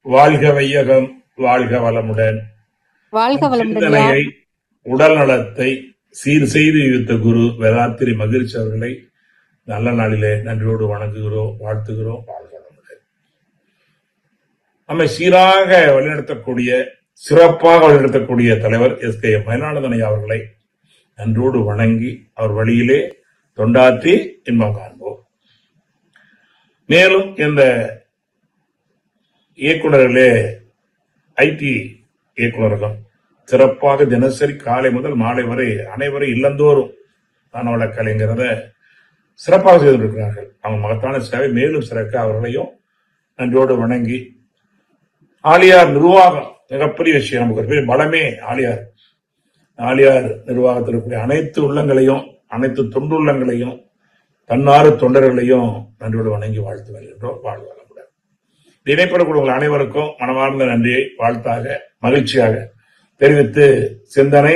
வாழ்க வையகம், வாழ்க வளமுடன். வாழ்க வளமுடன். சிந்தனையை, உடல் நலத்தை சீர் செய்து வைத்த குரு வேதாத்திரி மகிழ்ச்சி அவர்களை நல்ல நாளிலே நன்றியோடு வணங்குகிறோம், வாழ்த்துகிறோம். வாழ்க வளமுடன். நம்மை சீராக வழிநடத்தக்கூடிய, சிறப்பாக வழிநடத்தக்கூடிய தலைவர் எஸ்.கே.எம். மயிலானந்தன் ஐயா அவர்களை நன்றோடு வணங்கி அவர் வழியிலே தொண்டாற்றி இன்பம் காண்போம். மேலும் இந்த இயக்குநர்களே, ஐடி இயக்குநர்கள் சிறப்பாக தினசரி காலை முதல் மாலை வரை அனைவரும் இல்லந்தோறும் தானவள கலைங்கிறத சிறப்பாக செய்திருக்கிறார்கள். அவங்க மகத்தான சேவை மேலும் சிறக்க அவர்களையும் நன்றோடு வணங்கி, ஆலியார் நிர்வாகம் மிகப்பெரிய விஷயம், நமக்கு ஒரு பெரிய பலமே ஆலியார் நிர்வாகத்தில் இருக்கக்கூடிய அனைத்து உள்ளங்களையும், அனைத்து தொண்டுள்ளங்களையும், தன்னாறு தொண்டர்களையும் நன்றோடு வணங்கி வாழ்த்து வருகின்றோம். வாழ்வாளமுடன். இணைப்படக்கூடிய உங்கள் அனைவருக்கும் மனமார்ந்த நன்றியை வாழ்த்தாக மகிழ்ச்சியாக தெரிவித்து, சிந்தனை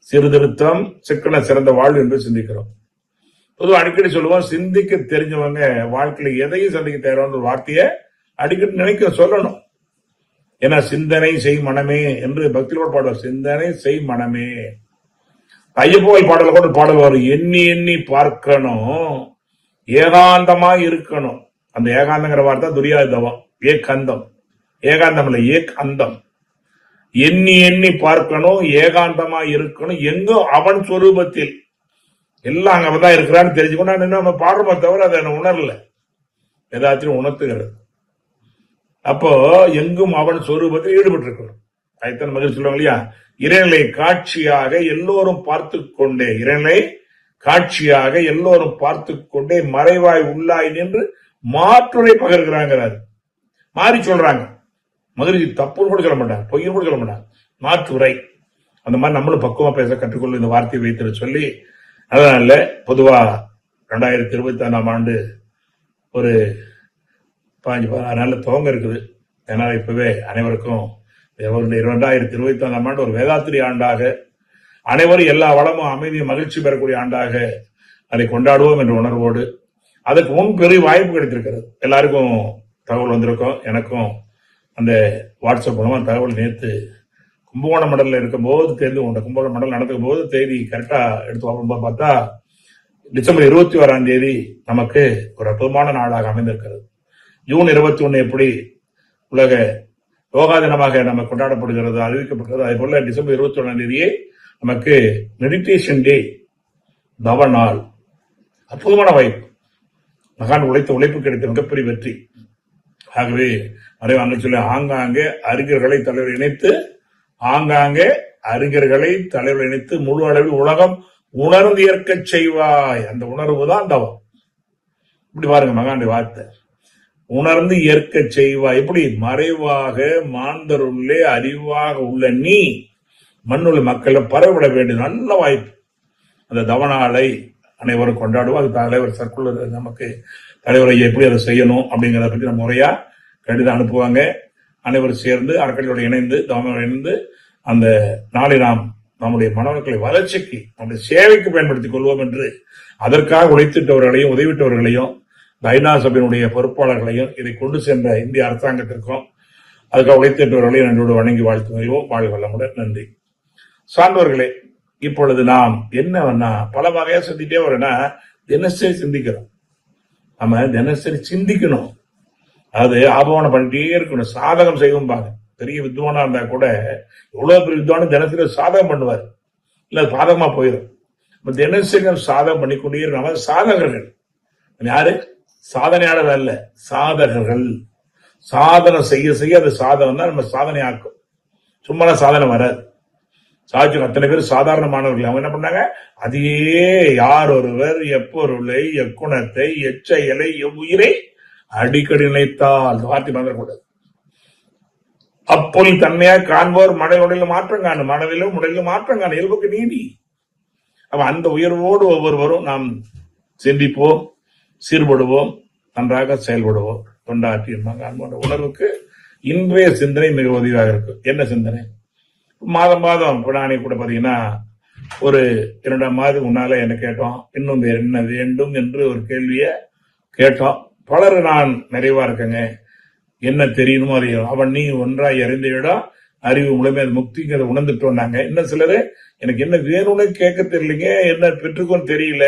சீர்திருத்தம் சிக்கன சிறந்த வாழ்வு என்று சிந்திக்கிறோம். பொதுவாக அடிக்கடி சொல்லுவோம், சிந்திக்க தெரிஞ்சவங்க வாழ்க்கையில எதையும் சந்திக்க தேவையான ஒரு வார்த்தையை அடிக்கடி நினைக்க சொல்லணும். ஏன்னா சிந்தனை செய் மனமே என்று பக்தியோடு பாடுவார். சிந்தனை செய் மனமே. ஐயப்போல் பாடல கூட பாடல் வரும், எண்ணி எண்ணி பார்க்கணும், ஏகாந்தமா இருக்கணும். அந்த ஏகாந்தங்கிற வார்த்தை துரியாதவம், ஏகந்தம், ஏகாந்தம் இல்ல ஏகந்தம். எண்ணி எண்ணி பார்க்கணும், ஏகாந்தமா இருக்கணும், எங்கும் அவன் சொரூபத்தில், எல்லாம் அங்கதான் இருக்கிறான்னு தெரிஞ்சுக்கணும். நம்ம பாடுறோமே தவிர அதை உணரல, ஏதாச்சும் உணர்த்துகிறது. அப்போ எங்கும் அவன் சொரூபத்தில் ஈடுபட்டு இருக்கணும். அதுதான் மகிழ்ச்சி சொல்லுவாங்க இல்லையா, இறைநிலை காட்சியாக எல்லோரும் பார்த்து கொண்டே, இறைநிலை காட்சியாக எல்லோரும் பார்த்து கொண்டே மறைவாய் உள்ளாய் நின்று மாற்றுரை பகர்கிறாங்கிறாரு. மாறி சொல்றாங்க. மகிழ்ச்சி தப்புன்னு கூட சொல்ல மாட்டாங்க, பொய்யும் கூட சொல்ல மாட்டாங்க, மாற்றுரை. அந்த மாதிரி நம்மளும் பக்குவமா பேச கற்றுக்கொள்ள இந்த வார்த்தையை வைத்து சொல்லி, அதனால பொதுவா 2025 ஆண்டு ஒரு 15-16 நாள்ல துவங்க இருக்குது. ஏன்னா இப்பவே அனைவருக்கும் 2025 ஆண்டு ஒரு வேதாத்திரி ஆண்டாக, அனைவரும் எல்லா வளமும் அமைதியும் மகிழ்ச்சி பெறக்கூடிய ஆண்டாக அதை கொண்டாடுவோம் என்ற உணர்வோடு, அதுக்கு முன் பெரிய வாய்ப்பு கிடைத்திருக்கிறது. எல்லாருக்கும் தகவல் வந்திருக்கும். எனக்கும் அந்த வாட்ஸ்அப் மூலமா தகவல் நேற்று கும்பகோணம் மண்டலில் இருக்கும்போது தெரிந்து கொண்ட, கும்பகோணம் மண்டல் நடக்கும் போது தேதி கரெக்டா எடுத்து பார்க்கும்போது பார்த்தா டிசம்பர் 21 நமக்கு ஒரு அற்புதமான நாளாக அமைந்திருக்கிறது. ஜூன் 21 எப்படி உலக யோகா தினமாக நம்ம கொண்டாடப்படுகிறது, அறிவிக்கப்பட்டது, அதே போல டிசம்பர் 21 நமக்கு மெடிடேஷன் டே, தவ நாள். அற்புதமான வாய்ப்பு, மகான் உழைத்த உழைப்பு கிடைத்த மிகப்பெரிய வெற்றி. ஆகவே அங்கே சொல்லி, ஆங்காங்கே அறிஞர்களை தலைவர் இணைத்து, ஆங்காங்கே அறிஞர்களை தலைவர் இணைத்து முழு அளவில் உலகம் உணர்ந்து ஏற்க செய்வாய். அந்த உணர்வு தான் தவம். இப்படி பாருங்க மகானுடைய வார்த்தை, உணர்ந்து ஏற்க செய்வாய். எப்படி? மறைவாக மாந்தருள்ளே அறிவாக உள்ள நீ மண்ணுள்ள மக்களை பரவிட வேண்டிய நல்ல வாய்ப்பு. அந்த தவநாளை அனைவரும் கொண்டாடுவோம். அது தலைவர் சர்க்குலர் நமக்கு தலைவரை எப்படி அதை செய்யணும் அப்படிங்கிறத பற்றி நம்ம முறையா கடிதம் அனுப்புவாங்க. அனைவரும் சேர்ந்து அறக்கட்டளையோடு இணைந்து, தவனோடு இணைந்து அந்த நாளை நாம் நம்முடைய மனவர்களை வளர்ச்சிக்கு, நம்முடைய சேவைக்கு பயன்படுத்திக் கொள்வோம் என்று அதற்காக உழைத்திட்டவர்களையும் உதவிட்டவர்களையும் ஐநா சபையினுடைய பொறுப்பாளர்களையும் இதை கொண்டு சென்ற இந்திய அரசாங்கத்திற்கும் அதுக்காக உழைத்திட்டவர்களையும் நன்றோடு வணங்கி வாழ்த்து வருவோம். வாழ்க வளமுடன். நன்றி. சான்றோர்களே, இப்பொழுது நாம் என்னன்னா பல வகையா சிந்திட்டே வரோம்னா, தினசரி சிந்திக்கிறோம். நம்ம தினசரி சிந்திக்கணும். அது ஆபவானம் பண்ணிட்டே இருக்கணும். சாதகம் செய்வோம் பாங்க. பெரிய வித்வானா இருந்தா கூட எவ்வளவு பெரிய வித்வானும் தினசரி சாதகம் பண்ணுவார், இல்ல பாதகமா போயிடும். தினசரி சாதகம் பண்ணிக்கொண்டே இருக்கணும். சாதகர்கள் யாரு? சாதனையாளர் அல்ல, சாதகர்கள். சாதனை செய்ய செய்ய அது சாதனம் தான் நம்ம சாதனை ஆக்கும். சும்மா சாதனை வராது. சாட்சி அத்தனை பேர் சாதாரணமானவர்கள். அவங்க என்ன பண்ணாங்க? அதையே யார் ஒருவர் எப்பொருளை, எக்குணத்தை, எச்செயலை, எவ்வுயிரை அடிக்கடி நினைத்தால், வார்த்தை மறந்துடக்கூடாது. அப்பொருள் தன்மையாக காண்போர் மனதிலும் மாற்றம் காணும், மனதிலும் உடலிலும் மாற்றம் காணும், இயல்புக்கு நீதி. அப்ப அந்த உயர்வோடு ஒவ்வொருவரும் நாம் சிந்திப்போம், சீர்படுவோம், நன்றாக செயல்படுவோம். தொண்டாற்றி அன்போன்ற உணர்வுக்கு இன்றைய சிந்தனை மிக உதவியாக இருக்கு. என்ன சிந்தனை? மாதம் நானே கூட பாத்தீங்கன்னா ஒரு 2 மாதத்துக்கு முன்னால என்ன கேட்டோம், இன்னும் வேற என்ன வேண்டும் என்று ஒரு கேள்விய கேட்டோம். பலர் நான் நிறைவா இருக்கேங்க, என்ன தெரியணுமோ அறியும். அவன் நீ ஒன்றாய் அறிந்த இடம் அறிவு முழுமை அது முக்திங்கிறத உணர்ந்துட்டோம்னாங்க. இன்னும் சிலரு எனக்கு என்ன வேணும்னு கேட்க தெரியலீங்க, என்ன பெற்றுக்கோன்னு தெரியல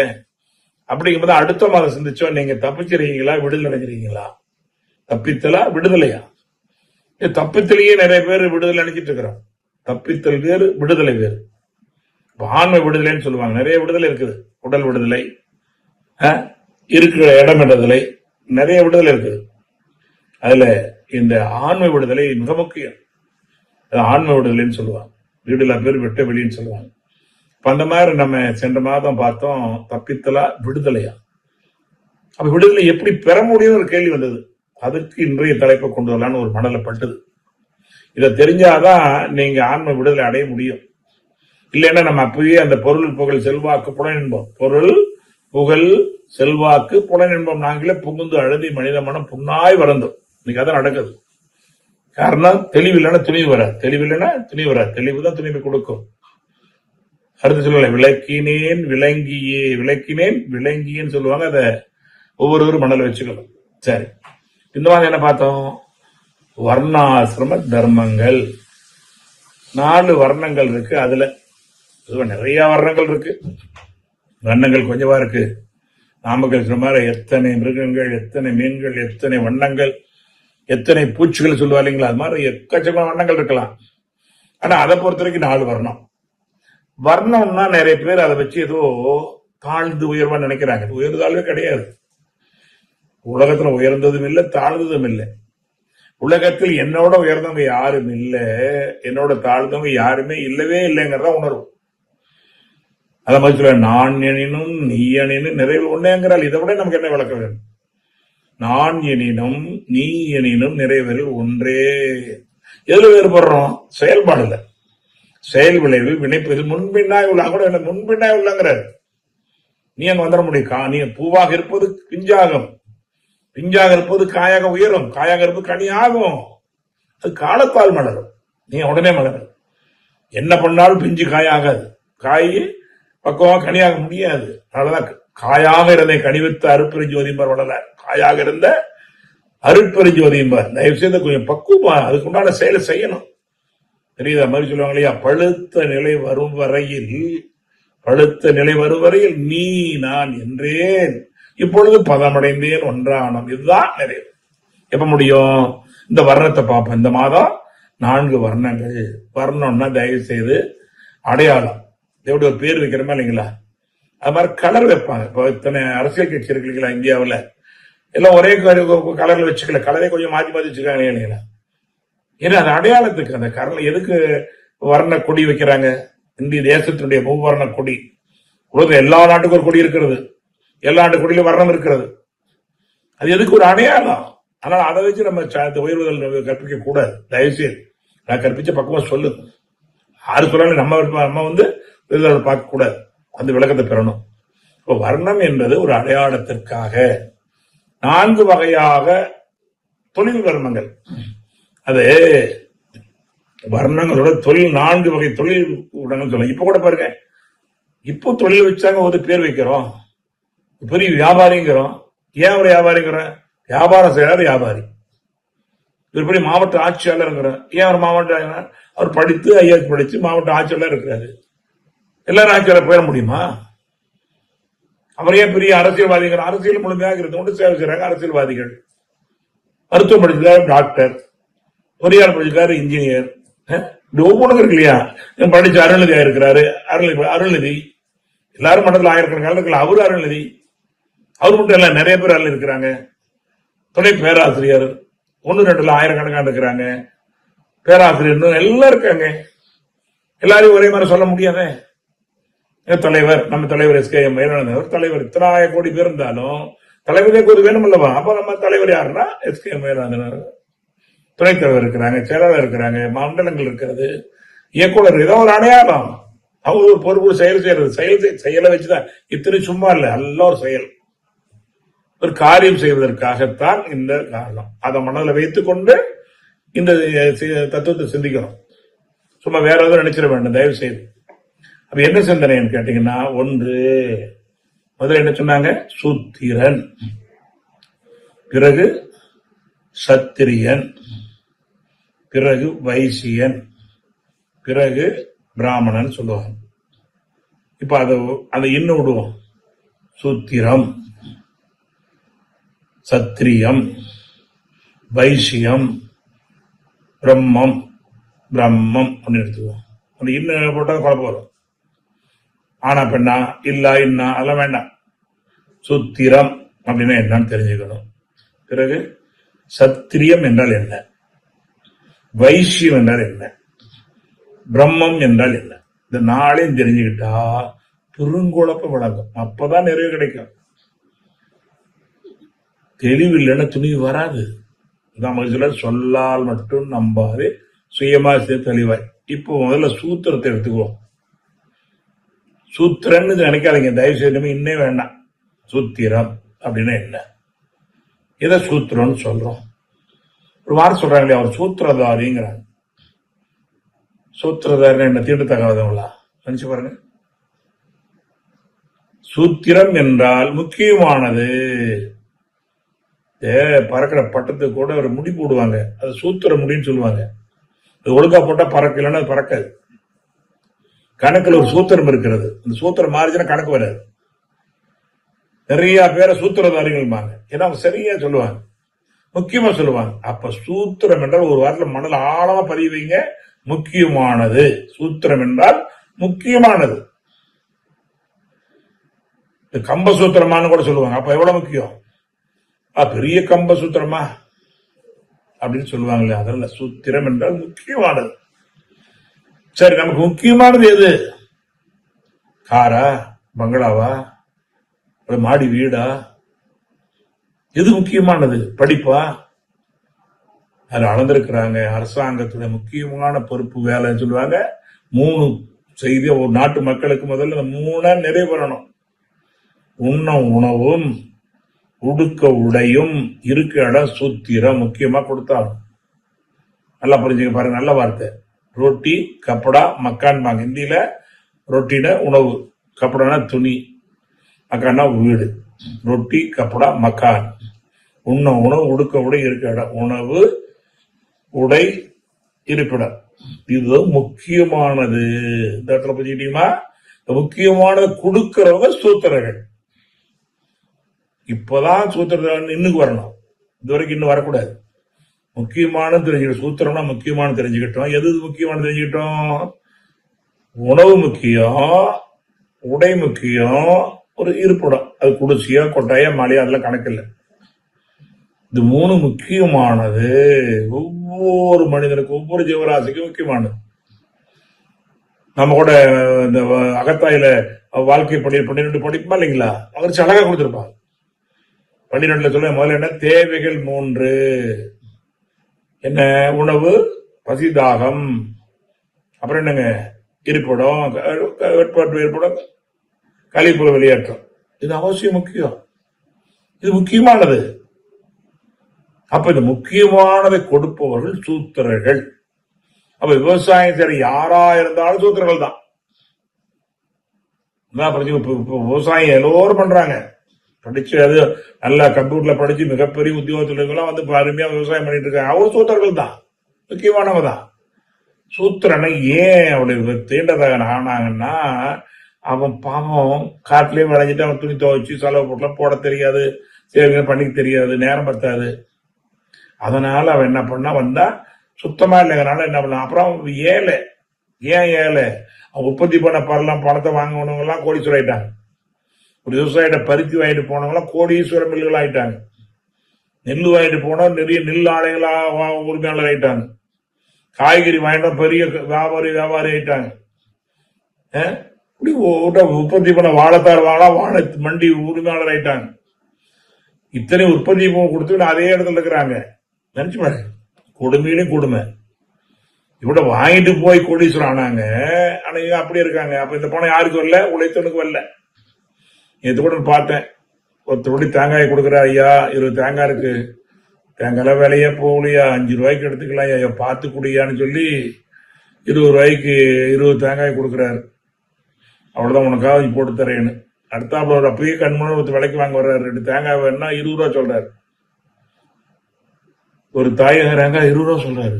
அப்படிங்கும்போது அடுத்த மாதம் சிந்திச்சோம். நீங்க தப்பிச்சிருக்கீங்களா, விடுதலை அடைஞ்சிருக்கீங்களா? தப்பித்தலா விடுதலையா? தப்பித்தலையே நிறைய பேர் விடுதலை அடைஞ்சிட்டு இருக்கிறோம். தப்பித்தல் வேறு, விடுதலை வேறு. ஆன்ம விடுதலைன்னு சொல்லுவாங்க. நிறைய விடுதலை இருக்குது. உடல் விடுதலை, இருக்கிற இடம் விடுதலை, நிறைய விடுதலை இருக்குது. அதுல இந்த ஆன்ம விடுதலை மிக முக்கியம். ஆன்ம விடுதலைன்னு சொல்லுவாங்க. வீடுல பேர் வெட்ட வெளின்னு சொல்லுவாங்க. அந்த மாதிரி நம்ம சென்ற மாதம் பார்த்தோம், தப்பித்தலா விடுதலையா? அப்ப விடுதலை எப்படி பெற முடியும் ஒரு கேள்வி வந்தது. அதுக்கு இன்றைய தலைப்பை கொண்டு வரலான்னு ஒரு மனதில பட்டது. இதை தெரிஞ்சாதான் நீங்க ஆன்ம விடுதலை அடைய முடியும். இல்லைன்னா நம்ம அப்பவே அந்த பொருள் புகழ் செல்வாக்கு புலன் என்போம். பொருள் புகழ் செல்வாக்கு புலன் என்போம். நாங்களே புகுந்து அழுதி மனித மனம் புண்ணாய் வறந்தோம். இன்னைக்கு அதான் நடக்குது. காரணம் தெளிவு இல்லைன்னா துணிவு வராது. தெளிவு இல்லைன்னா துணிவு வராது. தெளிவு தான் துணிவு கொடுக்கும். அடுத்து சொல்லல, விளக்கினேன் விளங்கியே, விளக்கினேன் விளங்கியேன்னு சொல்லுவாங்க. அதை ஒவ்வொருவரும் மனதில் வச்சுக்கணும். சரி, இந்த மாதிரி என்ன பார்த்தோம்? வர்ணாசிரம தர்மங்கள் 4 வர்ணங்கள் இருக்கு. அதுல நிறைய வர்ணங்கள் இருக்கு. வண்ணங்கள் கொஞ்சமா இருக்கு. நாமக்கல் சொன்ன மாதிரி எத்தனை மிருகங்கள், எத்தனை மீன்கள், எத்தனை வண்ணங்கள், எத்தனை பூச்சிகள் சொல்லுவா இல்லைங்களா? அது மாதிரி எக்கச்சக்கமான வண்ணங்கள் இருக்கலாம். ஆனா அதை பொறுத்த வரைக்கும் 4 வர்ணம். வர்ணம்னா நிறைய பேர் அதை வச்சு ஏதோ தாழ்ந்து உயர்வா நினைக்கிறாங்க. உயர்ந்தாலே கிடையாது. உலகத்துல உயர்ந்ததும் இல்லை, தாழ்ந்ததும் இல்லை. உலகத்தில் என்னோட உயர்ந்தவங்க யாரும் இல்லை, என்னோட தாழ்ந்தவங்க யாருமே இல்லவே இல்லைங்கிறத உணர்வு. அத மாதிரி சொல்ல, நான் எனினும் நீ எனினும் நிறைவு ஒன்னேங்கிறாள். இதை விட நமக்கு என்ன விளக்க வேணும்? நான் எனினும் நீ எனினும் நிறைவேறில் ஒன்றே. எதுல வேறுபடுறோம்? செயல்பாடுல. செயல் விளைவு வினைப்பதில் முன்பின்னாய் உள்ள கூட என்ன முன்பின்னாய் உள்ளங்கிறாரு. நீ அங்க வந்துட முடியும். நீ பூவாக இருப்பது பிஞ்சாகும், பிஞ்சாக இருப்பது காயாக உயரும், காயாக இருப்பது கனி ஆகும். அது காலத்தால் மலரும். நீ உடனே மலரும். என்ன பண்ணாலும் பிஞ்சு காயாகாது. காய் பக்குவமா கனியாக முடியாது. அதனாலதான் காயாக இருந்த கனிவித்த அருட்பெருஞ்சோதியம்பர் வளர. காயாக இருந்த அருட்பெருஞ்சோதியம்பர். தயவு செய்து கொஞ்சம் பக்குவமா அதுக்குண்டான செயலை செய்யணும். தெரியுதா? மாதிரி சொல்லுவாங்க இல்லையா, பழுத்த நிலை வரும் வரையில், பழுத்த நிலை வரும் வரையில் நீ நான் என்றேன், இப்பொழுது பதமடைந்தேன் ஒன்றானம். இதுதான் நிறைவு. எப்ப முடியும்? இந்த வர்ணத்தை பார்ப்போம். இந்த மாதம் 4 வர்ணங்கள். வர்ணம்னா தயவு செய்து அடையாளம். எப்படி ஒரு பேர் வைக்கிறோமா இல்லைங்களா? அது மாதிரி கலர் வைப்பாங்க. இப்போ இத்தனை அரசியல் கட்சி இருக்கு இல்லைங்களா இந்தியாவில், எல்லாம் ஒரே கலர்ல வச்சுக்கல, கலரே கொஞ்சம் மாற்றி மாற்றி வச்சுக்காங்க இல்லைங்களா? ஏன்னா அது அடையாளத்துக்கு. அந்த கலர் எதுக்கு வர்ண கொடி வைக்கிறாங்க? இந்திய தேசத்தினுடைய மூவர்ண கொடி. உலகத்தில் எல்லா நாட்டுக்கும் ஒரு கொடி இருக்கிறது, எல்லா நாட்டு கொடியிலும் வர்ணம் இருக்கிறது. அது எதுக்கு? ஒரு அடையாளம். ஆனால் அதை வச்சு நம்ம உயர்வுதல் கற்பிக்க கூடாது. தயவுசெய்து நான் கற்பிச்ச பக்கமா சொல்லு. யாரு சொன்னாலும் நம்ம வந்து பார்க்க கூடாது. அந்த விளக்கத்தை பெறணும். இப்போ வர்ணம் என்பது ஒரு அடையாளத்திற்காக 4 வகையாக தொழில் வர்ணங்கள். அது வர்ணங்களோட தொழில் 4 வகை தொழில் சொல்லுங்க. இப்ப கூட பாருங்க, இப்போ தொழில் வச்சாங்க, ஒரு பேர் வைக்கிறோம், பெரிய வியாபாரிங்கிறோம். ஏன் ஒரு வியாபாரிங்கிறோம்? வியாபாரம் செய்யாத வியாபாரி. இவர் பெரிய மாவட்ட ஆட்சியாளர் இருக்கிறார். ஏன் அவர் மாவட்ட, அவர் படித்து ஐஏஎஸ் படிச்சு மாவட்ட ஆட்சியாளர் இருக்கிறாரு. எல்லாரும் ஆட்சியாளர் போயிட முடியுமா? அவர் ஏன் பெரிய அரசியல்வாதிகள்? அரசியல் முழுமையாக இருந்து கொண்டு சேவை செய்யறாங்க அரசியல்வாதிகள். மருத்துவம் படிச்சிருக்காரு டாக்டர், பொறியாளர் படிச்சிருக்காரு இன்ஜினியர். ஒவ்வொன்றும் இருக்கு இல்லையா? படிச்ச அருள்நிதியா இருக்கிறாரு, அருள்நிதி. எல்லாரும் மண்டலத்தில் ஆயிரக்கணக்கான இருக்கலாம். அவரு அருள்நிதி. அவர் மட்டும் இல்ல, நிறைய பேர் அருள் இருக்கிறாங்க. துணை பேராசிரியர் 1-2 ஆயிரக்கணக்கான இருக்கிறாங்க. பேராசிரியர் எல்லாம் இருக்காங்க. எல்லாரையும் ஒரே மாதிரி சொல்ல முடியாத. தலைவர், நம்ம தலைவர் எஸ்கேஎம் வேலானந்தவர் தலைவர். இத்தனை 1000 கோடி பேர் இருந்தாலும் தலைவருக்கு ஒரு வேணும் அல்லவா? அப்ப நம்ம தலைவர் யாருன்னா எஸ்கேஎம் வேலானந்தவர். துணைத் தலைவர் இருக்கிறாங்க, செயலாளர் இருக்கிறாங்க, மண்டலங்கள் இருக்கிறது, இயக்குனர். ஏதோ ஒரு அடையாளம். அவங்க ஒரு பொறுப்பு செயல் செய்யறது. செயலை வச்சுதான். இத்தனை சும்மா இல்ல, நல்ல ஒரு செயல், ஒரு காரியம் செய்வதற்காகத்தான் இந்த காரணம். அதை மனதில் வைத்துக் கொண்டு இந்த தத்துவத்தை சிந்திக்கணும். சும்மா வேற எதுவும் நினைச்சிட வேண்டும் தயவு செய்து. அப்ப என்ன சிந்தனைன்னு கேட்டீங்கன்னா, ஒன்று முதல்ல என்ன சொன்னாங்க? சூத்திரன், பிறகு சத்திரியன், பிறகு வைசியன், பிறகு பிராமணன் சொல்லுவாங்க. இப்ப அதை இன்னும் விடுவோம். சூத்திரம், சத்திரியம், வைசியம், பிரம்மம், பிரம்மம் அப்படின்னு எடுத்துக்குவோம். அந்த இன்னும் போட்டா குழப்பம் வரும். ஆனா பெண்ணா இல்ல இன்னா அதெல்லாம் வேண்டாம். சூத்திரம் அப்படின்னா என்னன்னு தெரிஞ்சுக்கணும். பிறகு சத்திரியம் என்றால் என்ன, வைசியம் என்றால் என்ன, பிரம்மம் என்றால் என்ன, இந்த நாளையும் தெரிஞ்சுக்கிட்டா பெருங்குழப்பம் விளங்கும். அப்பதான் நிறைவு கிடைக்கும். தெளிவு இல்லைன்னா துணிவு வராது. சிலர் சொல்லால் மட்டும் நம்பாது சுயமா தெளிவாய். இப்போ முதல்ல சூத்திரத்தை எடுத்துக்குவோம். சூத்திரன்னு நினைக்காதீங்க தயவு செய்து, இன்னே வேண்டாம். சூத்திரம் அப்படின்னா என்ன, எதை சூத்திரம்னு சொல்றோம்? ஒரு வாரம் சொல்றாங்களே அவர் சூத்திரதாரிங்கிறாங்க. சூத்திரதாரி என்ன தீண்டு தகாதவங்களா? நினைச்சு பாருங்க. சூத்திரம் என்றால் முக்கியமானது. பறக்கிற பட்டத்துக்கு கூட ஒரு முடி போடுவாங்க, அது சூத்திர முடின்னு சொல்லுவாங்க. அது ஒழுங்கா போட்டா பறக்கலன்னா அது பறக்காது. கணக்குல ஒரு சூத்திரம் இருக்கிறது. அந்த சூத்திரம் மாறிச்சுன்னா கணக்கு வராது. நிறைய பேரை சூத்திரதாரிகள், ஏன்னா அவங்க சரியா சொல்லுவாங்க, முக்கியமா சொல்லுவாங்க. அப்ப சூத்திரம் என்றால் ஒரு வாரத்தில் மனதில் ஆழமா பதிவு வைங்க. முக்கியமானது. சூத்திரம் என்றால் முக்கியமானது. கம்ப சூத்திரமானு கூட சொல்லுவாங்க. அப்ப எவ்வளவு முக்கியம்? பெரிய கம்ப சூத்திரமா அப்படின்னு சொல்லுவாங்களே, அதெல்லாம் சூத்திரம் என்றால் முக்கியமானது. சரி, நமக்கு முக்கியமானது எது? காரா, பங்களாவா, மாடி வீடா? எது முக்கியமானது? படிப்பா? அது அளந்திருக்கிறாங்க. அரசாங்கத்துல முக்கியமான பொறுப்பு வேலைன்னு சொல்லுவாங்க. 3 செய்தி ஒரு நாட்டு மக்களுக்கு முதல்ல 3 நிறைவு பண்ணணும். உண்ண உணவும், உடுக்க உடையும், இருக்க இடம் சூத்திரம் முக்கியமா கொடுத்தாலும். நல்லா புரிஞ்சுக்க பாருங்க, நல்ல வார்த்தை. ரொட்டி, கப்படா, மக்கான் பாங்க. இந்தியில ரொட்டின உணவு, கப்படானா துணி, மக்கானா வீடு. ரொட்டி, கப்படா, மக்கான். உண்ண உணவு, உடுக்க உடை, இருக்க இடம். உணவு, உடை, இருப்பிடம். இது முக்கியமானது. இந்த இடத்துல புரிஞ்சுக்கிட்டீங்களா? முக்கியமானது கொடுக்கிறவங்க சூத்திரர்கள். இப்பதான் சூத்திரம் இன்னுக்கு வரணும். இது வரைக்கும் இன்னும் வரக்கூடாது. முக்கியமானது தெரிஞ்சுக்கிட்டோம். சூத்திரம்னா முக்கியமான தெரிஞ்சுக்கிட்டோம். எது முக்கியமான தெரிஞ்சுக்கிட்டோம்? உணவு முக்கியம், உடை முக்கியம், ஒரு இருப்பிடம். அது குடிசையா, கொட்டாயா, மாலையா, அதெல்லாம் கணக்கு இல்லை. இது 3 முக்கியமானது. ஒவ்வொரு மனிதனுக்கு, ஒவ்வொரு ஜீவராசிக்கும் முக்கியமானது. நம்ம கூட இந்த அகத்தாயில வாழ்க்கை 12 படிப்புமா இல்லைங்களா? அவர் அழகா கொடுத்திருப்பாங்க. 12 சொல்ல முதல்ல என்ன? தேவைகள் 3. என்ன? உணவு, பசி, தாகம், அப்புறம் என்னங்க? இருப்பிடம், ஏற்படும், கழிப்புற வெளியேற்றம். இது அவசியம், முக்கியம். இது முக்கியமானது. அப்ப இந்த முக்கியமானதை கொடுப்பவர்கள் சூத்திரர்கள். அப்ப விவசாயம் சரி யாரா இருந்தாலும் சூத்திரர்கள் தான். விவசாயம் எல்லோரும் பண்றாங்க. படிச்சு அது நல்லா கம்ப்யூட்டர்ல படிச்சு மிகப்பெரிய உத்தியோகத்துல வந்து அருமையா விவசாயம் பண்ணிட்டு இருக்காங்க. அவரு சூத்திரர்கள் தான், முக்கியமானவங்க தான். சூத்திரனை ஏன் அப்படி தீண்டதாக ஆனாங்கன்னா, அவன் பாவம் காட்டிலேயே விளைஞ்சிட்டு அவன் துணி துவைச்சு செலவு போட்டலாம் போட தெரியாது, சேவிங் பண்ணிக்க தெரியாது, நேரம் பத்தாது. அதனால அவன் என்ன பண்ணா, வந்தா சுத்தமா இல்லைங்கனால என்ன பண்ண, அப்புறம் ஏழை. ஏன் ஏழை? அவன் உற்பத்தி பண்ண பரலாம் பணத்தை வாங்கினவங்க எல்லாம் கோடீஸ்வரர் ஆயிட்டாங்க. ஒரு விவசாயிட்ட பருத்தி வாங்கிட்டு போனவங்களாம் கோடீஸ்வர மில்லுகள் ஆயிட்டாங்க. நெல் வாங்கிட்டு போனா நிறைய நெல் ஆலைகளா உரிமையாளர் ஆயிட்டாங்க. காய்கறி வாங்கிட்டா பெரிய வியாபாரி ஆயிட்டாங்க. உற்பத்தி பண்ண வாழைத்தார் வாழை மண்டி உரிமையாளர் ஆயிட்டாங்க. இத்தனை உற்பத்தி கொடுத்து அதே இடத்துல இருக்கிறாங்க. நினைச்சு பாருங்க, கொடுமையிலும் கொடுமை. இவ்வளவு வாங்கிட்டு போய் கோடீஸ்வரர் ஆனாங்க. ஆனா அப்படி இருக்காங்க. அப்ப இந்த பணம் யாருக்கு வரல? உழைத்தவனுக்கு வரல. இது கூட பார்த்தேன், ஒருத்தருடைய தேங்காய் கொடுக்குற, ஐயா 20 தேங்காய் இருக்கு, தேங்காய் விலையே போகலையா, 5 ரூபாய்க்கு எடுத்துக்கலாம் ஐயா, பார்த்து குடியான்னு சொல்லி 20 ரூபாய்க்கு 20 தேங்காய் கொடுக்குறாரு. அவ்வளவுதான் உனக்காக போட்டு தரேன்னு. அடுத்தாப்புல ஒரு அப்பயே கண்மூணு விலைக்கு வாங்க வர்றாரு. 2 தேங்காய் வேணும்னா 20 ரூபா சொல்றாரு. ஒரு தாயகராங்க 20 ரூபா சொல்றாரு.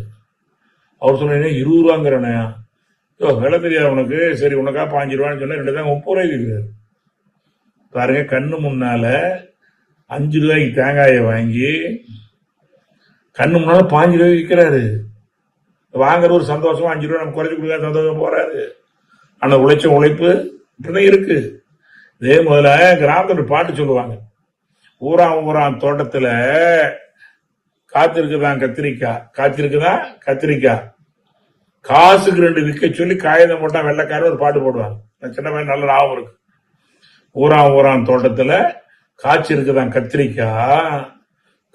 அவர் சொன்ன 20 ரூபாங்கிறனே விலை தெரியாது உனக்கு, சரி உனக்கா 5 ரூபான்னு சொன்னா 2 தான் 30 ரூபாய்க்கு இருக்கிறாரு. பாருங்க, கண்ணு முன்னால 5 ரூபாய்க்கு தேங்காயை வாங்கி கண்ணு முன்னால 5 ரூபாய்க்கு விற்கிறாரு. வாங்குற ஒரு சந்தோஷமா 5 ரூபாய் நம்ம குறைச்சு கொடுக்க சந்தோஷம் போறாரு. ஆனா உழைச்ச உழைப்பு இப்படிதான் இருக்கு. இதே முதல்ல கிராமத்துல பாட்டு சொல்லுவாங்க, ஊரான் தோட்டத்துல காத்திருக்குதான் கத்திரிக்காய், காத்திருக்குதான் கத்திரிக்காய், காசுக்கு 2 விற்க சொல்லி காகிதம் போட்டா வெள்ளைக்காரன் ஒரு பாட்டு போடுவாங்க. சின்ன பையன் நல்ல ஞாபகம் இருக்கு. ஊரான் தோட்டத்துல காய்ச்சிருக்குதான் கத்திரிக்காய்,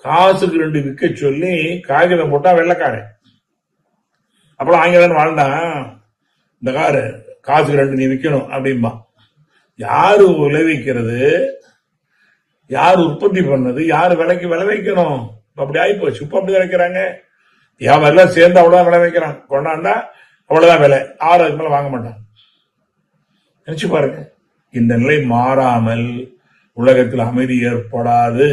காசுக்கு 2 விற்க சொல்லி காகிதம் போட்டா வெள்ளைக்காரன். அப்புறம் ஆங்கிலம் வாழ்ந்தான், இந்த காசுக்கு 2 நீ விற்கணும் அப்படின்பா. யாரு விளைவிக்கிறது, யாரு உற்பத்தி பண்ணது, யாரு விலைக்கு விளை வைக்கணும்? அப்படி ஆயிப்போச்சு. இப்ப அப்படி விளைக்கிறாங்க, எல்லாம் சேர்ந்து அவ்வளவுதான் விளை வைக்கிறான். கொண்டாண்டா அவ்வளவுதான் விலை, 6 மேல வாங்க மாட்டான். நினைச்சு பாருங்க, இந்த நிலை மாறாமல் உலகத்தில் அமைதி ஏற்படாது.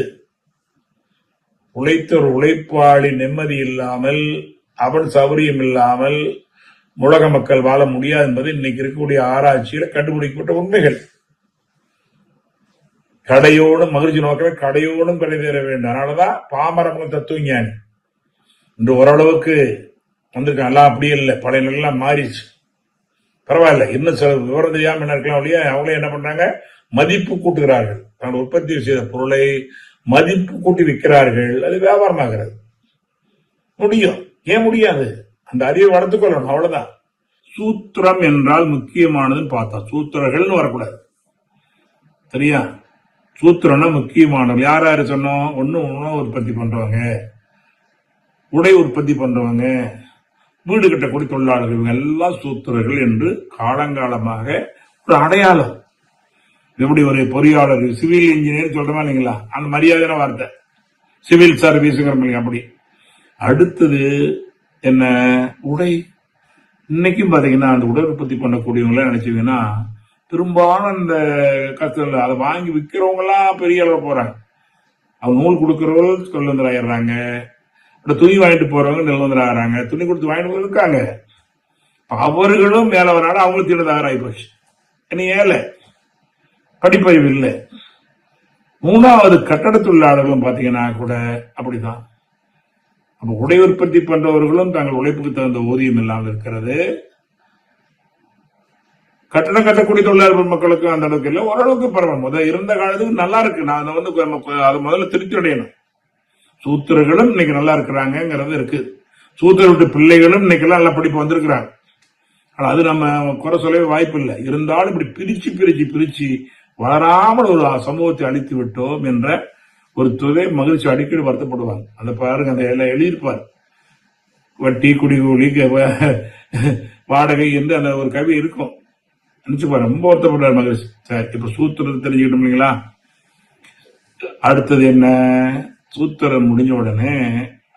உழைத்தோர் உழைப்பாளி நிம்மதி இல்லாமல், அவன் சௌரியம் இல்லாமல் உலக மக்கள் வாழ முடியாது என்பது இன்னைக்கு இருக்கக்கூடிய ஆராய்ச்சியில கண்டுபிடிக்கப்பட்ட உண்மைகள். கடையோடும் மகிழ்ச்சி நோக்கவே கடையோடும் கடை தேர வேண்டும். அதனாலதான் பாமரம் தத்துவஞானி இன்று ஓரளவுக்கு வந்திருக்காங்க. எல்லாம் அப்படியே இல்லை, பழைய நிலையெல்லாம் மாறிச்சு. பரவாயில்ல, இன்னும் சில விவரம் தெரியாம என்ன இருக்கலாம் இல்லையா, அவங்களே என்ன பண்றாங்க, மதிப்பு கூட்டுகிறார்கள். தங்கள் உற்பத்தி செய்த பொருளை மதிப்பு கூட்டி விற்கிறார்கள். அது வியாபாரமாகிறது. முடியும், ஏன் முடியாது? அந்த அறிவை வளர்த்துக் கொள்ளணும், அவ்வளவுதான். சூத்திரம் என்றால் முக்கியமானதுன்னு பார்த்தா சூத்திரர்கள்னு வரக்கூடாது, சரியா? சூத்திரம்னா முக்கியமானவர்கள். யார் யாரு சொன்னோம்? உணவு உற்பத்தி பண்றவங்க, உடை உற்பத்தி பண்றவங்க, வீடு கட்டக்கூடிய தொழிலாளர்கள், இவங்க எல்லாம் சூத்திரர்கள் என்று காலங்காலமாக ஒரு அடையாளம். எப்படி ஒரு பொறியாளர், சிவில் இன்ஜினியர் சொல்றமா இல்லைங்களா, அந்த மரியாதையான வார்த்தை சிவில் சர்வீஸ்ங்கிற. அப்படி அடுத்தது என்ன, உடை. இன்னைக்கும் பாத்தீங்கன்னா அந்த உடை உற்பத்தி பண்ணக்கூடியவங்க நினைச்சீங்கன்னா பெரும்பாலும் இந்த கஷ்டம் அதை வாங்கி விற்கிறவங்க எல்லாம் பெரிய அளவு போறாங்க. அவங்க நூல் கொடுக்கறவங்க கொள்ளுந்தர் ஆயிடுறாங்க, துணி வாங்கிட்டு போறவங்க நெல்லுந்தர் ஆகிறாங்க, துணி கொடுத்து வாங்கிட்டு இருக்காங்க. அவர்களும் மேல வராங்க, அவங்களுக்கு தீனதாக ஆகி போச்சு. இனி ஏழை, படிப்பறிவு இல்லை. 3வது கட்டட தொழிலாளர்களும் பாத்தீங்கன்னா கூட அப்படிதான். அப்ப உடை உற்பத்தி பண்றவர்களும் தங்கள் உழைப்புக்கு தகுந்த ஊதியம் இல்லாமல் இருக்கிறது. கட்டணம் கட்டக்கூடிய தொழிலாளர் மக்களுக்கு அந்த அளவுக்கு இல்லை, ஓரளவுக்கு பரவாயில்ல. முதல் இருந்த காலத்துக்கு நல்லா இருக்கு. நான் அதை முதல்ல திருப்தி அடையணும். சூத்திரர்களும் இன்னைக்கு நல்லா இருக்கிறாங்கிறது இருக்கு. சூத்திர பிள்ளைகளும் இன்னைக்கு எல்லாம் நல்லா படிப்பு வந்திருக்கிறாங்க. ஆனா அது நம்ம குறை சொல்லவே வாய்ப்பு இல்லை. இருந்தாலும் இப்படி பிரிச்சு வளராமல் ஒரு சமூகத்தை அழித்து விட்டோம் என்ற ஒரு துறை மகிழ்ச்சி அடிக்கடி வருத்தப்படுவாங்க. அந்த பாருங்க, அந்த எல்லாம் எழுதியிருப்பார், வட்டி குடிகூலி வாடகை என்று அந்த ஒரு கவி இருக்கும். நினைச்சு பாரு, ரொம்ப வருத்தப்படுறார் மகிழ்ச்சி. சரி, இப்ப சூத்திரத்தை தெரிஞ்சுக்கிட்டோம் இல்லைங்களா? அடுத்தது என்ன, சூத்திரம் முடிஞ்ச உடனே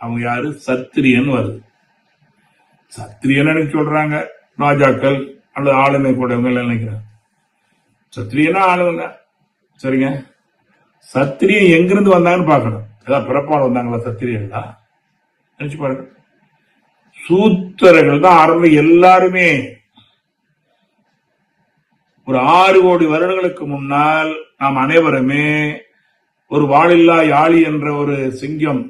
அவங்க யாரு, சத்திரியன் வருது. சத்திரியன் சொல்றாங்க ராஜாக்கள் அல்லது ஆளுமை கூடவங்க நினைக்கிறாங்க. சத்திரியனா ஆளுங்க, சரிங்க. சத்திரியன் எங்கிருந்து வந்தாங்கன்னு பாக்கணும். ஏதாவது பிறப்பால் வந்தாங்களா சத்திரியன்டா? நினைச்சு பாருங்க. சூத்திரர்கள் தான் ஆரம்ப. எல்லாருமே ஒரு 6 கோடி வருடங்களுக்கு முன்னால் நாம் அனைவருமே ஒரு வாளில்லா யாழி என்ற ஒரு சிங்கம்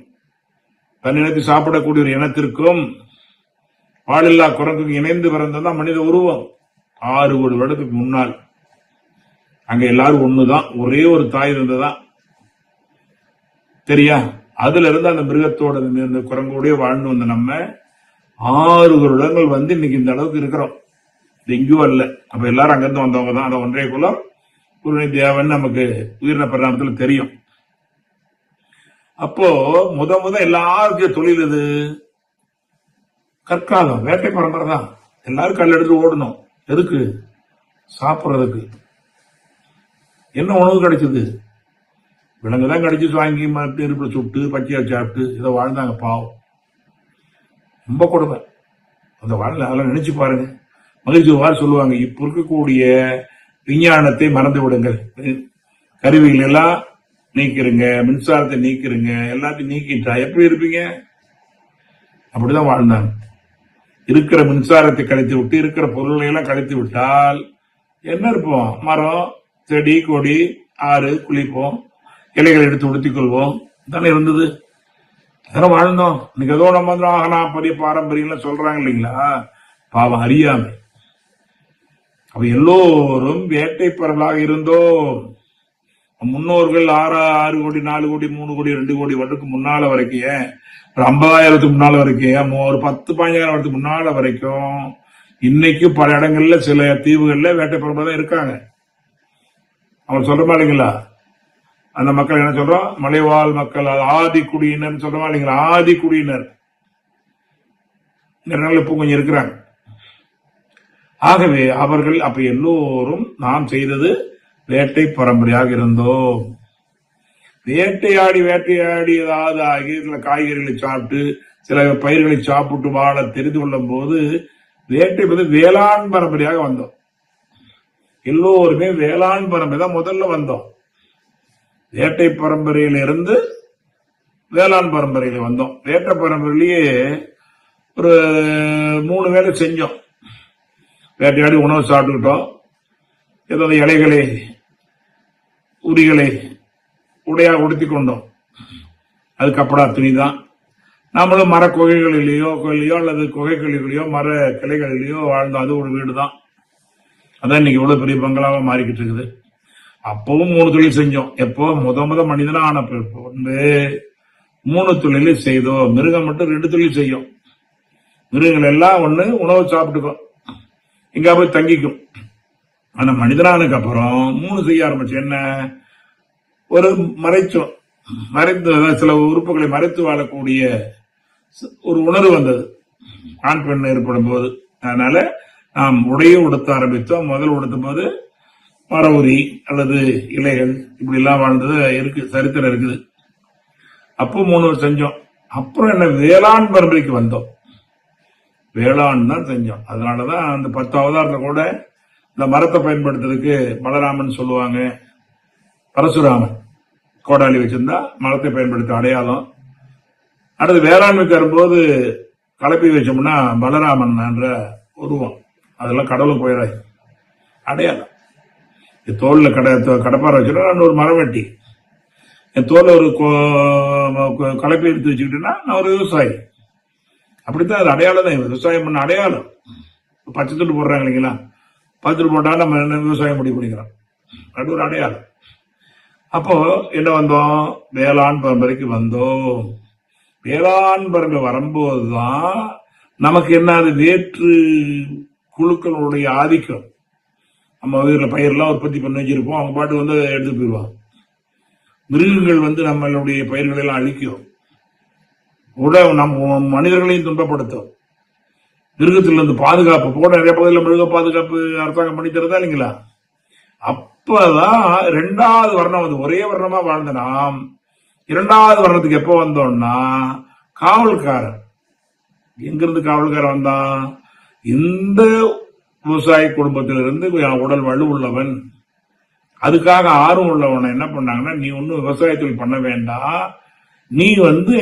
தன்னிடத்தை சாப்பிடக்கூடிய ஒரு இனத்திற்கும் வாளில்லா குரங்குக்கும் இணைந்து பிறந்ததான் மனித உருவம். 6 கோடி வருடத்துக்கு முன்னால் அங்க எல்லாரும் ஒண்ணுதான், ஒரே ஒரு தாய் இருந்ததான், சரியா? அதுல இருந்து அந்த மிருகத்தோட இந்த குரங்கோடைய வாழ்ந்து வந்த நம்ம 6 வருடங்கள் வந்து இன்னைக்கு இந்த அளவுக்கு இருக்கிறோம். எங்கேயும் அல்ல. அப்ப எல்லாரும் அங்கிருந்து வந்தவங்க தான். அந்த ஒன்றைய குலம் குருணை தேவன் நமக்கு உயிரின பரிணாமத்தில் தெரியும். அப்போ முத எல்லாருக்கும் தொழில் இது கற்காலம், வேட்டை பரம்பரை தான். எல்லாரும் கல் எடுத்து ஓடணும். எதுக்கு? சாப்பிட்றதுக்கு. என்ன உணவு கிடைச்சது? விலங்குதான் கிடைச்சி வாங்கி நெருப்புல சுட்டு பச்சையா சாப்பிட்டு இதை வாழ்ந்தாங்க. பாவம், ரொம்ப கொடுமை அந்த வாழ்ந்த. அதெல்லாம் நினைச்சு பாருங்க. மகிழ்ச்சி சொல்லுவாங்க, இப்ப இருக்கக்கூடிய விஞ்ஞானத்தை மறந்து விடுங்கள், கருவிகள் எல்லாம் நீக்கிறங்க, மின்சாரத்தை நீக்கிறங்க, எல்லாத்தையும் நீக்கிட்டா எப்படி இருப்பீங்க? அப்படிதான் வாழ்ந்தாங்க. இருக்கிற மின்சாரத்தை கழித்து விட்டு இருக்கிற பொருள்களை எல்லாம் கழித்து விட்டால் என்ன இருப்போம்? மரம், செடி, கொடி, ஆறு, குளிப்போம், இலைகளை எடுத்து உடுத்திக் கொள்வோம் தானே இருந்தது. அதெல்லாம் வாழ்ந்தோம். இன்னைக்கு ஏதோ நம்ம பெரிய பாரம்பரியம் சொல்றாங்க இல்லைங்களா? பாவம் அறியாமை. அப்ப எல்லோரும் வேட்டைப்பறலாக இருந்தோம். முன்னோர்கள் 6 கோடி 4 கோடி 3 கோடி 2 கோடி வருடத்துக்கு முன்னால வரைக்கும், ஒரு 50,000 முன்னால வரைக்கும், ஒரு 10-15,000 வருடத்துக்கு முன்னால வரைக்கும் இன்னைக்கு பல இடங்கள்ல சில தீவுகள்ல வேட்டைப்பறவை தான் இருக்காங்க. அவங்க சொல்றமா இல்லைங்களா? அந்த மக்கள் என்ன சொல்றோம்? மலைவாழ் மக்கள், ஆதி குடியினர் சொல்றமா இல்லைங்களா? ஆதி குடியினர் இப்ப கொஞ்சம் இருக்கிறாங்க. ஆகவே அவர்கள் அப்ப எல்லோரும் நாம் செய்தது வேட்டை பரம்பரையாக இருந்தோம். வேட்டையாடி ஏதாவது ஆகி சில காய்கறிகளை சாப்பிட்டு சில பயிர்களை சாப்பிட்டு வாழ தெரிந்து கொள்ளும் போது வேட்டை வேளாண் பரம்பரையாக வந்தோம். எல்லோருமே வேளாண் பரம்பரை தான் முதல்ல வந்தோம். வேட்டை பரம்பரையில இருந்து வேளாண் பரம்பரையில வந்தோம். வேட்டை பரம்பரையிலேயே ஒரு 3 வேலை செஞ்சோம். வேட்டையாடி உணவு சாப்பிட்டுக்கிட்டோம். ஏதோ இலைகளை உரிகளை உடையாக உடுத்தி கொண்டோம். அது கப்படா துணி தான். நாமளும் மர குகைகளிலேயோ அல்லது குகைகளிலேயோ மர கிளைகளிலேயோ வாழ்ந்தோம். அது ஒரு வீடு தான். அதான் இன்னைக்கு இவ்வளவு பெரிய பங்களாவா மாறிக்கிட்டு இருக்குது. அப்பவும் 3 தொழில் செஞ்சோம். எப்போ முத மனிதனா ஆன பிறப்பு 3 தொழிலை செய்தோம். மிருகம் மட்டும் 2 தொழில் செய்யும். மிருகங்கள் எல்லாம் ஒண்ணு உணவு சாப்பிட்டுக்கும், இங்க போய் தங்கிக்கும். ஆனா மனிதனானுக்கு அப்புறம் 3 செய்ய ஆரம்பிச்சு. என்ன? ஒரு மறைத்து சில உறுப்புகளை மறைத்து வாழக்கூடிய ஒரு உணர்வு வந்தது ஆண் பெண் ஏற்படும் போது. அதனால நாம் உடையும் உடுத்த ஆரம்பித்தோம். முதல் உடுத்தும் போது மர உரி அல்லது இலைகள் இப்படி எல்லாம் வாழ்ந்தது இருக்கு, சரித்திரம் இருக்குது. அப்போ 3 செஞ்சோம். அப்புறம் என்ன? வேளாண் பரம்பரைக்கு வந்தோம். வேளாண் தான் செஞ்சோம். அதனாலதான் அந்த 10 அவதாரத்துல கூட இந்த மரத்தை பயன்படுத்துறதுக்கு பலராமன் சொல்லுவாங்க. பரசுராமன் கோடாலி வச்சிருந்தா மரத்தை பயன்படுத்த அடையாளம். அடுத்து வேளாண்மைக்கு வரும்போது கலப்பி வச்சோம்னா பலராமன் என்ற உருவம். அதெல்லாம் கடவுளுக்கு போயிடாது, அடையாளம். தோல்ல கடப்பாறை வச்சுட்டா நான் ஒரு மரம் வெட்டி, என் தோல்ல ஒரு கலப்பி எடுத்து வச்சுக்கிட்டேன்னா நான் ஒரு விவசாயி. அப்படித்தான் அது அடையாளம் தான். விவசாயம் பண்ண அடையாளம். பச்சை துண்டு போடுறாங்க இல்லைங்களா? பச்சை போட்டா நம்ம என்ன விவசாயம் முடிவு பண்ணிக்கிறோம். அது ஒரு அடையாளம். அப்போ என்ன வந்தோம்? வேளாண் பரம்பரைக்கு வந்தோம். வேளாண் பரம்பரை வரும்போதுதான் நமக்கு என்ன? அது வேற்று குழுக்களுடைய ஆதிக்கம். நம்ம வீட்டில் பயிரெல்லாம் உற்பத்தி பண்ணி வச்சிருப்போம். அவங்க பாட்டு எடுத்து போயிடுவாங்க. மிருகங்கள் நம்மளுடைய பயிர்களை எல்லாம் அழிக்கும். நம்ம மனிதர்களையும் துன்பப்படுத்தும். மிருகத்திலிருந்து பாதுகாப்பு போட நிறைய பகுதியில் மிருக பாதுகாப்பு அரசாங்கம் பண்ணி தருதா இல்லைங்களா? அப்பதான் 2வது வர்ணம் ஒரே வர்ணமா வாழ்ந்த நாம் 2வது வர்ணத்துக்கு எப்போ வந்தோம்னா காவல்காரன். எங்கிருந்து காவல்காரன் வந்தான்? இந்த விவசாய குடும்பத்திலிருந்து உடல் வலு உள்ளவன், அதுக்காக ஆர்வம் உள்ளவனை என்ன பண்ணாங்கன்னா, நீ ஒன்னும் விவசாயத்தில் பண்ண வேண்டாம், நீ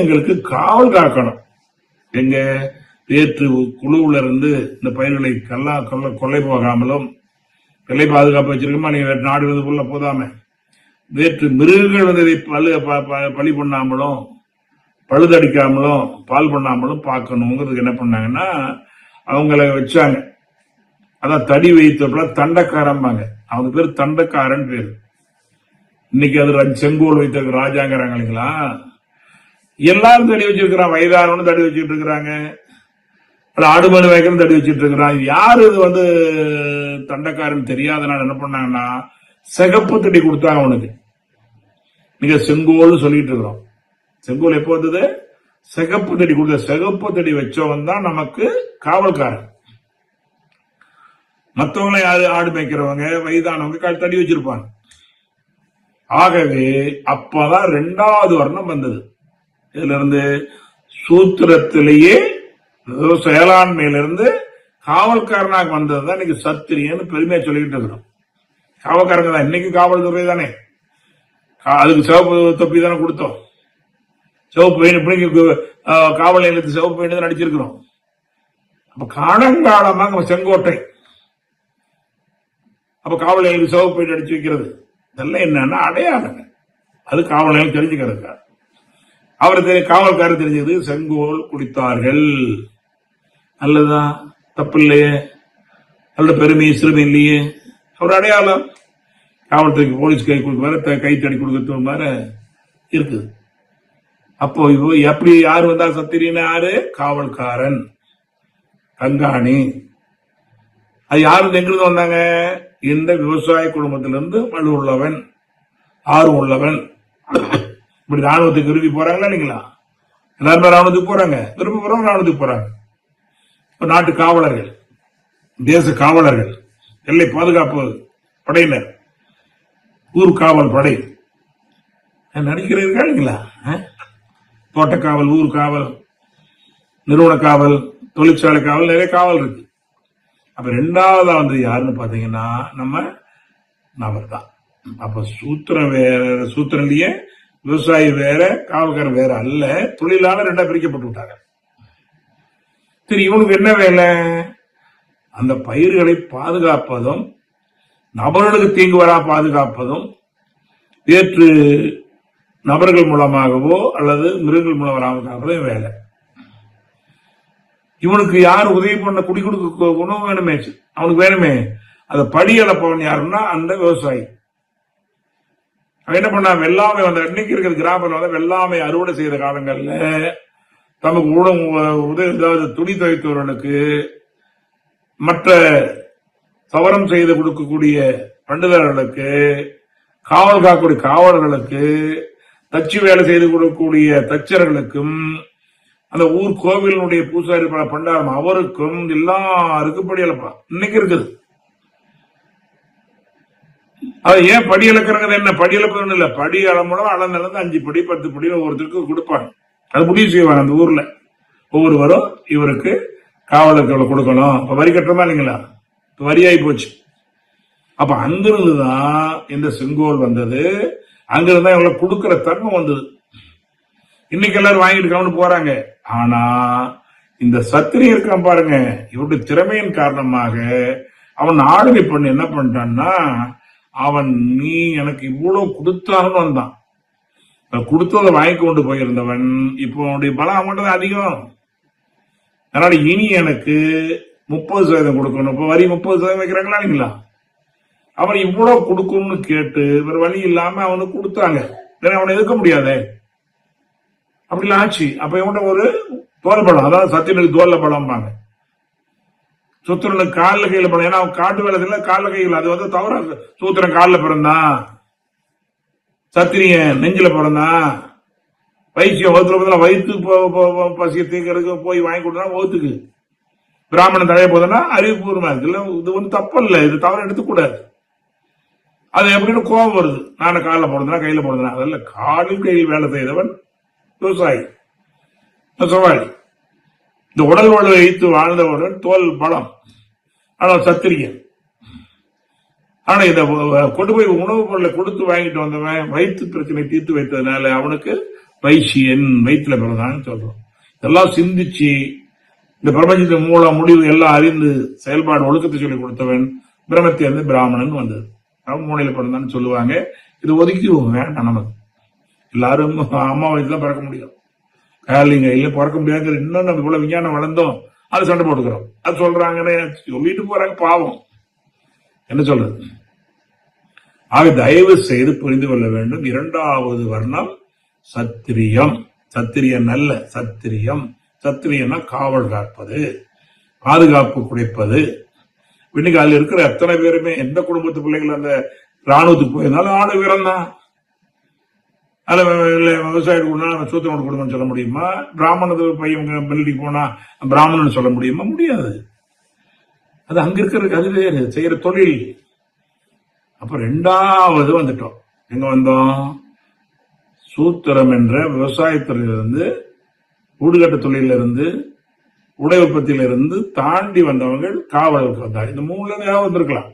எங்களுக்கு காவல் காக்கணும். எங்க வேற்று குழுவுல இருந்து இந்த பயிர்களை கொள்ளை போகாமலும், கொள்ளை பாதுகாப்பு வச்சிருக்கோமா, நீ நாடு புள்ள போதாம வேற்று மிருகங்கள் இதை பலி பண்ணாமலும் பழுதடிக்காமலும் பால் பண்ணாமலும் பார்க்கணுங்கிறதுக்கு என்ன பண்ணாங்கன்னா அவங்களை வச்சாங்க. அதான் தடி வைத்தப்பல தண்டக்காரம்பாங்க. அவங்க பேர் தண்டக்காரன் பேரு. இன்னைக்கு அது செங்கோல் வைத்த ராஜாங்கிறாங்க இல்லைங்களா? எல்லாரும் தடி வச்சிருக்கிறான். வயதானவனு தடி வச்சுட்டு இருக்கிறாங்க, ஆடு மணி வைக்கணும் தடி வச்சுட்டு இருக்கிறான். யாரு இது தண்டக்காரன் தெரியாதனால என்ன பண்ணாங்கன்னா சிகப்பு தடி கொடுத்தாங்க அவனுக்கு. நீங்க செங்கோல் சொல்லிட்டு இருக்கிறோம். செங்கோல் எப்போ வந்தது? சிகப்பு தடி கொடுத்த. சிகப்பு தடி வச்சவன் தான் நமக்கு காவல்காரன். மற்றவங்களை ஆடு மேய்க்கிறவங்க வயதானவங்க தடி வச்சிருப்பாங்க. ஆகவே அப்பதான் 2வது வர்ணம் வந்தது. இதுல இருந்து சூத்திரத்திலேயே செயலாண்மையிலிருந்து காவல்காரனாக வந்ததுதான் இன்னைக்கு சத்திரியன்னு பெருமையா சொல்லிக்கிட்டு இருக்கிறோம். காவல்காரங்க தான் இன்னைக்கு காவல்துறை தானே. அதுக்கு சிவப்பு தொப்பி தானே கொடுத்தோம். சிவப்பு பெயிண்ட் இப்படி காவல் நிலையத்து சிவப்பு பெயிண்ட் தான் நடிச்சிருக்கிறோம். அப்ப காலங்காலமாக செங்கோட்டை, அப்ப காவல் நிலையத்து சிவப்பு பெயிண்ட் அடிச்சு வைக்கிறது இதெல்லாம் என்னன்னா அடையாளங்க. அது காவல் நிலையம் தெரிஞ்சுக்கிறதுக்கா. அவருக்கு காவல்காரர் தெரிஞ்சது செங்கோல் குடித்தார்கள், நல்லதுதான், தப்பு இல்லையே, நல்ல பெருமை சிறுமை இல்லையே, அவர் அடையாளம். காவல்துறைக்கு போலீஸ் கை கொடுக்க மாதிரி கை தடி கொடுக்கறது மாதிரி இருக்குது. அப்போ எப்படி யாரு வந்தா சத்திரியன்? யாரு? காவல்காரன், கண்காணி. அது யாரு எங்கிருந்து வந்தாங்க? இந்த விவசாய குடும்பத்திலிருந்து வலு உள்ளவன், ஆர்வம் உள்ளவன். இப்படி ராணுவத்துக்கு விரும்பி போறாங்களா இல்லைங்களா? எல்லாருமே ராணுவத்துக்கு போறாங்க, விரும்பி போறவங்க ராணுவத்துக்கு போறாங்க. நாட்டு காவலர்கள், தேச காவலர்கள், எல்லை பாதுகாப்பு படையினர், ஊர் காவல் படை நடிக்கிறீர்களா இல்லைங்களா? தோட்டக்காவல், ஊர் காவல், நிறுவன காவல், தொழிற்சாலை காவல், நிறைய காவல் இருக்கு. அப்ப ரெண்டாவதா வந்து யாருன்னு பாத்தீங்கன்னா நம்ம நபர் தான். அப்ப சூத்திரம் வேற, சூத்திரன்லயே விவசாயி வேற, காவல்காரர் வேற அல்ல, தொழிலாளர் ரெண்டா பிரிக்கப்பட்டு விட்டாங்க. சரி, இவனுக்கு என்ன வேலை? அந்த பயிர்களை பாதுகாப்பதும், நபர்களுக்கு தீங்கு வரா பாதுகாப்பதும், வேற்று நபர்கள் மூலமாகவோ அல்லது மிருகங்கள் மூலம் வராம வேலை. இவனுக்கு யார் உதவி பண்ண குடி கொடுக்க உணவு வேணுமே, அவனுக்கு வேணுமே. அதை படி அளப்பவன் யாருன்னா அந்த விவசாயி. அவன் என்ன பண்ணா, வெள்ளாமை வந்த இன்னைக்கு இருக்கிற கிராமத்தில் வந்து வெள்ளாமை அறுவடை செய்யற காலங்கள்ல தமக்கு உதவி, அதாவது துணி துவைத்தவர்களுக்கு, மற்ற சவரம் செய்து கொடுக்கக்கூடிய பண்டிதர்களுக்கு, காவல் காக்கக்கூடிய காவலர்களுக்கு, தச்சு வேலை செய்து கொடுக்கக்கூடிய தச்சர்களுக்கும், அந்த ஊர் கோவிலுடைய பூசாரி பண்டாரம் அவருக்கும் எல்லாருக்கும் படி அளப்பா இன்னைக்கு இருக்குது. அது ஏன் படி இழக்கிறது? என்ன படி இழப்பது இல்ல, படி அளமுடம் அளந்து 5 படி 10 படி ஒவ்வொருத்தருக்கு கொடுப்பாங்க. அது முடிவு செய்வாங்க அந்த ஊர்ல. ஒவ்வொருவரும் இவருக்கு காவலர்களை கொடுக்கணும். இப்ப வரி கட்டுறதா இல்லைங்களா? வரியாகி போச்சு. அப்ப அங்கிருந்துதான் இந்த செங்கோல் வந்தது. அங்கிருந்தா இவங்களுக்கு கொடுக்கிற தர்மம் வந்தது. இன்னைக்கு எல்லாரும் வாங்கிட்டு கவனம் போறாங்க. ஆனா இந்த சத்திரி இருக்கான் பாருங்க, இவருடைய திறமையின் காரணமாக அவன் ஆளுமை பண்ணி என்ன பண்ணிட்டான்னா, அவன் நீ எனக்கு இவ்வளவு கொடுத்தான்னு வந்தான். கொடுத்ததை வாங்கி கொண்டு போயிருந்தவன் இப்போ அவனுடைய பலம் அவன்கிட்ட அதிகம். அதனால இனி எனக்கு 30% கொடுக்கணும். இப்ப வரி 30% வைக்கிறாங்களா இல்லைங்களா? அவன் இவ்வளவு கொடுக்கணும்னு கேட்டு வேற வழி இல்லாம அவனுக்கு கொடுத்தாங்க. அவனை எதிர்க்க முடியாது. அப்படிலாம் ஆச்சு. அப்ப இவன்ட ஒரு தோல் பலம், அதாவது சத்தியனுக்கு தோல்ல பலம்பாங்க, சூத்திரனுக்கு காலில் கையில பலம். ஏன்னா அவன் காட்டு வேலை காலில் கையில், அது வந்து தவற. சூத்திரன் காலில் பிறந்தான், சத்திரியன் நெஞ்சில பிறந்தான். வைசியம் வகுத்துல வயிற்று பசிய தீக்கிறதுக்கு போய் வாங்கி கொடுத்தா வகுத்துக்கு. பிராமணன் தலைய போதுன்னா அறிவுபூர்வமா இருக்கு. இல்ல இது ஒன்றும் தப்பல்ல, இது தவறு எடுத்துக்கூடாது. அது எப்படின்னு கோபம் வருது. நானும் காலில் போடுறதுனா கையில போடுறதுனா, அதெல்லாம் காலில் கையில் வேலை செய்தவன் விவசாயி, சவாரி. இந்த உடல் வலு வைத்து வாழ்ந்தவுடன் தோல் பலம், ஆனால் சத்திரியன். ஆனா இத கொண்டு போய் உணவுப் பொருளை கொடுத்து வாங்கிட்டு வந்தவன் வயிற்று பிரச்சனை தீர்த்து வைத்ததுனால அவனுக்கு வைசியன், வயிற்றுல பிறந்தான்னு சொல்றோம். இதெல்லாம் சிந்திச்சு இந்த பிரபஞ்சத்தின் மூலம் முடிவு எல்லாம் அறிந்து செயல்பாடு ஒழுக்கத்தை சொல்லிக் கொடுத்தவன் பிரம்மத்தை இருந்து பிராமணன் வந்தது. அவன் மூளையில பிறந்தான்னு சொல்லுவாங்க. இது ஒதுக்கிடுவோங்க நமக்கு. எல்லாரும் அம்மா வயசுல பிறக்க முடியும், காலிங்க இல்ல பிறக்க முடியாது. இன்னும் நம்ம இவ்வளவு விஞ்ஞானம் வளர்ந்தோம், அது சண்டை போட்டுக்கிறோம். அது சொல்றாங்கன்னு சொல்லிட்டு போறாங்க. பாவம், என்ன சொல்றது? ஆக தயவு செய்து புரிந்து கொள்ள வேண்டும். 2வது வர்ணம் சத்திரியம். சத்திரியன் அல்ல, சத்திரியம். சத்திரியன்னா காவல் காப்பது, பாதுகாப்பு குறைப்பது. இன்னைக்கு அதுல இருக்கிற எத்தனை பேருமே எந்த குடும்பத்து பிள்ளைகள் அந்த ராணுவத்துக்கு போயிருந்தாலும் ஆணு வீரம் தான். அதுல விவசாயிக்கு சூத்திரனோட குடும்பம் சொல்ல முடியுமா? பிராமணத்து பையன் மிலிட்டரிக்கு போனா பிராமணன் சொல்ல முடியுமா? முடியாது. அது அங்க இருக்கிறதுக்கு அது வேறு, செய்யற தொழில். அப்ப 2வது வந்துட்டோம். எங்க வந்தோம்? சூத்திரம் என்ற விவசாயத்திலிருந்து, ஊடுகட்ட தொழிலிருந்து, உடை உற்பத்தியிலிருந்து தாண்டி வந்தவங்க காவலருக்கு வந்தாங்க. இந்த 3ல வந்திருக்கலாம்.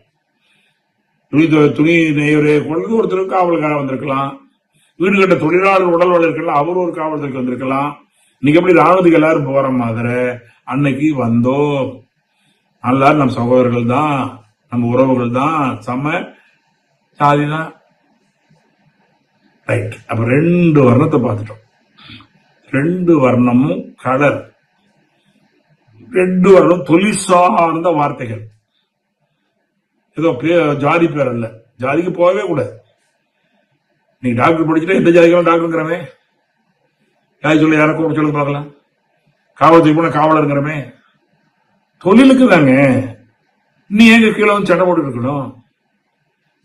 துணி நெய்வரை கொண்டு ஒருத்தருக்கு காவலுக்காக வந்திருக்கலாம். வீடு கட்ட தொழிலாளர் உடல் வளர்க்கலாம், அவர் ஒரு காவலத்துக்கு வந்திருக்கலாம். இன்னைக்கு எப்படி ராணுவத்துக்கு எல்லாரும் போற மாதிரி அன்னைக்கு வந்தோம். எல்லாரும் நம்ம சகோதரர்கள் தான், நம்ம உறவுகள் தான், சம சாதி தான். ரைட். அப்ப 2 வர்ணத்தை பார்த்துட்டோம். 2 வர்ணமும் கலர், 2 வர்ணம் தொழில் சார்ந்த வார்த்தைகள். ஏதோ ஜாதி பேர் அல்ல, ஜாதிக்கு போகவே கூடாது. நீங்க டாக்டர் படிச்சுட்டு எந்த ஜாதிகளும் டாக்டருங்கிறமே, ஜாதி சொல்ல யாரை கூட சொல்லுங்க பார்க்கலாம். காவல்துறை போன காவலருங்கிறமே தொழிலுக்கு தாங்க. நீ எங்க கீழே வந்து சண்டை போட்டு இருக்கணும்?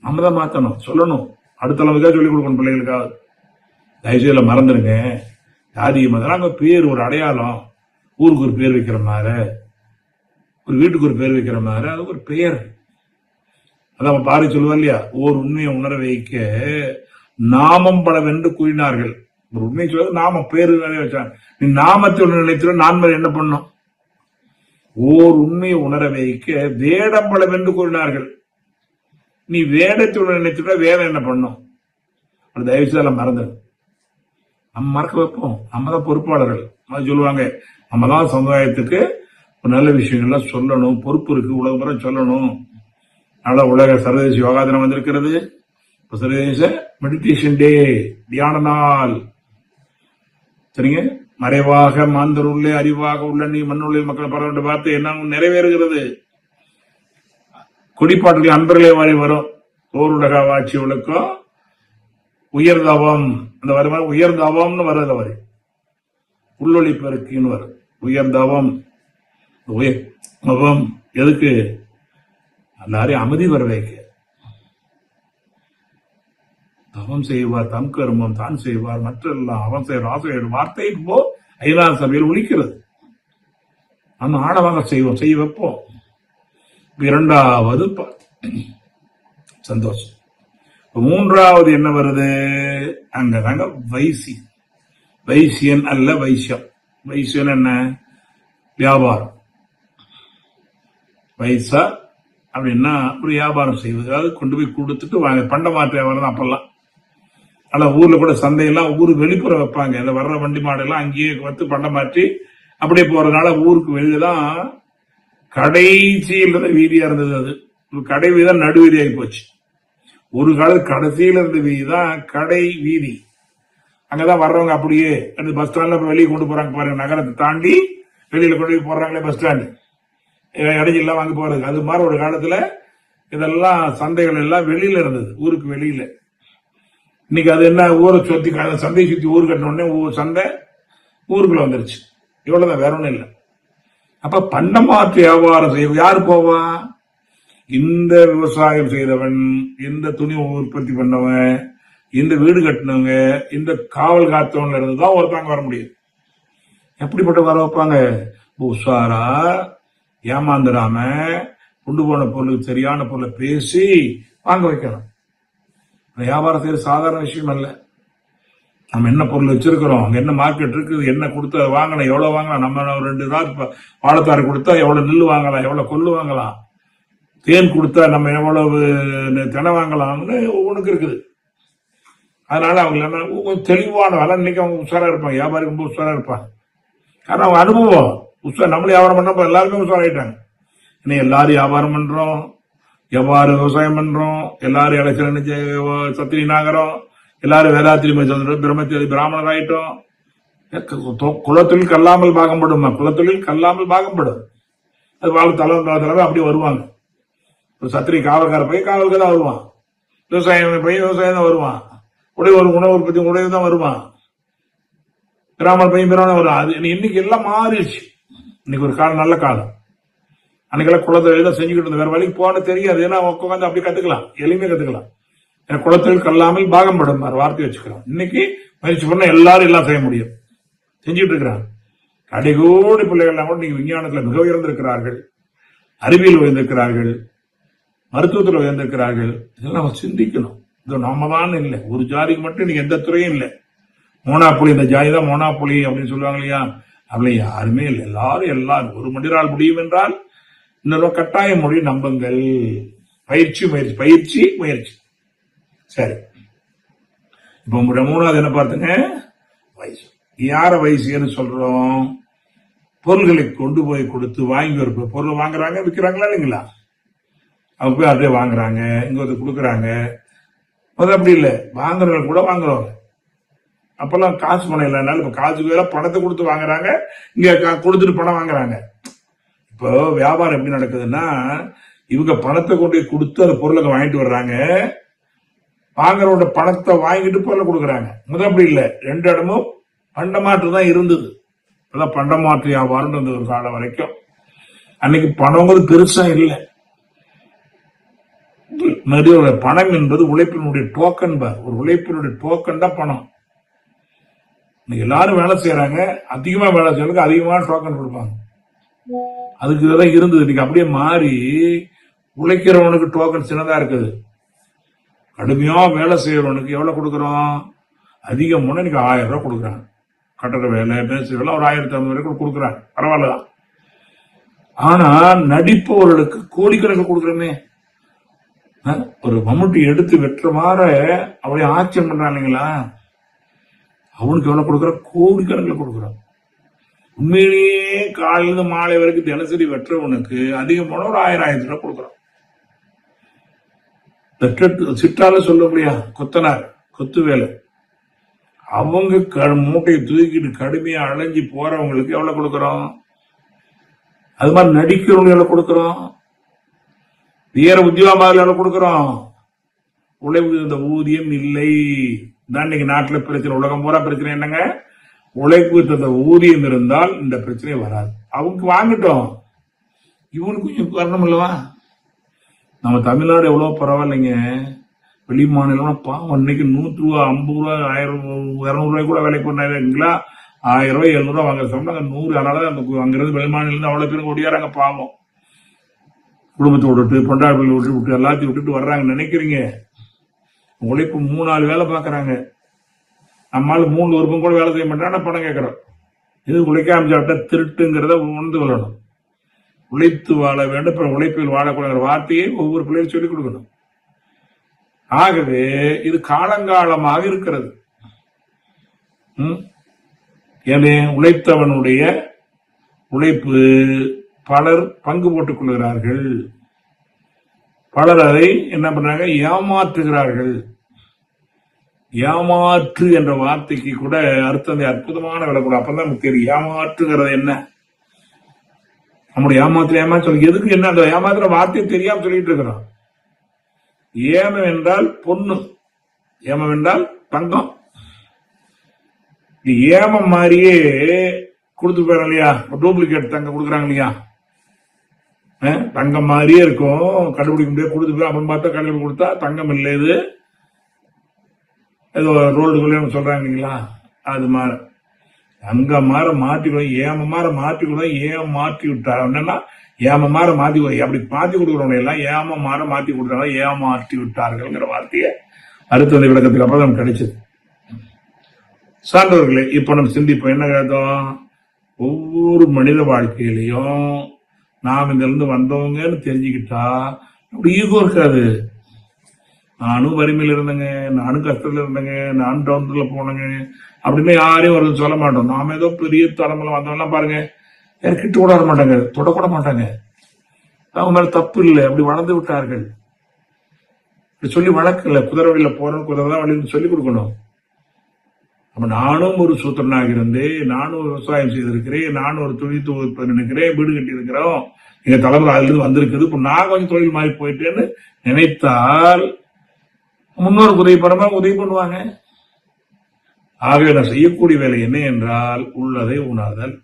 நம்ம தான் மாத்தணும், சொல்லணும், அடுத்த அளவுக்காக சொல்லிக் கொடுக்கணும் பிள்ளைகளுக்காக. தயவுசெய்து மறந்துடுங்க. ஜாதி மதம் அங்க பேர் ஒரு அடையாளம். ஊருக்கு ஒரு பேர் வைக்கிற மாதிரி, ஒரு வீட்டுக்கு ஒரு பேர் வைக்கிற மாதிரி, அது ஒரு பெயர். அதான் பாரு சொல்லுவா இல்லையா, ஓர் உண்மையை உணர வைக்க நாமம் பலவென்று கூறினார்கள். ஒரு உண்மையை சொல்வது நாமம், பேரு நிறைய வச்சாங்க. நீ நாமத்தை ஒன்று நினைத்து நான்மறை என்ன பண்ணும்? ஓர் உண்மையை உணர வைக்க வேடம் பலவென்று கூறினார்கள். நீ வேடத்தை ஒன்று நினைத்துட்டா வேதம் என்ன பண்ணும்? அது தயவுசெய்து மறந்துடும். நம்ம மறக்க வைப்போம். நம்ம தான் பொறுப்பாளர்கள். அது சொல்லுவாங்க, நம்ம தான் சமுதாயத்துக்கு ஒரு நல்ல விஷயங்கள்லாம் சொல்லணும், பொறுப்பு இருக்கு, உலக முறை சொல்லணும். அதனால உலக சர்வதேச யோகா தினம் வந்திருக்கிறது. சர்வதேச மெடிடேஷன் டே, தியான நாள். சரிங்க. மறைவாக மாந்தர் உள்ளே, அறிவாக உள்ள நீ மண்ணுள்ளில் மக்கள் பரவ பார்த்து என்ன நிறைவேறுகிறது. குடிப்பாட்டுகள் அன்பர்களே வாரி வரும். ஓருலக ஆட்சி ஒழுக்கம் உயர்தவம், அந்த வர உயர்தவம்னு வர்றது வரை உள்ளொளி பெருக்கின்னு வரும். உயர்தவம், உயர்தவம் எதுக்கு? எல்லாரையும் அமைதி வர வைக்க. தவம் செய்வார் தம் கர்மம் தான் செய்வார், மற்றெல்லாம் அவன் செய்வார் ஆசிரியர் வார்த்தை போ ஐநா சபையில் ஒழிக்கிறது. நம்ம ஆழமாக செய்வோம், செய்ய வைப்போம். 2வது சந்தோஷம். 3வது என்ன வருது? அங்கதாங்க வைசி. வைசியன் அல்ல வைசியம். வைசியன் என்ன? வியாபாரம். வைசா அப்படின்னா ஒரு வியாபாரம் செய்வது, அதாவது கொண்டு போய் கொடுத்துட்டு வாங்க. பண்ட மாற்ற வியாபாரம் தான் அப்பெல்லாம். ஆனா ஊர்ல கூட சந்தையெல்லாம் ஊரு வெளிப்புற வைப்பாங்க. இந்த வர்ற வண்டி மாடெல்லாம் அங்கேயே வந்து பண்ட மாற்றி அப்படியே போறதுனால ஊருக்கு வெளியதான் கடைசியில் இருந்த வீதியா இருந்தது. அது கடை வீதி தான் நடுவீதியாகி போச்சு. ஒரு காலத்து கடைசியில இருந்த வீதி தான் கடை வீதி. அங்கதான் வர்றவங்க அப்படியே அந்த பஸ் ஸ்டாண்ட்ல வெளியே கொண்டு போறாங்க பாருங்க. நகரத்தை தாண்டி வெளியில கொண்டு போய் போடுறாங்களே பஸ் ஸ்டாண்டு, இடைஞ்செல்லாம் வாங்கி போறது. அது மாதிரி ஒரு காலத்துல இதெல்லாம் சந்தைகள் எல்லாம் வெளியில இருந்தது, ஊருக்கு வெளியில. இன்னைக்கு அது என்ன, ஊரை சுத்தி சந்தை சுத்தி ஊர் கட்டின உடனே சந்தை ஊருக்குள்ள வந்துருச்சு. இவ்வளவுதான், வேற ஒண்ணும் இல்லை. அப்ப பண்டமாற்று வியாபாரம் செய்ய யாரு போவா? இந்த விவசாயம் செய்தவன், இந்த துணி உற்பத்தி பண்ணவன், இந்த வீடு கட்டினவங்க, இந்த காவல் காத்தவன்ல இருந்துதான் ஒருத்தாங்க வர முடியும். எப்படிப்பட்ட வர வைப்பாங்க? உஷாரா ஏமாந்துடாம கொண்டு போன பொருளுக்கு சரியான பொருளை பேசி வாங்க வைக்கணும். வியாபாரம் செய்யறது சாதாரண விஷயம் அல்ல. நம்ம என்ன பொருள் வச்சிருக்கிறோம், அங்க என்ன மார்க்கெட் இருக்குது, என்ன கொடுத்து வாங்கலாம், எவ்வளவு வாங்கலாம், நம்ம 2 நாள் வாழைத்தாறு கொடுத்தா எவ்வளவு நெல் வாங்கலாம், எவ்வளவு கொள்ளு வாங்கலாம், தேன் கொடுத்தா நம்ம எவ்வளவு தினை வாங்கலாம்னு ஒவ்வொன்றுக்கு இருக்குது. அதனால அவங்க என்ன தெளிவான வேலை. இன்னைக்கு அவங்க உஷாரா இருப்பாங்க, வியாபாரி ரொம்ப உஷாரா இருப்பாங்க. காரணம் அவங்க அனுபவம் உஷார். நம்மளும் வியாபாரம் பண்ணப்ப எல்லாருமே உஷாராயிட்டாங்க. இன்னும் எல்லாரும் வியாபாரம் பண்றோம், எவ்வாறு விவசாயம் பண்றோம், எல்லாரும் இலட்சண சத்திரி நாகரம், எல்லாரும் வேதாத்திரி பிரம்மத்தி பிராமணர் ஆயிட்டோம். குலத்தொழில் கல்லாமல் பாகம்படும், குலத்தொழில் கல்லாமல் பாகம்படும். அது வாழ் தலைமை அப்படி வருவாங்க. சத்திரி காவல்கார பையன் காவலுக்கு தான் வருவான், விவசாயம் பையன் விவசாயம் தான் வருவான், உணவு உற்பத்தி உடையது தான் வருவான், பிராமண பையன் பிராமணம் வரும். அது இன்னைக்கு எல்லாம் மாறிடுச்சு. இன்னைக்கு ஒரு காலம் நல்ல காலம். அன்னைக்கெல்லாம் குலத்தொழில் தான் செஞ்சுக்கிட்டு இருந்த, வேற வழிக்கு போன தெரியாது. ஏன்னா உட்காந்து அப்படி கத்துக்கலாம், எளிமையா கத்துக்கலாம். குலத்தொழில் கல்லாமல் பாகம்படும் வார்த்தை வச்சுக்கலாம். இன்னைக்கு முயற்சி பண்ண எல்லாரும் எல்லாம் செய்ய முடியும், செஞ்சுட்டு இருக்கிறாங்க. கடைகோடி பிள்ளைகள்லாம் கூட நீங்க விஞ்ஞானத்துல மிக உயர்ந்திருக்கிறார்கள், அறிவியல் உயர்ந்திருக்கிறார்கள், மருத்துவத்தில் உயர்ந்திருக்கிறார்கள். இதெல்லாம் சிந்திக்கணும். இது நாம தான் இல்லை, ஒரு ஜாதிக்கு மட்டும் நீங்க எந்த துறையும் இல்லை. மோனாப்புலி, இந்த ஜாதி தான் மோனாப்புலி அப்படின்னு சொல்லுவாங்க இல்லையா, அப்படி யாருமே இல்லை. எல்லாரும் ஒரு மனிதரால் முடியும் என்றால் இன்னொரு கட்டாய மொழி நம்புங்கள். பயிற்சி முயற்சி, பயிற்சி முயற்சி. சரி, இப்ப மூணாவது என்ன பார்த்துங்க, வயசு. யார வயசுன்னு சொல்றோம்? பொருள்களை கொண்டு போய் கொடுத்து வாங்கி ஒரு பொருள் வாங்குறாங்க, விற்கிறாங்களா இல்லைங்களா? அவங்க போய் அப்படியே வாங்குறாங்க, இங்க வந்து கொடுக்குறாங்க. அப்படி இல்லை, வாங்குறவங்க கூட வாங்குறவங்க. அப்பெல்லாம் காசு பணம் இல்லைனாலும் இப்ப காசுக்கு வேற பணத்தை கொடுத்து வாங்குறாங்க, இங்க கொடுத்துட்டு பணம் வாங்குறாங்க. இப்போ வியாபாரம் எப்படி நடக்குதுன்னா, இவங்க பணத்தை கொண்டு கொடுத்து அந்த பொருளை வாங்கிட்டு வர்றாங்க, வாங்குறவங்க பணத்தை வாங்கிட்டு பொருளை கொடுக்குறாங்க. அப்படி இல்லை, ரெண்டு இடமும் பண்டமாற்று தான் இருந்தது. அதான் பண்டமாற்று வியாபாரம் இருந்தது ஒரு காலம் வரைக்கும். அன்னைக்கு பணங்கிறது பெருசா இல்லை. நிறைய பணம் என்பது உழைப்பினுடைய டோக்கன். ஒரு உழைப்பினுடைய டோக்கன் தான் பணம். எல்லாரும் வேலை செய்யறாங்க, அதிகமா வேலை செய்யறதுக்கு அதிகமான டோக்கன் கொடுப்பாங்க. அதுக்கு இதெல்லாம் இருந்தது. இன்னைக்கு அப்படியே மாறி உழைக்கிறவனுக்கு டோக்கன் சின்னதா இருக்குது. கடுமையா வேலை செய்யறவனுக்கு எவ்வளவு கொடுக்கறோம்? அதிகமான இன்னைக்கு 1000 ரூபாய் கொடுக்குறாங்க. கட்டட வேலை, மேஸ்திரி வேலை ஒரு 1500 வரைக்கும் கொடுக்குறாங்க, பரவாயில்லதான். ஆனா நடிப்பவர்களுக்கு கோடிக்கணக்கு கொடுக்குறோமே. ஒரு மம்முட்டி எடுத்து வெட்டுற மாதிரி அவளையும் ஆச்சரியம் பண்றான் இல்லைங்களா? அவனுக்கு எவ்வளவு கொடுக்குற? கோடிக்கணக்கில் கொடுக்குறான். உண்மையிலேயே காலையிலிருந்து மாலை வரைக்கும் தினசரி வெட்டுறவனுக்கு அதிகமான ஒரு 1000 ரூபாய் கொடுக்குறான். சிற்றால சொல்ல முடியா, கொத்தனார், கொத்து வேலை, அவங்க மூட்டையை தூக்கிட்டு கடுமையா அலைஞ்சி போறவங்களுக்கு எவ்வளவு கொடுக்கறோம்? அது மாதிரி நடிக்கிறவங்க எவ்வளவு கொடுக்கறோம்? வேற உத்தியோகமாக எவ்வளவு கொடுக்கறோம்? உழைப்பு இந்த ஊதியம் இல்லை தான் இன்னைக்கு நாட்டுல பிரச்சனை. உலகம் பூரா பிரச்சனை என்னங்க? உழைப்பு தந்த ஊதியம் இருந்தால் இந்த பிரச்சனை வராது. அவங்க வாங்கட்டும், இவனுக்கு கொஞ்சம் வரணும் இல்லவா? நம்ம தமிழ்நாடு எவ்வளவு பரவாயில்லைங்க. வெளி மாநிலம் பாவம் இன்னைக்கு 100 ரூபா, 50 ரூபா, 1000, 200 ரூபாய் கூட வேலைக்கு போனாங்களா? 1000 ரூபாய், 700 ரூபாய் வாங்க சொன்னாங்க 100. அதனாலதான் அங்கிருந்து வெளி மாநிலம் அவ்வளவு பேருக்கு ஓடியாராங்க. பாவம், குடும்பத்தை விட்டுட்டு, பொண்டாட்டி விட்டு எல்லாத்தையும் விட்டுட்டு வர்றாங்க. நினைக்கிறீங்க உழைப்பு 3-4 வேலை பாக்குறாங்க. நம்மளால 3 வருஷம் கூட வேலை செய்ய மாட்டாங்க, பணம் கேட்கறோம். இது உழைக்காம சாப்பிட்டா திருட்டுங்கிறத உணர்ந்து கொள்ளணும். உழைத்து வாழ வேண்டும், உழைப்பில் வாழக்கூடாத வார்த்தையை ஒவ்வொரு பிள்ளையும் சொல்லிக் கொடுக்கணும். ஆகவே இது காலங்காலமாக இருக்கிறது. எனவே உழைத்தவனுடைய உழைப்பு பலர் பங்கு போட்டுக் கொள்கிறார்கள். பலர் அதை என்ன பண்றாங்க? ஏமாற்றுகிறார்கள். ஏமாற்று என்ற வார்த்தைக்கு கூட அர்த்தம் அற்புதமான விளக்கம். அப்பதான் நமக்கு தெரியும் ஏமாற்றுகிறது என்ன. நம்முடைய ஏமாற்று எதுக்கு என்ன அந்த ஏமாத்துற வார்த்தையை தெரியாம சொல்லிட்டு இருக்கிறோம். ஏமம் என்றால் பொண்ணு, ஏமம் என்றால் தங்கம். ஏமம் மாதிரியே கொடுத்து போயிடும் இல்லையா? டூப்ளிகேட் தங்கம் கொடுக்குறாங்க இல்லையா? தங்கம் மாதிரியே இருக்கும், கண்டுபிடிக்க முடியாது. கொடுத்து போய் அப்படின்னு பார்த்தா கடையில் கொடுத்தா தங்கம் இல்லை, இது ஏதோ ரோல்டு சொல்றாங்க இல்லைங்களா? அது மாதிரி அங்க மாற மாற்றிக்கணும், ஏம மாற மாற்றிக்கணும். ஏன் மாற்றி விட்டார் என்னன்னா ஏம மாற மாத்தி, அப்படி மாத்தி கொடுக்குறவங்க எல்லாம் ஏம மாற மாத்தி கொடுத்தாங்க, ஏமாற்றி விட்டார்கள் வார்த்தையை அடுத்த விளக்கத்துக்கு அப்புறம் நமக்கு கிடைச்சது. சான்றவர்களே, இப்ப நம்ம சிந்திப்போம். என்ன கேட்டோம்? ஒவ்வொரு மனித வாழ்க்கையிலையும் நாம் இதுல இருந்து வந்தவங்கன்னு தெரிஞ்சுக்கிட்டா அப்படி ஈகோ இருக்காது. நானும் வறுமையில இருந்தேங்க, நானும் கஷ்டத்துல இருந்தேங்க, நானும் டவுன்ல போனேங்க அப்படின்னு யாரையும் ஒரு சொல்ல மாட்டோம். நாம ஏதோ பெரிய தலைமுறை வந்தவங்கலாம் பாருங்க, யாரும் கிட்ட கூட வர மாட்டாங்க, தொடக்கூட மாட்டாங்க. அவங்க மேல தப்பு இல்லை, அப்படி வளர்ந்து விட்டார்கள். சொல்லி வழக்கல, குதிரை வழியில போறோம், குதிரை தான் வழியில் சொல்லிக் கொடுக்கணும். அப்ப நானும் ஒரு சூத்திரனாக இருந்தேன், நானும் விவசாயம் செய்திருக்கிறேன், நானும் ஒரு தொழில் தொகுப்பு நினைக்கிறேன், வீடு கட்டி இருக்கிறோம், எங்க தலைமுறை அதுல இருந்து வந்திருக்குது, இப்ப நான் கொஞ்சம் தொழில் மாறி போயிட்டேன்னு நினைத்தால் முன்னோர் உதவி பண்ணுவாங்க. ஆகவே நான் செய்யக்கூடிய வேலை என்ன என்றால் உள்ளதை உணர்தல்.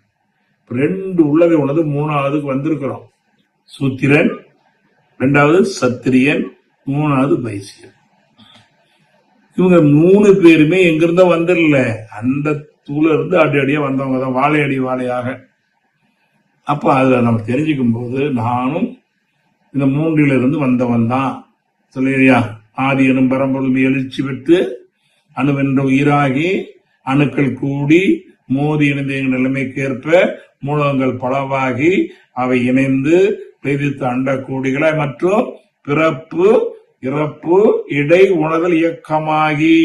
2 உள்ளதை உணர்ந்து 3ஆவதுக்கு வந்திருக்கிறோம். சூத்திரன், 2வது சத்திரியன், 3வது வைசியன். இவங்க 3 பேருமே எங்கிருந்தோ வந்துடல, அந்த தூள இருந்து அடியா வந்தவங்க தான், வாழையடி வாழையாக. அப்ப அதுல நம்ம தெரிஞ்சுக்கும் போது நானும் இந்த 3லிருந்து வந்தவன் தான் சொல்லியா. ஆதி எனும் பரம்பொருள் எழுச்சி பெற்று அணுவென்ற உயிராகி அணுக்கள் கூடி மோதி இணைந்த நிலைமைக்கேற்ப மூலகங்கள் பலவாகி அவை இணைந்து பெய்தித்த அண்ட கூடிகளை மற்றும் பிறப்பு இறப்பு இடை உணர்தல் இயக்கமாகி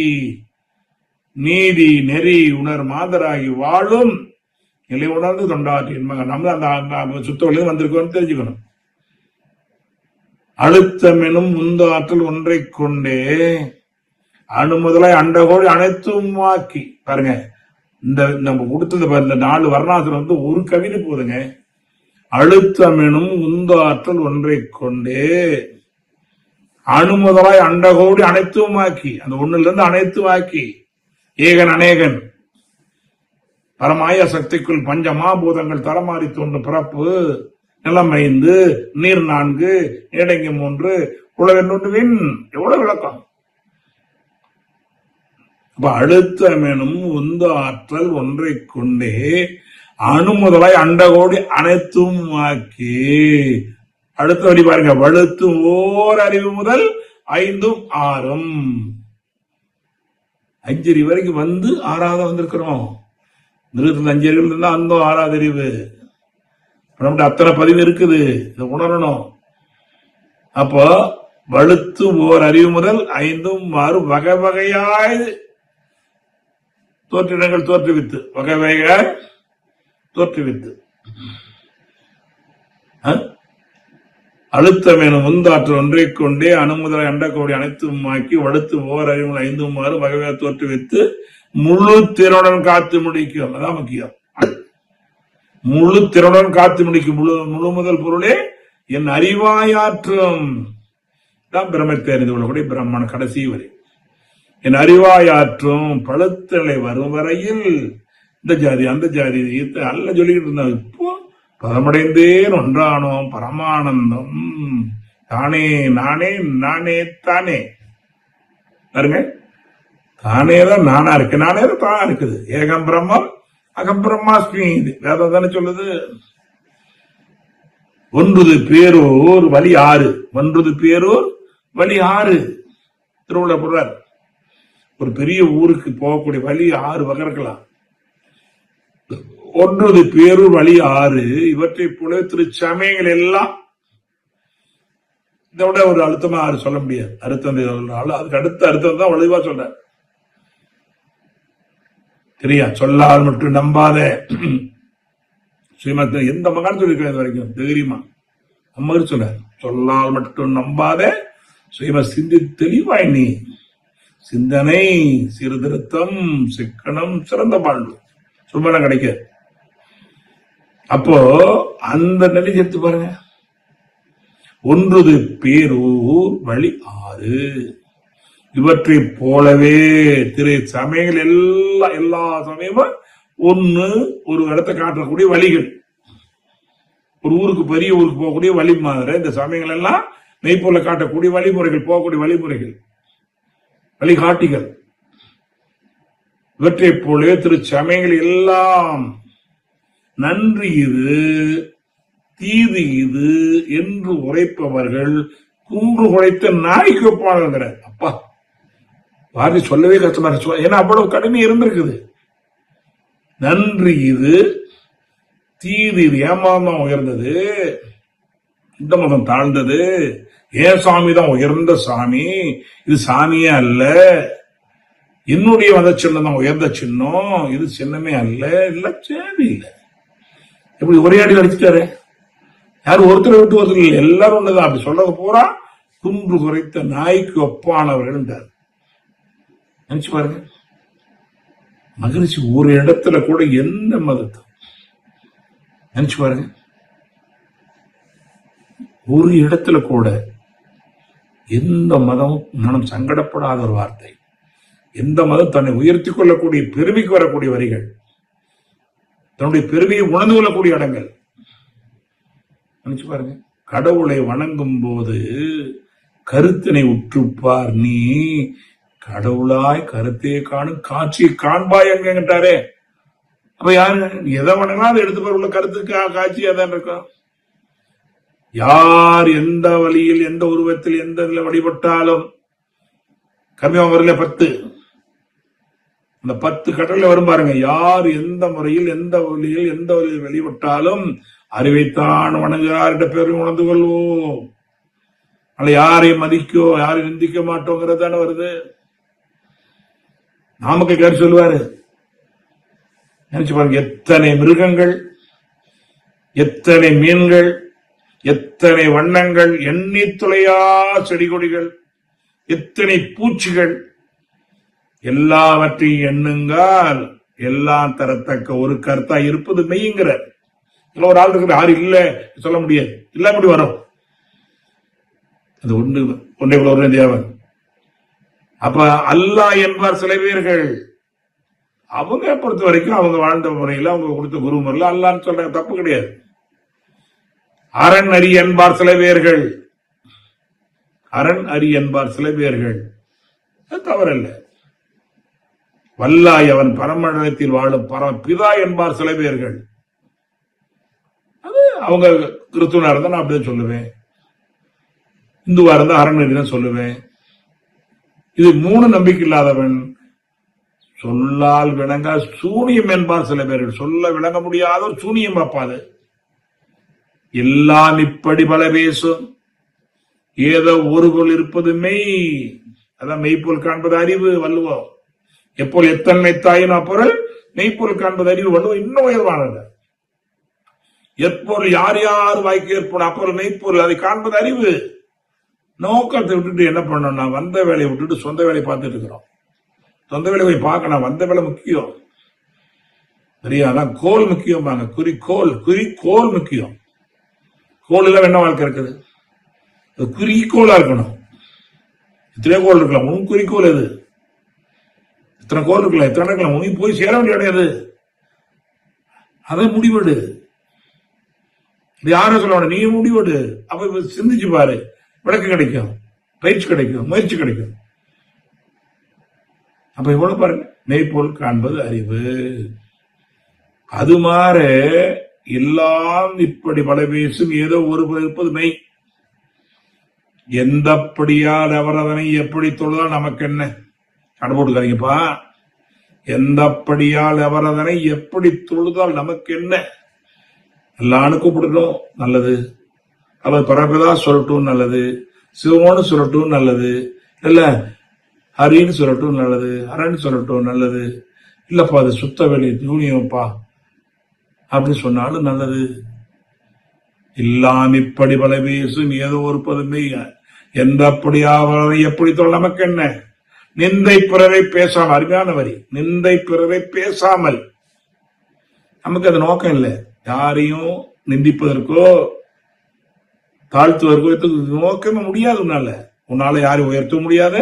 நீதி நெறி உணர் மாதராகி வாழும் நிலை உணர்ந்து தொண்டாற்றின் மகன். நம்ம அந்த சுத்தவழியில் வந்திருக்கோம் தெரிஞ்சுக்கணும். அழுத்தம் எனும் உந்து ஆற்றல் ஒன்றை கொண்டே அணு முதலாய் அண்டகோடி அனைத்தும் ஆக்கி. பாருங்க, இந்த நம்ம கொடுத்தது இந்த 4 வர்ணாசிரம் ஒரு கவிதை போதுங்க. அழுத்தம் எனும் உந்து ஆற்றல் ஒன்றை கொண்டே அணு முதலாய் அண்டகோடி அனைத்தும் ஆக்கி. அந்த ஒண்ணுல இருந்து அனைத்தும் ஆக்கி. ஏகன் அநேகன் பரமாய சக்திக்குள் பஞ்சமாபூதங்கள் தரமாறி தோன்றும் பிறப்பு நிலம் 5 நீர் 4 ஏடங்கி 3 உலகென்றுவின். எவ்வளவு விளக்கம். அழுத்தம் எனும் உந்து ஆற்றல் ஒன்றை கொண்டே அணு முதலாய் அண்டகோடி அனைத்தும் ஆக்கி. அடுத்த வரி பாருங்க. வழுத்து ஓர் அறிவு முதல் 5ம் 6ம். 5 அறிவு வரைக்கும் வந்து 6வது வந்திருக்கிறோம். 5 அறிவு இருந்தா அந்த 6வது அறிவு. நம்மகிட்ட அத்தனை பதிவு இருக்குது, இதை உணரணும். அப்போ வழுத்து ஓர் அறிவு முதல் 5ம் 6 வகை வகையாய் தோற்றிடங்கள் தோற்றுவித்து. வகை வகையாய் தோற்றுவித்து. அழுத்தம் எனும் உந்தாற்றல் ஒன்றை கொண்டே அணுமுதலை அண்டக்கோடி அனைத்தும் ஆக்கி வழுத்து ஓர் அறிவு 5ம் 6 வகை வகையாக தோற்றுவித்து முழு திறனுடன் காத்து முடிக்கும். அதான் முக்கியம். முழு திறனுடன் காத்து முடிக்கும். முழு முதல் பொருளே என் அறிவாயாற்றும் தான் பிரம்மத்தை அறிந்து கொள்ளக்கூடிய பிரம்மன் கடைசி வரை. என் அறிவாயாற்றும் பழுத்த நிலை வரும் வரையில் இந்த ஜாதி அந்த ஜாதி அல்ல சொல்லிக்கிட்டு இருந்தாங்க. இப்போ பதமடைந்தேன் ஒன்றானோம் பரமானந்தம் தானே நானே நானே தானே. பாருங்க, தானே தான் நானா இருக்கு, நானே தான் தானா இருக்குது. ஏகம் பிரம்மம் அகம் பிரம்மாஸ்மி. வேதம் தானே சொல்லுது. ஒன்றுது பேரூர் வழி 6. ஒன்றுது பேரூர் வழி 6. திருவள்ளுவர் சொல்றார். ஒரு பெரிய ஊருக்கு போகக்கூடிய வழி 6 வகை இருக்கலாம். ஒன்றுது பேரூர் வழி 6. இவற்றை போல திருச்சமயங்கள் எல்லாம் இதை விட ஒரு அழுத்தமா 6 சொல்ல முடியாது. அறுத்தம் அதுக்கு அடுத்த அர்த்தம் தான் வலுவா சொல்றார். சரியா? சொல்லால் மட்டும் நம்பாத ஸ்ரீமத் எந்த மகான் சொல்லிருக்க வரைக்கும் தைரியமா அம்மா சொல்ல. சொல்லால் மட்டும் நம்பாத ஸ்ரீமத் சிந்தி தெளிவாய் நீ சிந்தனை சீர்திருத்தம் சிக்கனம் சிறந்த வாழ்வு சுமரம் கிடைக்காது. அப்போ அந்த நிலை எடுத்து பாருங்க. ஒன்றுது பேரூர் வழி 6. இவற்றை போலவே திரு சமயங்கள் எல்லா சமயமும் ஒரு இடத்தை காட்டக்கூடிய வழிகள். ஒரு ஊருக்கு பெரிய ஊருக்கு போகக்கூடிய வழி மாதிரி இந்த சமயங்கள் எல்லாம் மெய்ப்பொருளை காட்டக்கூடிய வழிமுறைகள், போகக்கூடிய வழிமுறைகள், வழிகாட்டிகள். இவற்றை போலவே திரு சமயங்கள் எல்லாம் நன்றி இது தீது இது என்று உரைப்பவர்கள் குன்று குழைத்த நாய்க்கு ஒப்பான. அப்பா வார்த்தை சொல்லவே கஷ்டமா இருக்கு. ஏன்னா அவ்வளவு கடுமை இருந்திருக்குது. நன்றி இது தீது இது. ஏமாதான் உயர்ந்தது, இந்த மதம் தாழ்ந்தது. ஏன் சாமி தான் உயர்ந்த சாமி, இது சாமியே அல்ல. என்னுடைய மத சின்னம் தான் உயர்ந்த சின்னம், இது சின்னமே அல்ல. இல்ல சேவை இல்லை. எப்படி ஒரே அடியில் அடிச்சுட்டாரு. யாரும் ஒருத்தரை விட்டு ஒருத்தர் இல்லை, எல்லாரும் ஒண்ணுதான். அப்படி சொல்றது பூரா குன்று குறைத்த நாய்க்கு ஒப்பானவர்கள். நினைச்சு பாருங்க. மகிழ்ச்சி ஒரு இடத்துல கூட எந்த மதத்தை நினைச்சு பாருங்க. ஒரு இடத்துல கூட எந்த மதமும் மனம் சங்கடப்படாத ஒரு வார்த்தை. எந்த மதம் தன்னை உயர்த்தி கொள்ளக்கூடிய பெருமைக்கு வரக்கூடிய வரிகள், தன்னுடைய பெருமையை உணர்ந்து கொள்ளக்கூடிய இடங்கள். நினைச்சு பாருங்க. கடவுளை வணங்கும் போது கருத்தினை உற்றுப்பார் நீ கடவுளாய் கருத்தே காணும் காட்சியை காண்பாய் என்கின்றாரே. அப்ப யாரு எதை வணங்கினா அதை எடுத்து உள்ள கருத்துக்கு காட்சி அதான் இருக்கும். யார் எந்த வழியில் எந்த உருவத்தில் எந்த வழிபட்டாலும் கம்மியாவரில் 10 அந்த 10 கடல்ல வரும் பாருங்க. யார் எந்த முறையில் எந்த வழியில் எந்த வழியில் வழிபட்டாலும் அறிவைத்தான் வணங்குகிறார் என்ற பேரை உணர்ந்து கொள்வோம். அல்ல யாரையும் மதிக்கோ யாரையும் நிந்திக்க மாட்டோங்கிறது தானே வருது. நாமக்கல் யார் சொல்லுவாரு? நினைச்சு பாருங்க, எத்தனை மிருகங்கள், எத்தனை மீன்கள், எத்தனை வண்ணங்கள், எண்ணி துளையா செடி கொடிகள், எத்தனை பூச்சிகள், எல்லாவற்றையும் எண்ணுங்கால் எல்லாம் தரத்தக்க ஒரு கருத்தா இருப்பது மெய்ங்கிறார். ஒரு ஆள் இருக்கிற யாரு இல்ல சொல்ல முடியாது, இல்ல அப்படி வரும். அது ஒன்றை ஒரு தேவன். அப்ப அல்லாஹ் என்பார் சில பேர்கள். அவங்க பொறுத்த வரைக்கும் அவங்க வாழ்ந்த முறையில், அவங்க கொடுத்த குரு முறையில் அல்லான்னு சொல்ற தப்பு கிடையாது. அரண் அறி என்பார் சில பேர்கள், அரண் அறி என்பார் சில பேர்கள், தவறல்ல. வல்லாய் அவன் பரமண்டலத்தில் வாழும் பரமபிதா என்பார் சில பேர்கள். அது அவங்க கிறிஸ்துவனா இருந்தா நான் அப்படிதான் சொல்லுவேன், இந்துவா இருந்தா அரண் அறி தான் சொல்லுவேன். இது மூணு நம்பிக்கை இல்லாதவன் சொல்லால் விளங்க சூனியம் என்பார் சில பேர்கள். சொல்ல விளங்க முடியாத ஒரு சூனியம் பார்ப்பாது. எல்லாம் இப்படி பல பேசும், ஏதோ ஒரு போல் இருப்பது மெய். அதான் மெய்ப்போல் காண்பது அறிவு வள்ளுவம். எப்போல் எத்தன்மை தாயின் பொருள் மெய்ப்போல் காண்பது அறிவு வள்ளுவம் இன்னும் உயர்வானது. எப்போல் யார் யார் வாய்க்கு ஏற்படும் அப்பொருள் மெய்ப்பொருள், அதை காண்பது அறிவு. நோக்கத்தை விட்டுட்டு என்ன பண்ணணும்னா வந்த வேலையை விட்டுட்டு சொந்த வேலையை பார்த்துட்டு இருக்கிறோம். சொந்த வேலையை போய் பார்க்கணும், வந்த வேலை முக்கியம். சரியா? கோல் முக்கியம், குறிக்கோள் முக்கியம். கோல் எல்லாம் என்ன வாழ்க்கை இருக்குது? குறிக்கோளா இருக்கணும். எத்தனை கோல் இருக்கலாம், உன் குறிக்கோள் எது? எத்தனை கோல் இருக்கலாம், எத்தனை இருக்கலாம், உனக்கு போய் சேர வேண்டிய இடம் எது? அதை முடிவெடு. யாரும் சொல்ல வேண்டாம், நீ முடிவெடு. அப்ப சிந்திச்சு பாரு, விளக்கு கிடைக்கும், பயிற்சி கிடைக்கும், முயற்சி கிடைக்கும். அப்ப இவ்வளவு பாருங்க, மெய்ப்பொருள் காண்பது அறிவு. அது மாற எல்லாம் இப்படி பல பேசும், ஏதோ ஒரு இருப்பது மெய். எந்தப்படியால் அவர் அதனை எப்படி தொழுதால் நமக்கு என்ன? கடை போட்டுக்காதீங்கப்பா. எந்தப்படியால் அவர் அதனை எப்படி தொழுதால் நமக்கு என்ன? எல்லாரும் கூப்பிடட்டும், நல்லது. அல்லது பரபிதா சொல்லட்டும், நல்லது. சிவமோன்னு சொல்லட்டும், நல்லது. இல்ல ஹரின்னு சொல்லட்டும், நல்லது. ஹரன்னு சொல்லட்டும், நல்லது. இல்லப்பா அது சுத்த வெளி யூனியப்பா அப்படின்னு சொன்னாலும் நல்லது. எல்லாம் இப்படி பல பேசும், ஏதோ ஒரு பதுமை. எந்த அப்படியாவது எப்படி தொழில் நமக்கு என்ன? நிந்தை பிறரை பேசாமல். அருமையான வரி, நிந்தை பிறரை பேசாமல். நமக்கு அது நோக்கம் இல்லை. யாரையும் நிந்திப்பதற்கோ தாழ்த்துவதற்கோ நோக்கமே முடியாது. உன்னால யாரையும் உயர்த்த முடியாது,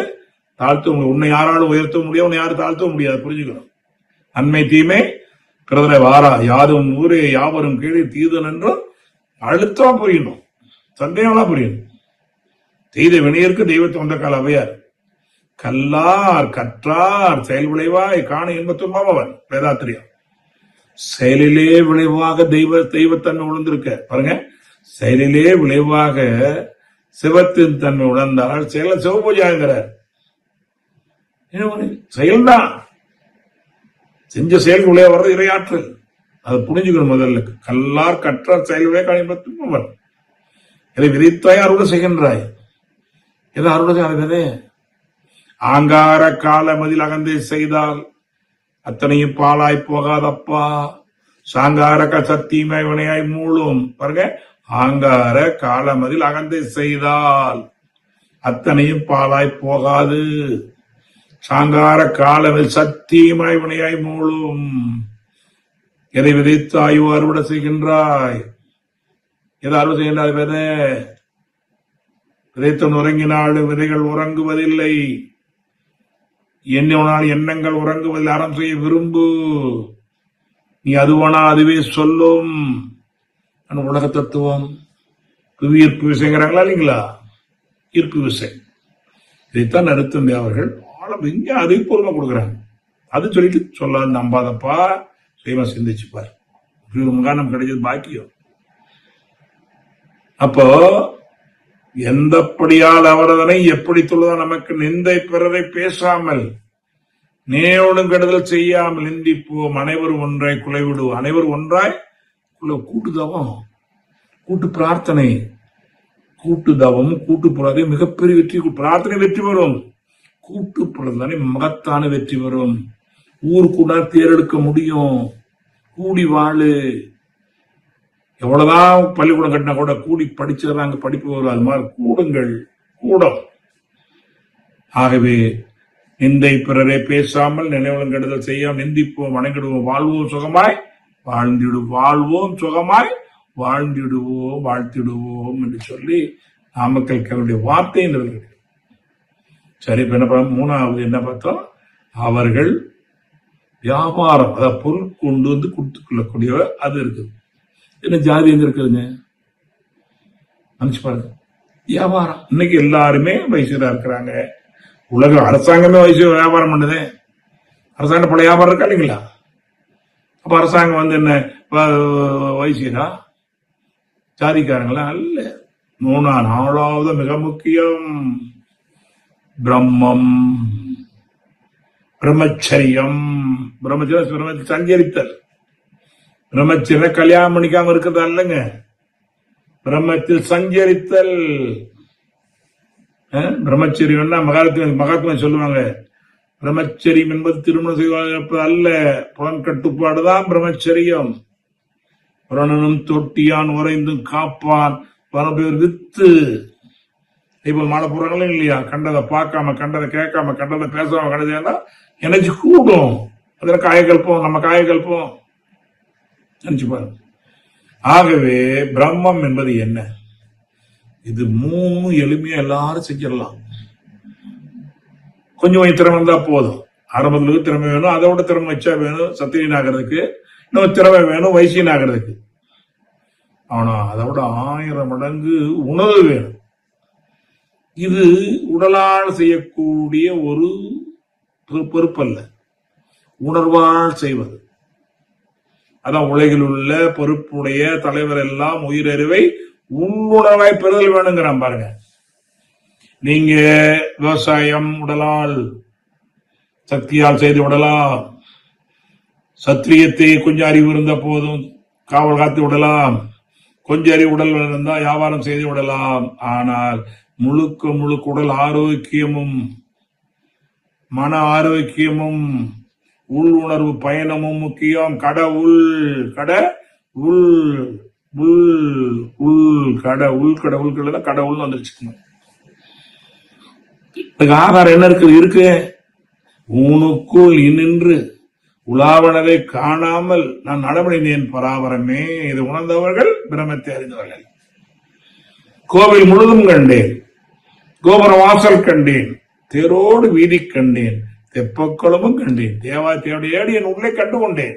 தாழ்த்த முடியும். உன்னை யாராலும் உயர்த்த முடியாது, உன்னை யாரும் தாழ்த்த முடியாது. புரிஞ்சுக்கணும். நன்மை தீமை பிறரை வாரா, யாரும் ஊரே யாவரும் கீழே தீதன் என்றும் அழுத்தமா புரியணும், சந்தேகம்லாம் புரியணும். செய்த வினையருக்கு தெய்வத்தை வந்த கால அவையார். கல்லார் கற்றார் செயல் விளைவாய் காண இன்பத்துமாம் அவன். வேதாத்திரியம். செயலிலே விளைவாக தெய்வத்தன்மை உணர்ந்திருக்க பாருங்க. செயலிலே விளைவாக சிவத்தின் தன்மை உணர்ந்தால் செயல சிவபூஜாங்கிறார். செயல்தான் செஞ்ச செயல் விளைய வர்றது இறையாற்றல். அதை புரிஞ்சுக்கணும். முதல்ல கல்லார் கற்றார் செயல் விளைய காண இன்பத்தும் அவன். இதை விதைத்தாய் அருளை செய்கின்றாய். எதை அருளை செய்கிறது? ஆங்கார கால மதில் அகந்தை செய்தால் அத்தனையும் பாலாய் போகாதப்பா. சாங்கார சத்தியமாய் வினையாய் மூழும். பாருங்க, ஆங்கார காலமதில் அகந்தை செய்தால் அத்தனையும் பாலாய் போகாது. சாங்கார காலமில் சத்தியமாய் வினையாய் மூழும். எதை விதைத்தாயோ அறுவடை செய்கின்றாய். எதை அறுவடை செய்கின்றாய்? விதைத்தன் உறங்கினாலும் விதைகள் உறங்குவதில்லை. எண்ணால் எண்ணங்கள் உறங்குவதில் அறம் செய்ய விரும்பு. நீ அதுவானா அதுவே சொல்லும். உலக தத்துவம் புவியீர்ப்பு விசைங்கிறாங்களா இல்லைங்களா? ஈர்ப்பு விசை. இதைத்தான் நருத்தந்தி அவர்கள் இங்க அறிவுபூர்வமா கொடுக்குறாங்க. அது சொல்லிட்டு சொல்லாது நம்பாதப்பா, சுயமா சிந்திச்சுப்பார். நமக்கு கிடைச்சது பாக்கியம். அப்போ எந்தப்படியால் அவரதனை எப்படி தொழுதா நமக்கு நிந்தை பிறரை பேசாமல் நேரோடும் கெடுதல் செய்யாமல் நிந்திப்போம். அனைவரும் ஒன்றாய் குலைவிடுவோம். அனைவரும் ஒன்றாய் கூட்டு தவம், கூட்டு பிரார்த்தனை, கூட்டு தவம், கூட்டு பிரார்த்தனை மிகப்பெரிய வெற்றி. பிரார்த்தனை வெற்றி பெறும், கூட்டுப்புறம் தானே மகத்தான வெற்றி வரும். ஊருக்குள்ள தேர்ந்தெடுக்க முடியும். கூடி வாழு. எவ்வளவுதான் பள்ளிக்கூடம் கட்டினா கூட கூடி படிச்சதாங்க படிப்பு வரும். அது மாதிரி கூடுங்கள், கூடம். ஆகவே நிந்தை பிறரை பேசாமல் நினைவுடன் கெடுதல் செய்யாமல் நிந்திப்போம், வணங்கிடுவோம், வாழ்வோம் சுகமாய் வாழ்வோம் சுகமாய் வாழ்ந்திடுவோம், வாழ்த்திடுவோம் என்று சொல்லி நாமக்கல் கவியுடைய வார்த்தை என்று. சரி, இப்ப என்ன மூணாவது என்ன பார்த்தோம்? அவர்கள் வியாபாரம், அதாவது பொருள் கொண்டு வந்து கொடுத்துக் கொள்ளக்கூடிய அது இருக்குது. என்ன ஜாதி எங்க இருக்குதுங்க? நினைச்சு பாருங்க. வியாபாரம். இன்னைக்கு எல்லாருமே வைசியரா இருக்கிறாங்க. உலக அரசாங்கமே வைசிய வியாபாரம் பண்ணுது. அரசாங்கம் பல வியாபாரம் இருக்கா இல்லைங்களா? அப்ப அரசாங்கம் வந்து என்ன வைசியரா? ஜாதிக்காரங்களா? அல்ல. நாலாவது மிக முக்கியம் பிரம்மம், பிரம்மச்சரியம். பிரம்மச்சரியம் சஞ்சரித்தல். பிரம்மச்சரிய கல்யாணம் பண்ணிக்காம இருக்கிறது அல்லங்க. பிரம்மத்தில் சஞ்சரித்தல். பிரம்மச்சரியம்னா மகாத்மா சொல்லுவாங்க, பிரம்மச்சரியம் என்பது திருமணம் செய்வது அல்ல, புலன் கட்டுப்பாடுதான் பிரம்மச்சரியம். புலனும் தொட்டியான் உறைந்தும் காப்பான் பல பேர் வித்து. இப்ப மனப்புறங்களும் இல்லையா? கண்டதை பார்க்காம, கண்டதை கேட்காம, கண்டதை பேசாம, கண்டதை எனர்ஜி கூடும். அதுல காயகல்பம், நம்ம காயகல்பம் நினைச்சு பாருங்க. ஆகவே பிரம்மம் என்பது என்ன? இது மூணு எளிமையா எல்லாரும் செஞ்சிடலாம். கொஞ்சம் திறமை இருந்தா போதும். ஆரம்பத்துல திறமை வேணும், அதை விட திறமை வச்சா வேணும் சத்திரியன் ஆகிறதுக்கு, இன்னும் திறமை வேணும் வைசியன் ஆகிறதுக்கு. ஆனா அதை விட 1000 மடங்கு உணர்வு வேணும். இது உடலால் செய்யக்கூடிய ஒரு பொறுப்பல்ல, உணர்வால் செய்வது. அதான் உலகில் உள்ள பொறுப்புடைய தலைவர் எல்லாம் உயிரறிவை உள்ளுணர்வாய் பெறுதல் வேணுங்கிறான் பாருங்க. நீங்க விவசாயம் உடலால் சக்தியால் செய்து விடலாம். சத்திரியத்தை கொஞ்சம் அறிவு இருந்த போதும் காவல் காத்து விடலாம். கொஞ்சம் அறிவு உடல் இருந்தா வியாபாரம் செய்து விடலாம். ஆனால் முழுக்க உடல் ஆரோக்கியமும் மன ஆரோக்கியமும் உள்ளுணர்வு பயணமும் முக்கியம். கடவுள் கடவுள் வந்துருச்சு. ஆதாரம் என்ன இருக்கு? ஊனுக்குள் நின்று உலாவனதை காணாமல் நான் நடமடைந்தேன் பராபரமே. இது உணர்ந்தவர்கள் பிரமத்தை அறிந்தவர்கள். கோவில் முழுதும் கண்டேன், கோபுர வாசல் கண்டேன், தேரோடு வீதி கண்டேன், தெப்பக்குளமும் கண்டேன், தேவாத்தியோட ஏடி என் உள்ளே கண்டு கொண்டேன்.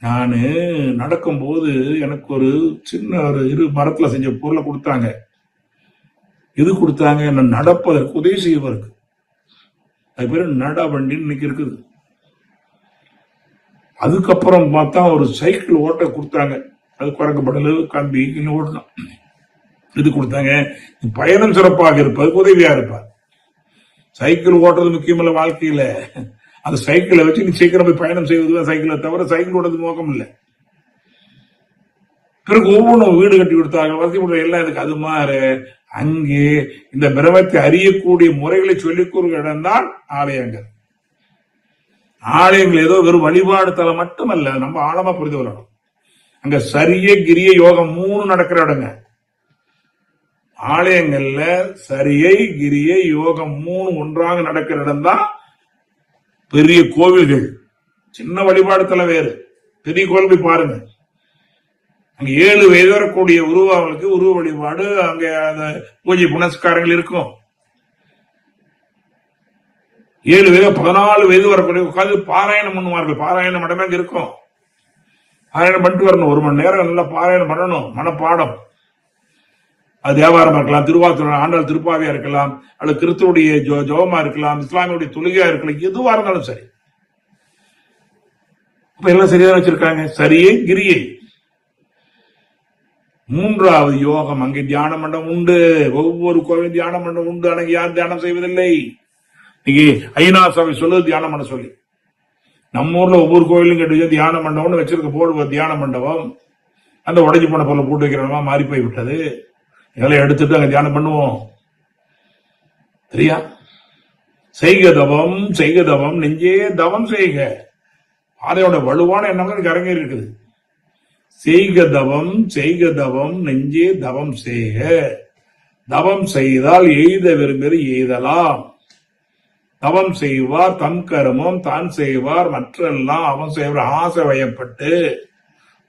நானு நடக்கும் போது எனக்கு ஒரு சின்ன ஒரு மரத்துல செஞ்ச பொருளை கொடுத்தாங்க. இது கொடுத்தாங்க என்ன நடப்பதற்கு உதவி செய்வதற்கு. அது பேரு நட வண்டின்னு இன்னைக்கு இருக்குது. அதுக்கப்புறம் பார்த்தா ஒரு சைக்கிள் ஓட்ட கொடுத்தாங்க. அது குறைக்கப்படல கம்பி ஓட்டலாம். இது கொடுத்தாங்க. பயணம் சிறப்பாக இருப்பதுக்கு உதவியா இருப்பார். சைக்கிள் ஓட்டுறது முக்கியமில்ல வாழ்க்கையில. அந்த சைக்கிளை வச்சு நீ சீக்கிரம் போய் பயணம் செய்வதுதான் சைக்கிளை தவிர சைக்கிள் ஓட்டுறது நோக்கம் இல்லை. பிறகு ஒவ்வொன்றும் வீடு கட்டி கொடுத்தாங்க, வசதி எல்லாம் இருக்கு. அது மாதிரி அங்கே இந்த பிரமத்தை அறியக்கூடிய முறைகளை சொல்லிக் கூறுகிற இடம்தான் ஆலயங்கள். ஆலயங்கள் ஏதோ வெறும் வழிபாடு தலம் மட்டுமல்ல, நம்ம ஆழமா புரிந்து கொள்ளணும். அங்க சரிய கிரிய யோகம் 3 நடக்கிற இடங்க. ஆலயங்கள்ல சரியை கிரியை யோகம் 3 ஒன்றாக நடக்கிற இடம் தான் பெரிய கோவில்கள். சின்ன வழிபாடு தலம் வேறு, பெரிய கோவில் போய் பாருங்க. அங்க 7 வயது வரக்கூடிய உருவங்களுக்கு உருவ வழிபாடு, அங்க அந்த பூஜை புனஸ்காரங்கள் இருக்கும். 7 வயது 14 வயது வரக்கூடிய உட்காந்து பாராயணம் பண்ணுவார்கள். பாராயணம் மடமே அங்க இருக்கும். பாராயணம் பண்ணிட்டு வரணும். 1 மணி நேரம் நல்லா பாராயணம் பண்ணணும், மனப்பாடம். அது வியாபாரமா இருக்கலாம், திருவாத்திர ஆண்டாள் திருப்பாவியா இருக்கலாம், அல்லது கிறிஸ்துடைய ஜோகமா இருக்கலாம், இஸ்லாமியுடைய தொழுகையா இருக்கலாம், எதுவா இருந்தாலும் சரி. இப்ப எல்லாம் சரியா வச்சிருக்காங்க. சரியை கிரியை. 3வது யோகம். அங்கே தியான மண்டபம் உண்டு. ஒவ்வொரு கோவில் தியான மண்டபம் உண்டு. ஆனால் யார் தியானம் செய்வதில்லை. இன்னைக்கு ஐநா சபை சொல்லுது தியான மண்டபம் சொல்லி. நம்ம ஊர்ல ஒவ்வொரு கோவிலும் கேட்டு தியான மண்டபம்னு வச்சிருக்க போடுவோம். தியான மண்டபம் அந்த உடைஞ்சு போன பொருளை போட்டு வைக்கிறவங்க மாறி போய் விட்டது. இதெல்லாம் எடுத்துட்டு அங்க தியானம் பண்ணுவோம். சரியா? செய்க தவம் நெஞ்சே தவம் செய்க. அதோட வலுவான எண்ணங்கள் கரங்கி இருக்குது. செய்க தவம் நெஞ்சே தவம் செய்க. தவம் செய்தால் எய்த விரும்புவது எய்தலாம். தவம் செய்வார் தம் கருமம் தான் செய்வார் மற்றெல்லாம் அவன் செய்வார். ஆசை வயப்பட்டு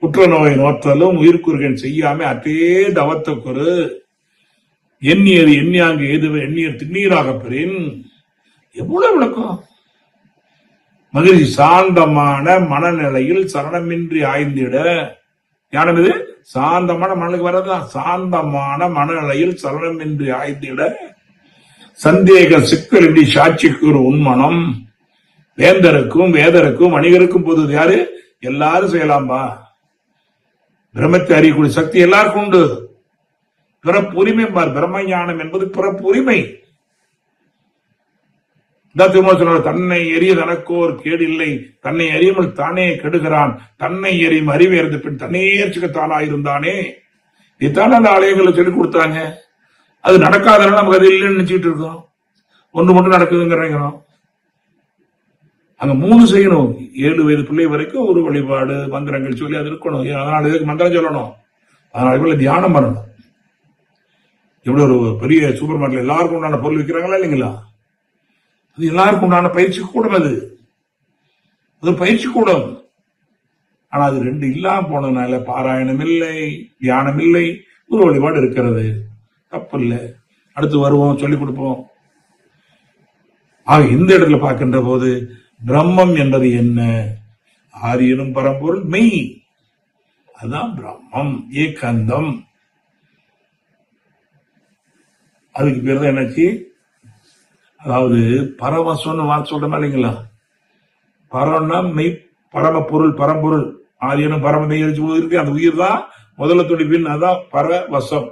குற்ற நோய் நோற்றலும் உயிர்க்குறுகன் செய்யாம அத்தே தவத்துக்குரு எண்ணியர் எண்ணியாங்க எது எண்ணியர் திண்ணீராக பெறின். எவ்வளவு விளக்கம். மகிழ்ச்சி சாந்தமான மனநிலையில் சரணமின்றி ஆய்ந்திட. ஞானம் இது சாந்தமான மனநிலைக்கு வரதான். சாந்தமான மனநிலையில் சரணமின்றி ஆய்ந்திட சந்தேக சிக்கலின்றி சாட்சிக்கு ஒரு உண்மனம். வேந்தருக்கும் வேதருக்கும் வணிகருக்கும் பொது யாரு? எல்லாரும் செய்யலாம்பா. பிரம்மத்தை அறியக்கூடிய சக்தி எல்லாருக்கும் உண்டு. பிறப்பு உரிமை பார். பிரம்ம ஞானம் என்பது பிறப்பு உரிமை. தன்னை எரிய தனக்கோர் கேடு இல்லை. தன்னை அறியாமல் தானே கெடுகிறான். தன்னை எரியும் அறிவை அறிந்த பின் தன்னை ஏற்சிக்கத்தானாயிருந்தானே. இதுதான் அந்த ஆலயங்களை சொல்லிக் கொடுத்தாங்க. அது நடக்காதனால நமக்கு அது இல்லைன்னு நினைச்சிட்டு இருக்கோம். ஒன்று மட்டும் நடக்குதுங்கிறோம். அங்க 3 செய்யணும். 7 வயது பிள்ளை வரைக்கும் ஒரு வழிபாடு மந்திரங்கள் சொல்லி அது இருக்கணும். அதனால இதுக்கு மந்திரம் சொல்லணும். அதனால தியானம் பண்ணணும். எப்படி ஒரு பெரிய சூப்பர் மார்க்கெட்ல எல்லாருக்கும் உண்டான பொருள் விற்கிறாங்களா இல்லைங்களா? அது எல்லாருக்கும் உண்டான பயிற்சி கூடம். அது பயிற்சி கூடம். ஆனா அது 2 இல்லாம போனதுனால பாராயணம் இல்லை, தியானம் இல்லை, ஒரு வழிபாடு இருக்கிறது. தப்பு இல்லை. அடுத்து வருவோம், சொல்லிக் கொடுப்போம். ஆக இந்த இடத்துல பார்க்கின்ற போது பிரம்மம் என்பது என்ன? ஆரியனும் பரம்பொருள் மெய். அதுதான் பிரம்மம், ஏகந்தம். அதுக்கு பேர் தான் என்னாச்சு? அதாவது பரவசம்னு வார்த்தை சொல்றோமா இல்லைங்களா? பரம்னா மெய், பரம பொருள், பரம்பொருள். ஆரியனும் பரம மெய் இருக்கு. அந்த உயிர் தான் முதல்ல துடிப்பின். அதான் பரவசம்.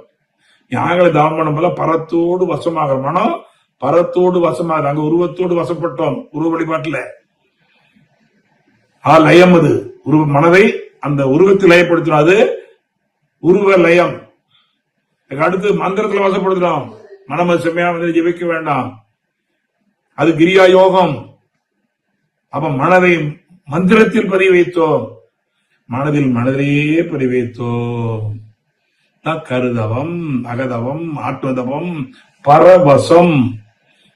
ஞானங்களை தானம் பண்ணும் போல பரத்தோடு வசமாகிற மனம் பரத்தோடு வசமாக. அங்க உருவத்தோடு வசப்பட்டோம். உருவ வழிபாட்டுல லயம். அது உருவ மனதை அந்த உருவத்தில் லயப்படுத்தினோம். அது உருவ லயம். அடுத்து மந்திரத்துல வசப்படுத்துறோம். மனம செம்மையா வந்து ஜெபிக்க வேண்டாம். அது கிரியா யோகம். அப்ப மனதை மந்திரத்தில் பதிவு வைத்தோம். மனதிலேயே பதிவு வைத்தோம். கருதவம், அகதவம், ஆற்றுதவம், பரவசம்.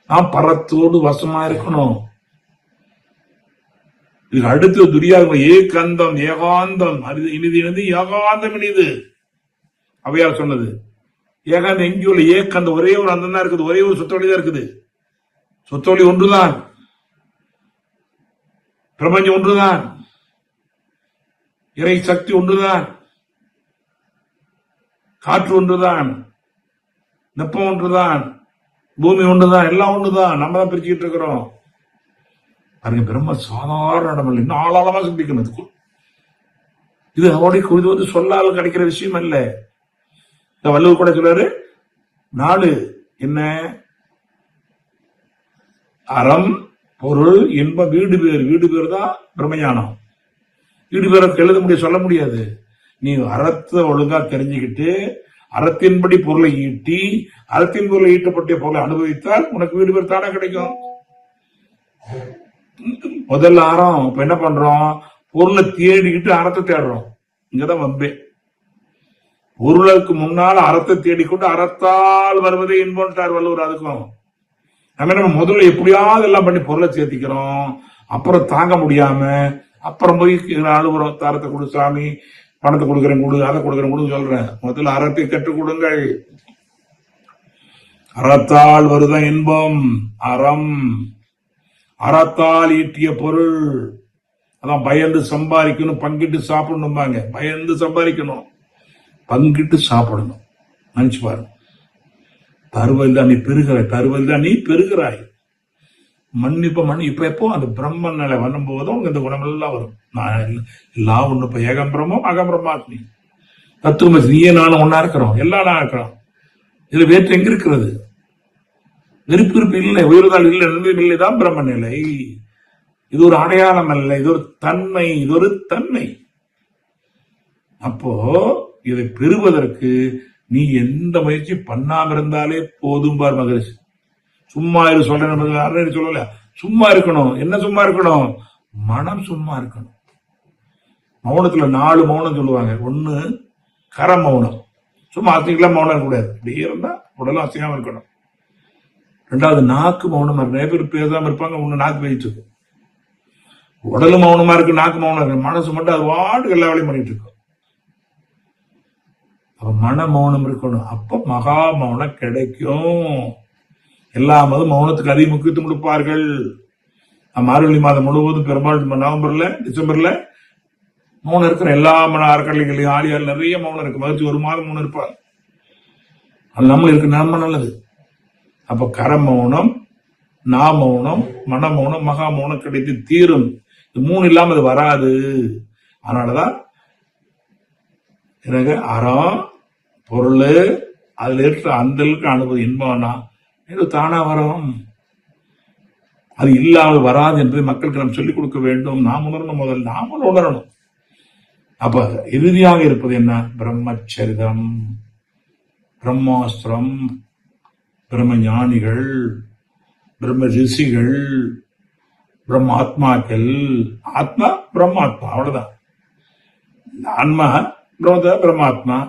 நாம் பரத்தோடு வசமா இருக்கணும். இதுக்கு அடுத்து துரியாகும் ஏகந்தம், ஏகாந்தம். இனிது இனிது ஏகாந்தம் இனிது. அவையார் சொன்னது ஏகாந்தம் எங்கேயும் உள்ள ஏகந்தம். ஒரே ஒரு அந்தம் தான் இருக்குது. ஒரே ஒரு சுத்தவழி தான் இருக்குது. சுத்தவழி ஒன்றுதான். பிரபஞ்சம் ஒன்றுதான். இறை சக்தி ஒன்றுதான். காற்று ஒன்றுதான். வெப்பம் ஒன்றுதான். பூமி ஒன்றுதான். எல்லாம் ஒன்றுதான். நம்ம தான் பிரிச்சுக்கிட்டு இருக்கிறோம். பாருங்க, பிரம்ம சாதாரண இடமில்லை. இன்னும் ஆளாளமா சிந்திக்கணும். இது அவருடைய இது வந்து சொல்லால் கிடைக்கிற விஷயம் அல்ல. வள்ளுவர் கூட சொல்றாரு, 4 என்ன? அறம், பொருள், இன்பம், வீடு பேர். வீடு பேர் தான் பிரம்மஞானம். வீடு பேரை எழுத முடியாது, சொல்ல முடியாது. நீ அறத்தை ஒழுங்கா தெரிஞ்சுக்கிட்டு அறத்தின்படி பொருளை ஈட்டி அறத்தின் பொருளை ஈட்டப்பட்ட பொருளை அனுபவித்தால் உனக்கு வீடு பேர் தானே கிடைக்கும். முதல்ல அறம். இப்ப என்ன பண்றோம்? பொருளை தேடிக்கிட்டு அறத்தை தேடுறோம். இங்கதான் வம்பே. பொருளுக்கு முன்னால் அறத்தை தேடிக்கொண்டு அறத்தால் வருவதே இன்பம்ட்டார் வள்ளுவர். அதுக்கும் நம்ம முதல்ல எப்படியாவது எல்லாம் பண்ணி பொருளை சேர்த்திக்கிறோம். அப்புறம் தாங்க முடியாம அப்புறம் போய் அழுகுறோம். தரத்தை கொடு சாமி, பணத்தை கொடுக்குறேன் கொடு, அதை கொடுக்குறேன் கொடு சொல்றேன். முதல்ல அறத்தை கற்றுக் கொடுங்கள். அறத்தால் வருதான் இன்பம். அறம். அறத்தால் ஈட்டிய பொருள். அதான் பயந்து சம்பாதிக்கணும், பங்கிட்டு சாப்பிடணும்பாங்க. பயந்து சம்பாதிக்கணும், பங்கிட்டு சாப்பிடணும். நினைச்சு பாருங்க. தருவதில் தான் நீ பெறுகிறாய். தருவதில் தான் நீ பெறுகிறாய். இப்ப எப்போ அந்த பிரம்மன் நிலை வரும்போதும் இந்த குணமெல்லாம் வரும். நான் எல்லாம் ஒண்ணு. இப்ப ஏகம் பிரம்மம், அகம் பிரம்மாத்மி தத்துவம். நீயே நானும் ஒன்னா இருக்கிறோம். எல்லாம் நான் இருக்கிறோம். இதுல வேற்று எங்க இருக்கிறது? வெறுப்பு இல்லை, உயிர்தால் இல்லை, நன்மையும் இல்லைதான் பிரம்ம நிலை. இது ஒரு அடையாளம் அல்ல, இது ஒரு தன்மை. இது ஒரு தன்மை. அப்போ இதை பெறுவதற்கு நீ எந்த முயற்சி பண்ணாம இருந்தாலே போதும் பார் மகரிஷி. சும்மா இரு சொல்றேன் சொல்லல, சும்மா இருக்கணும். என்ன சும்மா இருக்கணும்? மனம் சும்மா இருக்கணும். மௌனத்துல 4 மௌனம் சொல்லுவாங்க. ஒண்ணு கர மௌனம், சும்மா அசிங்கலாம் மௌனம் இருக்கக்கூடாது, அப்படியே இருந்தா உடலும் அசிங்காம இருக்கணும். 2வது நாக்கு மௌனமா இருக்கு. நிறைய பேர் பேசாம இருப்பாங்க, ஒண்ணு நாக்கு பேசிட்டு இருக்கும். உடலும் மௌனமா இருக்கு, நாக்கு மௌனம் இருக்கு, மனசு மட்டும் அது வாட்டுக்கு எல்லா வேலையும் பண்ணிட்டு இருக்கும். அப்ப மன மௌனம் இருக்கணும். அப்ப மகா மௌனம் கிடைக்கும். எல்லா மதம் மௌனத்துக்கு அதிக முக்கியத்துவம் கொடுப்பார்கள். மார்கழி மாதம் முழுவதும் பெரும்பாலும் நவம்பர்ல டிசம்பர்ல மௌனம் இருக்கிற எல்லா அறக்கட்டளைகளையும் ஆலியால் நிறைய மௌனம் இருக்கு. மகிழ்ச்சி 1 மாதம் மௌனம் இருப்பாங்க. அது நம்ம இருக்கு, நம்ம நல்லது. அப்ப கர மௌனம், நா மௌனம், மன மௌனம், மகா மௌனம் கிடைத்து தீரும். இது 3 இல்லாம அது வராது. அதனாலதான் எனக்கு அறம் பொருள் அதுல இருக்கிற அந்த அனுபவம் இன்பம்னா இது தானா வரும். அது இல்லாமல் வராது என்பதை மக்களுக்கு நாம் சொல்லிக் கொடுக்க வேண்டும். நாம் உணரணும், முதல் நாம உணரணும். அப்ப இறுதியாக இருப்பது என்ன? பிரம்மச்சரிதம், பிரம்மாஸ்திரம், பிரம்ம ஞானிகள், பிரம்ம ரிஷிகள், பிரம்ம ஆத்மாக்கள். ஆத்மா பிரம்மாத்மா, அவ்வளவுதான். ஆன்மா பிரம்மாத்மா,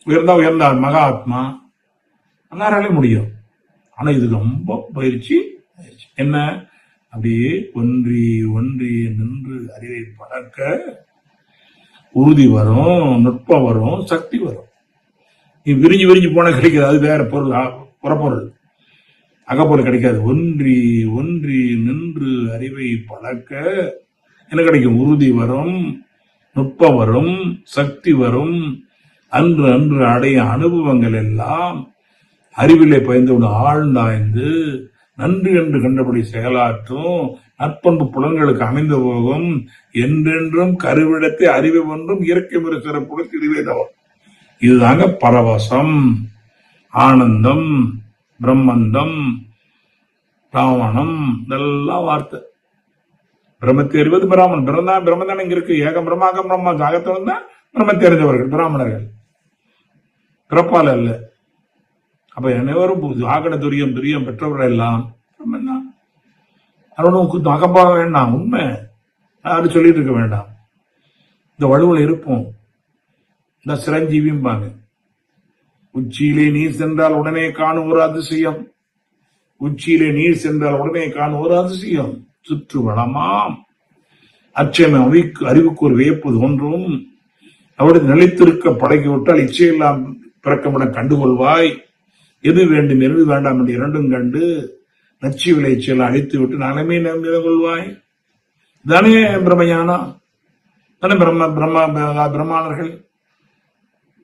உயர்ந்தா மகா ஆத்மா, எல்லாராலையும் முடியும். ஆனா இது ரொம்ப பயிற்சி. என்ன? அப்படியே ஒன்றி ஒன்றி நின்று அறிவை பழக்க உறுதி வரும், நுட்பம் வரும், சக்தி வரும். நீ விரிஞ்சு விரிஞ்சு போன கிடைக்காது, அது வேற பொருள், புறப்பொருள், அகப்பொருள் கிடைக்காது. ஒன்றி ஒன்றி நின்று அறிவை பழக்க என்ன கிடைக்கும்? உறுதி வரும், நுட்பம் வரும், சக்தி வரும். அன்று அன்று அடைய அனுபவங்கள் எல்லாம் அறிவிலே பயந்து ஆழ்ந்தாய்ந்து நன்று என்று கண்டபடி செயலாற்றும் நற்பண்பு புலன்களுக்கு அமைந்து போகும். என்றென்றும் கருவிடத்தை அறிவை ஒன்றும் இயற்கை முறை சிறப்புடன் திரிவே தவறு. இதுதாங்க பரவசம், ஆனந்தம், பிரம்மந்தம், பிராமணம், இதெல்லாம் வார்த்தை. பிரம்மத்தை அறிவது பிராமணன். பிரம்மதான் இங்க இருக்கு. ஏகம் பிரம்மாகம் பிரம்மா ஜாகத்தவன் தான் பிரம்மத்தை அறிந்தவர்கள் பிராமணர்கள், பிறப்பால் அல்ல. அப்ப அனைவரும் ஆகட துரியம் துரியம் பெற்றவர்கள் எல்லாம் பிரம்மன். அவனுக்கு அகம்பாக வேண்டாம், உண்மை யாரும் சொல்லிட்டு இருக்க வேண்டாம். இந்த வலுவில் இருப்போம். இந்த சிரஞ்சீவிம்பாங்க. உச்சியிலே நீர் சென்றால் உடனே காணும் ஒரு அதிசயம், உச்சியிலே நீர் சென்றால் உடனே காணும் ஒரு அதிசயம். சுற்று வளமாம் அச்சயம் அறிவுக்கு ஒரு வியப்பது ஒன்றும் அவருடைய நிலைத்திருக்க பழகி விட்டால் இச்சையெல்லாம் பிறக்கமிட கண்டுகொள்வாய். எது வேண்டும் எது வேண்டாம் என்று இரண்டும் கண்டு நச்சு விளைச்சல் அழித்து விட்டு நலமே நம்பித கொள்வாய். தானே பிரம்மஞானம், தானே பிரம்மாணர்கள்.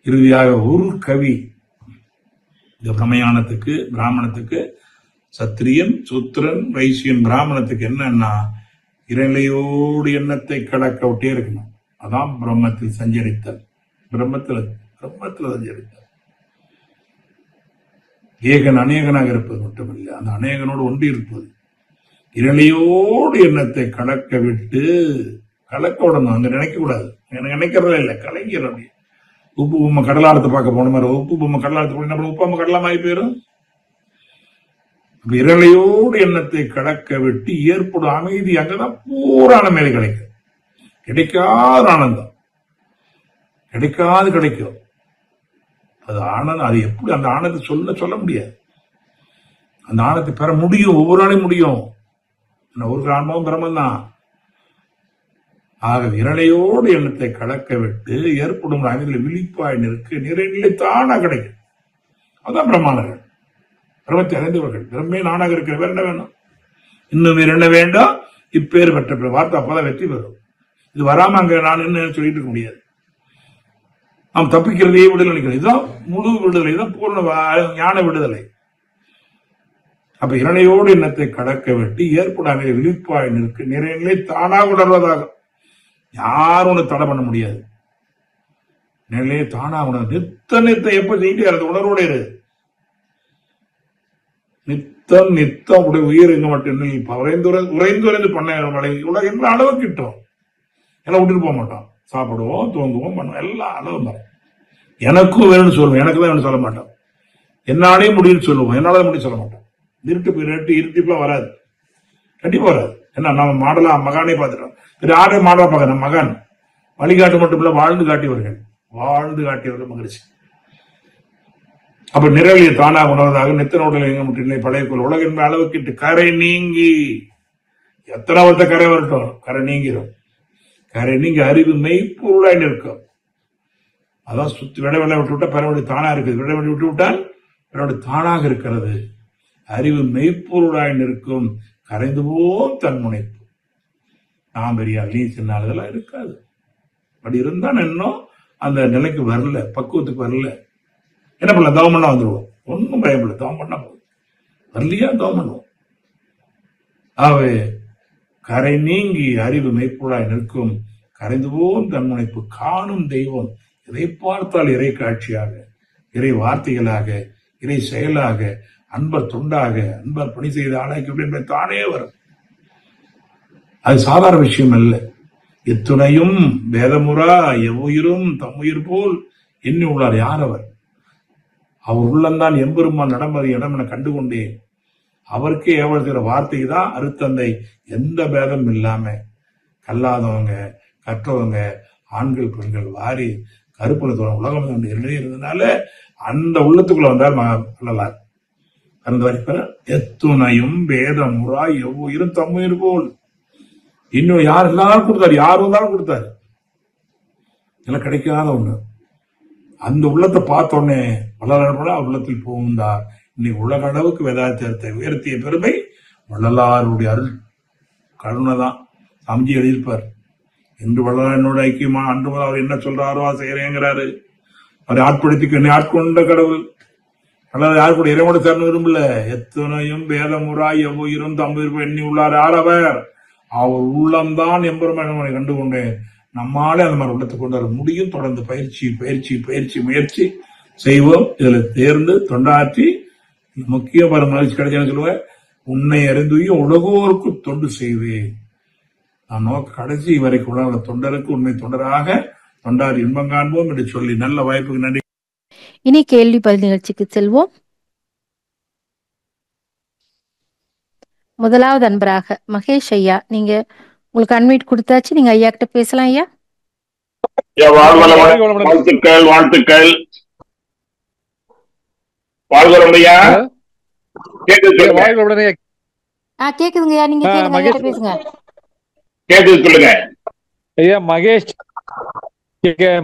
இறுதியாக ஒரு கவி இந்த பிரம்மஞானத்துக்கு பிராமணத்துக்கு, சத்திரியன் சூத்திரன் வைசியன் பிராமணத்துக்கு என்னன்னா இறைநிலையோடு எண்ணத்தை கடக்க விட்டே இருக்கணும். அதான் பிரம்மத்தில் சஞ்சரித்தல், பிரம்மத்தில் சஞ்சரித்தல். ஏகன் அநேகனாக இருப்பது மட்டுமில்லை, அந்த அநேகனோடு ஒன்றி இருப்பது. இறைநிலையோடு எண்ணத்தை கலக்க விட்டு, கலக்க விடணும், அங்க நினைக்க கூடாது. எனக்கு நினைக்கிறதே இல்லை, கலைஞர். அப்படி உப்பு பொம்மை கடலாளத்தை பார்க்க போன மாதிரி உப்பு பொம்மை கடலாளத்தை போய் நம்ம உப்பாம கடலாமாயி போயிடும். விரலையோடு எண்ணத்தை கடக்க விட்டு ஏற்படும் அமைதி அங்கதான் பூரான மேலே கிடைக்கும். கிடைக்காத ஆனந்தம், கிடைக்கும். அது ஆனந்தம். அது எப்படி அந்த ஆனந்தத்தை சொல்ல முடியாது. அந்த ஆனந்தத்தை பெற முடியும், ஒவ்வொரு நாளையும் முடியும். ஒரு ஆன்மாவும் பிரம்மன் தான். ஆக விரலையோடு எண்ணத்தை கடக்க விட்டு ஏற்படும் அமைதியில் விழிப்பாய் நிற்கு நிறைநிலை தானா கிடைக்கும். அதான் பிரம்மாணர்கள், பிரம்மத்தை அறிந்தவர்கள். பிரம்மே நானாக இருக்கிற வேற என்ன வேணும்? இன்னும் வேற என்ன வேண்டாம்? இப்பேர் பெற்ற வார்த்தை அப்பதான் வெற்றி பெறும். இது வராம அங்க நான் என்ன சொல்லிட்டு இருக்க முடியாது. நாம் தப்பிக்கிறதே விடுதலை நினைக்கிறோம். இதுதான் முழு விடுதலை, இதுதான் பூர்ண ஞான விடுதலை. அப்ப இரணையோடு எண்ணத்தை கடக்க விட்டு ஏற்படாத விழிப்பாய் நிற்கு நிறைநிலை தானாக உணர்வதாக. யாரும் ஒண்ணு தடை பண்ண முடியாது. நிலையை தானாக உணர்வு. நித்த எப்ப செய்யிட்டு அந்த உணர்வோட இரு. நித்தம் உடைய உயிர் எங்க மட்டும் உறைந்துரைந்து பண்ண உலக என்ற அளவு கிட்டோம். எல்லாம் விட்டுட்டு போக மாட்டோம். சாப்பிடுவோம், தூங்குவோம், பண்ணுவோம், எல்லாம் அளவு மாதிரி. எனக்கும் வேணும்னு சொல்லுவோம், எனக்கு தான் வேணும்னு சொல்ல மாட்டோம். என்னாலே முடியும்னு சொல்லுவோம், என்னால முடியும் சொல்ல மாட்டோம். இருட்டுக்குலாம் வராது, கண்டிப்பா வராது. ஏன்னா நம்ம மாடலா மகானே பார்த்துட்டோம். யாரையும் மாடலா பார்க்க மகான் வழிகாட்டு மட்டும் இல்ல, வாழ்ந்து காட்டியவர்கள், வாழ்ந்து காட்டியவர்கள் மகிழ்ச்சி. அப்ப நிறைய தானாக உணர்வதாக நித்தன உடல் எங்க முற்றினை பழைய உலக என்ப அளவுக்கு கரை நீங்கி, எத்தனை வருத்த கரை வரட்டும், கரை நீங்கிடும். கரை நீங்கி அறிவு மெய்ப்பொருளாய் நிற்கும். அதான் சுத்தி விடவெளி விட்டு விட்டா பிறவடி தானா இருக்குது, விடவெளி விட்டு விட்டால் பிறவடி தானாக இருக்கிறது. அறிவு மெய்ப்பொருளாய் நிற்கும், கரைந்து போம் தன் முனைப்பு. நான் பெரிய நீ சின்ன இதெல்லாம் இருக்காது. அப்படி இருந்தா இன்னும் அந்த நிலைக்கு வரல, பக்குவத்துக்கு வரல. என்ன பண்ணல, தவம் பண்ணா வந்துடுவோம், ஒன்னும் பயப்படல, தவம் பண்ணா போதும். வரலையா தவம் பண்ணுவோம். ஆகவே கரை நீங்கி அறிவு மெய்ப்பொருளாய் நிற்கும், கரைந்து போம் தன் முனைப்பு காணும் தெய்வம். இதை பார்த்தால் இறை காட்சியாக, இறை வார்த்தைகளாக, இறை செயலாக, அன்பர் தொண்டாக, அன்பர் பணி செய்த ஆளாக்கி தானே வரும். அது சாதாரண விஷயம் அல்ல. எத்துணையும் வேதமுறா எவ்வுயிரும் தம்முயிர் போல் எண்ணி உள்ளார். யார் அவர்? அவர் உள்ளந்தான் எம்பெருமான் நடமது இடம் என கண்டுகொண்டேன். அவருக்கே ஏவழ்கிற வார்த்தை தான் அருத்தந்தை. எந்த பேதம் இல்லாம கல்லாதவங்க, கற்றவங்க, ஆண்கள் பெண்கள் வாரி கருப்புல உலகம் இருந்ததுனால அந்த உள்ளத்துக்குள்ள வந்தார் வள்ளலார். அந்த வரைப்ப எத்துணையும் வேதமுறா எவ்வுயிரும் தம்முயிர் போல். இன்னும் யார் எல்லாரும் கொடுத்தாரு, யார் வந்தாலும் கொடுத்தாரு. இதெல்லாம் கிடைக்காத ஒண்ணு. அந்த உள்ளத்தை பார்த்த உடனே வள்ளலார் உள்ளத்தில் புகுந்தார். இன்னைக்கு உலக அளவுக்கு வேதாத்தியத்தை உயர்த்திய பெருமை வள்ளலாருடைய அருள் கருணை தான். சாமிஜி எழுதியிருப்பார், என்று வள்ளலார் என்னோட ஐக்கியமா, அன்று முதல் அவர் என்ன சொல்றாரோ செய்யறேங்கிறாரு. அவரை ஆட்படுத்தி என்னை ஆட்கொண்ட கடவுள். வள்ளலார் யாரு கூட இறைவனோட சேர்ந்து விரும்பல. எத்தனையும் வேதமுறாய் எவ்வுயிரும் தம்புயிர் எண்ணி உள்ளார். யார் அவர்? அவர் உள்ளம்தான் எம்பெருமானை கண்டுகொண்டேன். நம்மாலே அந்த மாதிரி உள்ளத்தை கொண்டு வர முடியும். தொடர்ந்து பயிற்சி பயிற்சி பயிற்சி முயற்சி செய்வோம். இதுல தேர்ந்து தொண்டாற்றி முக்கிய மகிழ்ச்சி கிடைச்சான்னு சொல்லுவேன். உன்னை அறிந்துயும் உலகோருக்கு தொண்டு செய்வேன். நான் நோக்க கடைசி வரைக்கும் உலக தொண்டருக்கு உண்மை தொண்டராக தொண்டாரி இன்பம் காண்போம் என்று சொல்லி நல்ல வாய்ப்புக்கு நன்றி. இனி கேள்வி பதில் நிகழ்ச்சிக்கு செல்வோம். முதலாவது அன்பராக மகேஷ் ஐயா, நீங்க உங்களுக்கு அன்மீட் கொடுத்தாச்சு, நீங்க ஐயா கிட்ட பேசலாம். ஐயா வாழ்த்துக்கள், வாழ்த்துக்கள். வாழ்வரம்பையா கேக்குதுங்கய்யா, நீங்க கேளுங்க, பேசுங்க. கேக்குது, சொல்லுங்க ஐயா.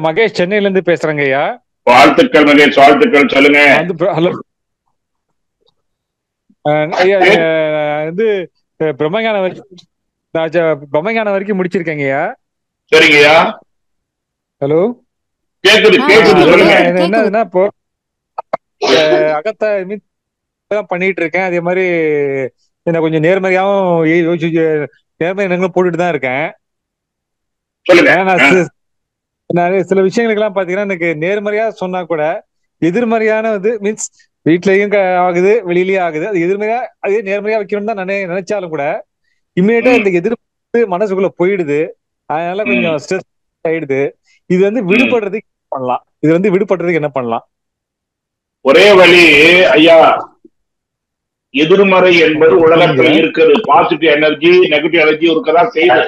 மகேஷ் சென்னையில இருந்து பேசுறேங்க ஐயா. வாழ்த்துக்கள் மகேஷ், வாழ்த்துக்கள், சொல்லுங்க. ஐயா வந்து பிரம்மஞானம் வரைக்கும் முடிச்சிருக்கேங்க ஐயா. சரிங்கய்யா. ஹலோ, கேக்குது, கேக்குது, சொல்லுங்க. என்னதுன்னா இப்போ அகத்த பண்ணிட்டு இருக்கேன். அதே மாதிரி என்ன கொஞ்சம் நேர்மறையாவும் நேர்மறை எண்ணங்களும் போட்டுட்டு தான் இருக்கேன். நான் சில விஷயங்களுக்கு எல்லாம் பாத்தீங்கன்னா எனக்கு நேர்மறையா சொன்னா கூட எதிர்மறையான மீன்ஸ் வீட்லயும் ஆகுது, வெளியிலயும் ஆகுது. அது எதிர்மறையா அதே நேர்மறையா வைக்கணும்னு தான் நினைச்சாலும் கூட இம்மிடியா இந்த எதிர்ப்பு மனசுக்குள்ள போயிடுது. அதனால கொஞ்சம் ஸ்ட்ரெஸ் ஆயிடுது. இது விடுபடுறதுக்கு பண்ணலாம். விடுபடுறதுக்கு என்ன பண்ணலாம்? ஒரே வழி ஐயா, எதிர்மறை என்பது உலகத்துல இருக்குது. பாசிட்டிவ் எனர்ஜி நெகட்டிவ் எனர்ஜி இருக்கதான் செய்யுது.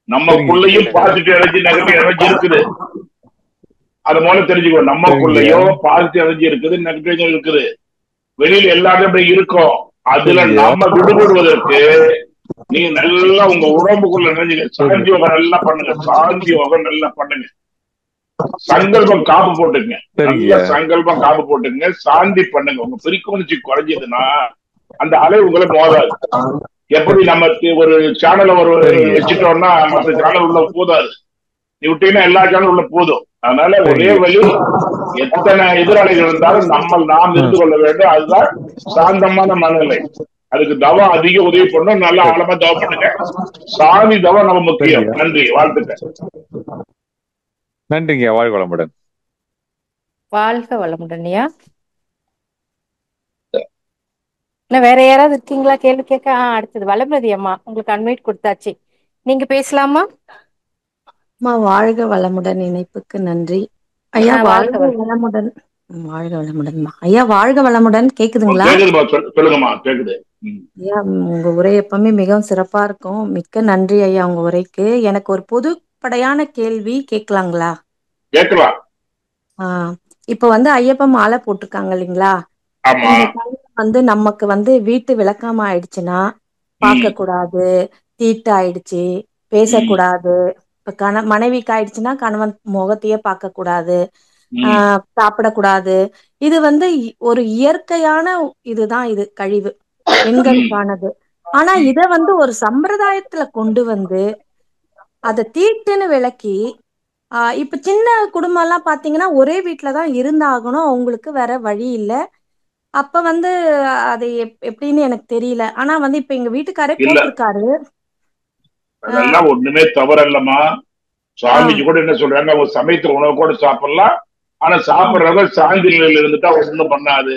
நமக்குள்ளயும் பாசிட்டிவ் எனர்ஜி நெகட்டிவ் எனர்ஜி இருக்குது. அது மூலம் தெரிஞ்சுக்கணும். நமக்குள்ளயும் பாசிட்டிவ் எனர்ஜி இருக்குது, நெகட்டிவ் எனர்ஜி இருக்குது. வெளியில எல்லாருமே இருக்கும். அதுல நம்ம விடுபடுவதற்கு நீங்க நல்லா உங்க உடம்புக்குள்ள நினைஞ்சுங்க. சாந்தி யோகம் நல்லா பண்ணுங்க, சாந்தி யோகம் நல்லா பண்ணுங்க. சங்கல்பம் காப்பு போட்டுங்க, நல்ல சங்கல்பம் காப்பு போட்டுங்க. சாந்தி பண்ணுங்க. உங்க பிரிக்குவன்சி குறைஞ்சதுன்னா அந்த அலை உங்களை மோதாது. எப்படி நம்ம ஒரு சேனல வச்சுட்டோம்னா மற்ற சேனல் உள்ள போதாது. நீ விட்டீங்கன்னா எல்லா சேனலும் உள்ள போதும். அதனால ஒரே வழி, எத்தனை எதிராளிகள் இருந்தாலும் நாம் இருந்து கொள்ள வேண்டும். அதுதான் சாந்தமான மனநிலை. அதுக்கு தவம் அதிக உதவி பண்ணணும். நல்லா ஆழமா தவம் பண்ணுங்க. சாமி தவம் நம்ம முக்கியம். நன்றி, வாழ்த்துக்கள். நன்றிங்க. வாழ்க வளமுடன். வாழ்க வளமுடன் ஐயா. வேற யாராவது இருக்கீங்களா கேள்வி கேட்க? அடுத்தது வளர்மதி அம்மா, உங்களுக்கு அன்வைட் கொடுத்தாச்சு, நீங்க பேசலாமா? வாழ்க வளமுடன். இணைப்புக்கு நன்றி ஐயா. வாழ்க வளமுடன். வாழ்க வளமுடன்மா ஐயா. வாழ்க வளமுடன். கேக்குதுங்களா கேக்குதுமா, சொல்லுங்கம்மா, கேக்குது. ம். ஐயா? உங்க உரை எப்பவுமே மிகவும் சிறப்பா இருக்கும். மிக்க நன்றி ஐயா உங்க உரைக்கு. எனக்கு ஒரு பொதுப்படையான கேள்வி கேட்கலாங்களா? கேட்கலாம். இப்ப ஐயப்ப மாலை போட்டிருக்காங்க இல்லைங்களா? ஆமா. இந்த டைம்ல நமக்கு வீட்டு விளக்காம ஆயிடுச்சுன்னா பார்க்க ம், கூடாது, தீட்டு ஆயிடுச்சு, ம், பேசக்கூடாது. இப்ப மனைவிக்கு ஆயிடுச்சுன்னா கணவன் முகத்தையே பார்க்க கூடாது, ம், சாப்பிடக்கூடாது. இது ஒரு இயற்கையான இதுதான், இது கழிவு ம், பெண்களுக்கானது. ஆனா ம். இத ஒரு சம்பிரதாயத்துல கொண்டு அத தீட்டுன்னு விளக்கி, இப்ப சின்ன குடும்பம் எல்லாம் பாத்தீங்கன்னா ஒரே வீட்டுலதான் இருந்தாகணும், அவங்களுக்கு வேற வழி இல்ல. அப்ப அது எப்படின்னு எனக்கு தெரியல. ஆனா இப்ப எங்க வீட்டுக்காரே இல்ல, போட்டிருக்காரு. ஆஹ் அதெல்லாம் ஒண்ணுமே தவறல்லம்மா. ஆஹ் சுவாமிஜி கூட என்ன சொல்றாங்க, அவங்க சமைத்த உணவு கூட சாப்பிடலாம். ஆனா ஆஹ் சாப்பிடுறவங்க சாந்தி நிலையில இருந்துட்டா ஒண்ணும் பண்ணாது.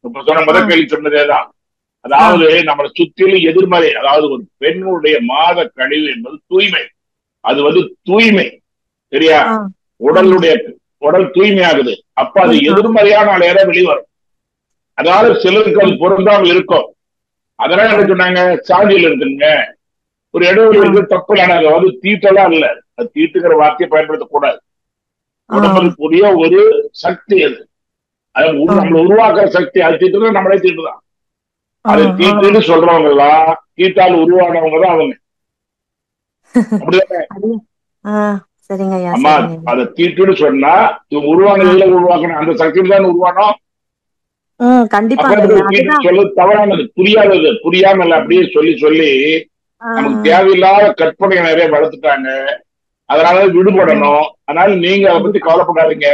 இப்ப சொன்ன முத ஆஹ் கேள்வி சொன்னதேதான். ஆஹ் அதாவது நம்மளை சுற்றிலும் எதிர்மறை, அதாவது ஒரு பெண்ணுடைய மாத கழிவு என்பது தூய்மை. அது தூய்மை, சரியா? ஆஹ் ஆமா. உடலுடைய உடல் தூய்மையாகுது. அப்ப அது எதிர்மறையான அலையற வெளிவரும். அதனால சிலருக்கு அது பொருந்தாமல் இருக்கும். அதனால என்ன சொன்னாங்க, சாந்தியில் இருக்குங்க. ஒரு இடைவெளி இருக்கு, தப்பு இல்லை. அதாவது தீட்டெல்லாம் இல்ல, அது தீட்டுங்கிற வார்த்தையை பயன்படுத்தக்கூடாது. உடம்புக்குரிய ஒரு சக்தி அது. அது நம்மளை உருவாக்குற சக்தி. அது தீட்டுறது நம்மளே தீட்டுதான். அதை தீட்டுன்னு சொல்றவங்க எல்லாம் தீட்டால் உருவானவங்க தான் அவங்க. அப்படிதானே? சரிங்க ஐயா, அம்மா, சரிங்க ஐயா. அதை தீட்டுன்னு சொன்னா இவங்க உருவானதுல உருவாக்கணும், அந்த சக்தியில தான் உருவானோம். அப்ப கண்டிப்பாங்க ஐயா. தீட்டு அதுதான். சொல்றது தவறானது, புரியாதது, புரியாமல் அப்படியே சொல்லி சொல்லி நமக்கு தேவையில்லாத கற்பனை நிறைய வளர்த்துட்டாங்க. அதனால விடுபடணும். அதனால நீங்க அதை பத்தி கவலைப்படாதீங்க.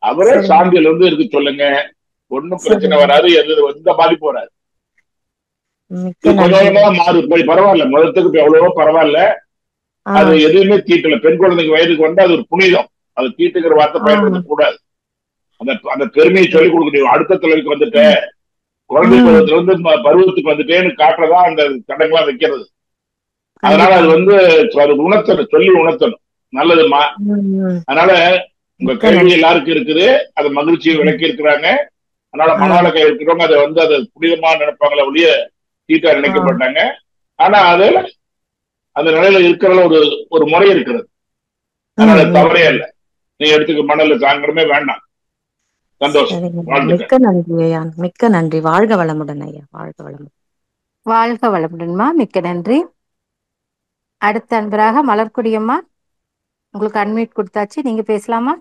அவரே சாந்தியில இருக்கு சொல்லுங்க, ஒன்னும் பிரச்சனை வராது, எந்த பாதிப்பு வராது. இது கொஞ்சம் கொஞ்சமா மாறு, போய் பரவாயில்ல, முதத்துக்கு எவ்வளவோ பரவாயில்ல. அது எதுவுமே தீட்டல. பெண் குழந்தைக்கு வயதுக்கு அது ஒரு புனிதம். அது தீட்டுங்கிற வார்த்தை பயன்படுத்த கூடாது. அந்த அந்த பெருமையை சொல்லிக் கொடுக்கணும். அடுத்த தலைவுக்கு வந்துட்டேன், குழந்தை பருவத்துல பருவத்துக்கு வந்துட்டேன்னு காட்டுறதா அந்த தடங்கள்லாம் வைக்கிறது. அதனால அது உணர்த்தணும், சொல்லி உணர்த்தணும். நல்லதுமா. அதனால உங்க கேள்வி எல்லாருக்கும் இருக்குது. அது மகிழ்ச்சியை விளக்கி இருக்கிறாங்க. அதனால மனவளக்கை இருக்கிறவங்க அதை அதை புனிதமா நினைப்பாங்களே ஒழிய தீட்டா நினைக்க மாட்டாங்க. ஆனா அதுல அந்த நிலையில இருக்கிற ஒரு முறை இருக்கிறது. அதனால தவறே இல்லை. நீ எடுத்துக்க, மணல சாங்கடமே வேண்டாம். சந்தோஷம். மிக்க நன்றி ஐயா, மிக்க நன்றி. வாழ்க வளமுடன் ஐயா. வாழ்க வளமுடன். வாழ்க வளமுடன்மா, மிக்க நன்றி. அடுத்த அன்பராக மலர்கொடியம்மா, உங்களுக்கு அன்மியூட் கொடுத்தாச்சு, நீங்க பேசலாமா?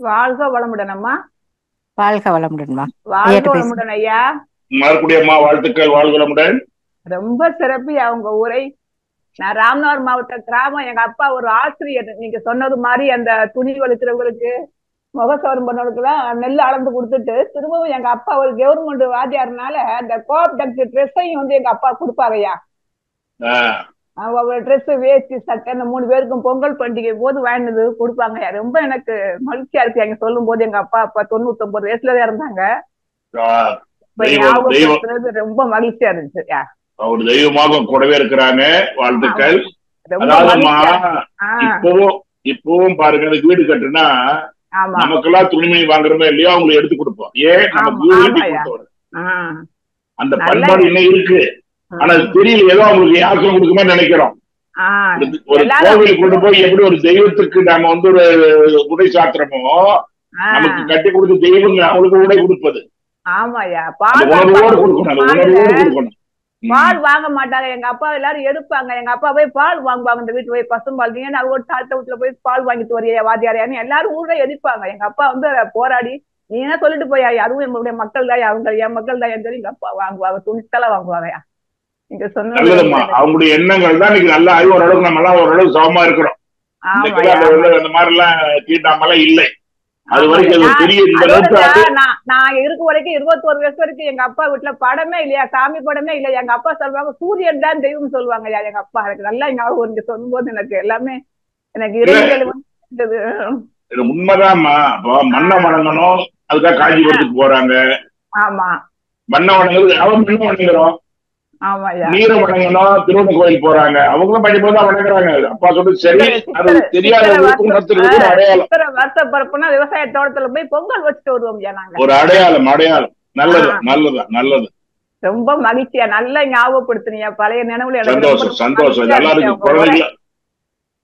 வாழ்க வளமுடன் அம்மா. வாழ்க வளமுடன்மா. வாழ்க வளமுடன் ஐயா. மலர்கொடியம்மா, வாழ்த்துக்கள். வாழ்க வளமுடன். ரொம்ப சிறப்பு அவங்க உரை. நான் ராமநாதபுரம் மாவட்ட கிராமம். எங்க அப்பா ஒரு ஆசிரியர். நீங்க சொன்னது மாதிரி அந்த துணி வலிக்கிறவங்களுக்கு, முகசவரம் பண்ணவங்களுக்கு எல்லாம் நெல் அளந்து கொடுத்துட்டு திரும்பவும் எங்க அப்பா ஒரு கவர்மெண்ட் வாத்தியாருனால அந்த கோப் டக்ட் ட்ரெஸ்ஸையும் எங்க அப்பா கொடுப்பாங்கய்யா. ட்ரெஸ், வேஷ்டி, சட்டை, இந்த 3 பேருக்கும் பொங்கல் பண்டிகை போது வாங்கினது கொடுப்பாங்க. ரொம்ப எனக்கு மகிழ்ச்சியா இருக்கு எங்க சொல்லும் போது. எங்க அப்பா அப்பா 99 வயசுலதான் இருந்தாங்க. ரொம்ப மகிழ்ச்சியா இருந்துச்சு. அவர் தெய்வமாக கூடவே இருக்கிறாங்க. வாழ்த்துக்கள். இப்பவும் பாருங்க, எனக்கு வீடு கட்டுனா நமக்கெல்லாம் துணிமணி வாங்குறோமே இல்லையோ அவங்களுக்கு எடுத்து கொடுப்போம். ஏன்? நமக்கு அந்த பண்பாடு இன்னும் இருக்கு. ஆனா அது தெரியல, ஏதோ அவங்களுக்கு யாருக்கும் கொடுக்குமே நினைக்கிறோம். ஒரு கோவிலுக்கு கொண்டு போய் எப்படி ஒரு தெய்வத்துக்கு நாம ஒரு உடை சாத்திரமோ, நமக்கு கட்டி கொடுத்த தெய்வங்க அவங்களுக்கு உடை கொடுப்பது. ஆமாயா, உணர்வோடு கொடுக்கணும், உணர்வோடு கொடுக்கணும். பால் வாங்க மாட்டாங்க எங்க அப்பா. எல்லாரும் எடுப்பாங்க. எங்க அப்பா போய் பால் வாங்குவாங்க. இந்த வீட்டு போய் பசும்பால், நீங்க ஒரு தாத்த வீட்டுல போய் பால் வாங்கிட்டு வரையா வாத்தியாரியான்னு எல்லாரும் ஊர்ல எதிர்ப்பாங்க. எங்க அப்பா போராடி, நீ என்ன சொல்லிட்டு போயா, அதுவும் எங்களுடைய மக்கள் தான், அவங்க என் மக்கள் தான் எங்க அப்பா வாங்குவாங்க, துணித்தெல்லாம் வாங்குவாங்க. நீங்க சொன்னதுமா அவங்களுடைய எண்ணங்கள் தான் இன்னைக்கு நல்லா ஆகி ஓரளவுக்கு நம்ம எல்லாம் ஓரளவுக்கு சமமா இருக்கிறோம். அந்த மாதிரி எல்லாம் தீட்டாமலாம் இல்லை. அது வரைக்கும் பெரிய நான் இருக்க வரைக்கும் 21 வயசு வரைக்கும் எங்க அப்பா வீட்டுல படமே இல்லையா, சாமி படமே இல்லையா. எங்க அப்பா சொல்லுவாங்க சூரியன் தான் தெய்வம் சொல்லுவாங்க. எங்க அப்பா எனக்கு நல்லா ஞாபகம் இங்க சொல்லும் போது எனக்கு எல்லாமே எனக்கு உண்மைதான்மா. மண்ணை வணங்கணும், அதுக்காக காஞ்சிபுரத்துக்கு போறாங்க. ஆமா, மண்ணை வணங்குறது அவன் மண்ணை வணங்குறோம். ஆமாய்யா. நீரை வணங்கணும், திருவண்ண கோயில் போறாங்க, அவங்களும் பஞ்சமூர்த்தி தான் வணங்குறாங்க. அப்பா சொல்றது சரி, அது தெரியாத உணர்த்துறது கூட அடையாளம். சித்திரை வருஷ பிறப்புனா விவசாய தோட்டத்துல போய் பொங்கல் வச்சுட்டு வருவோம் நாங்க. ஒரு அடையாளம். நல்லது நல்லது நல்லது. ரொம்ப மகிழ்ச்சியா நல்லா ஞாபகப்படுத்தினியா பழைய நினைவுல. சந்தோஷம் சந்தோஷம். எல்லாருக்கும் குழந்தைங்க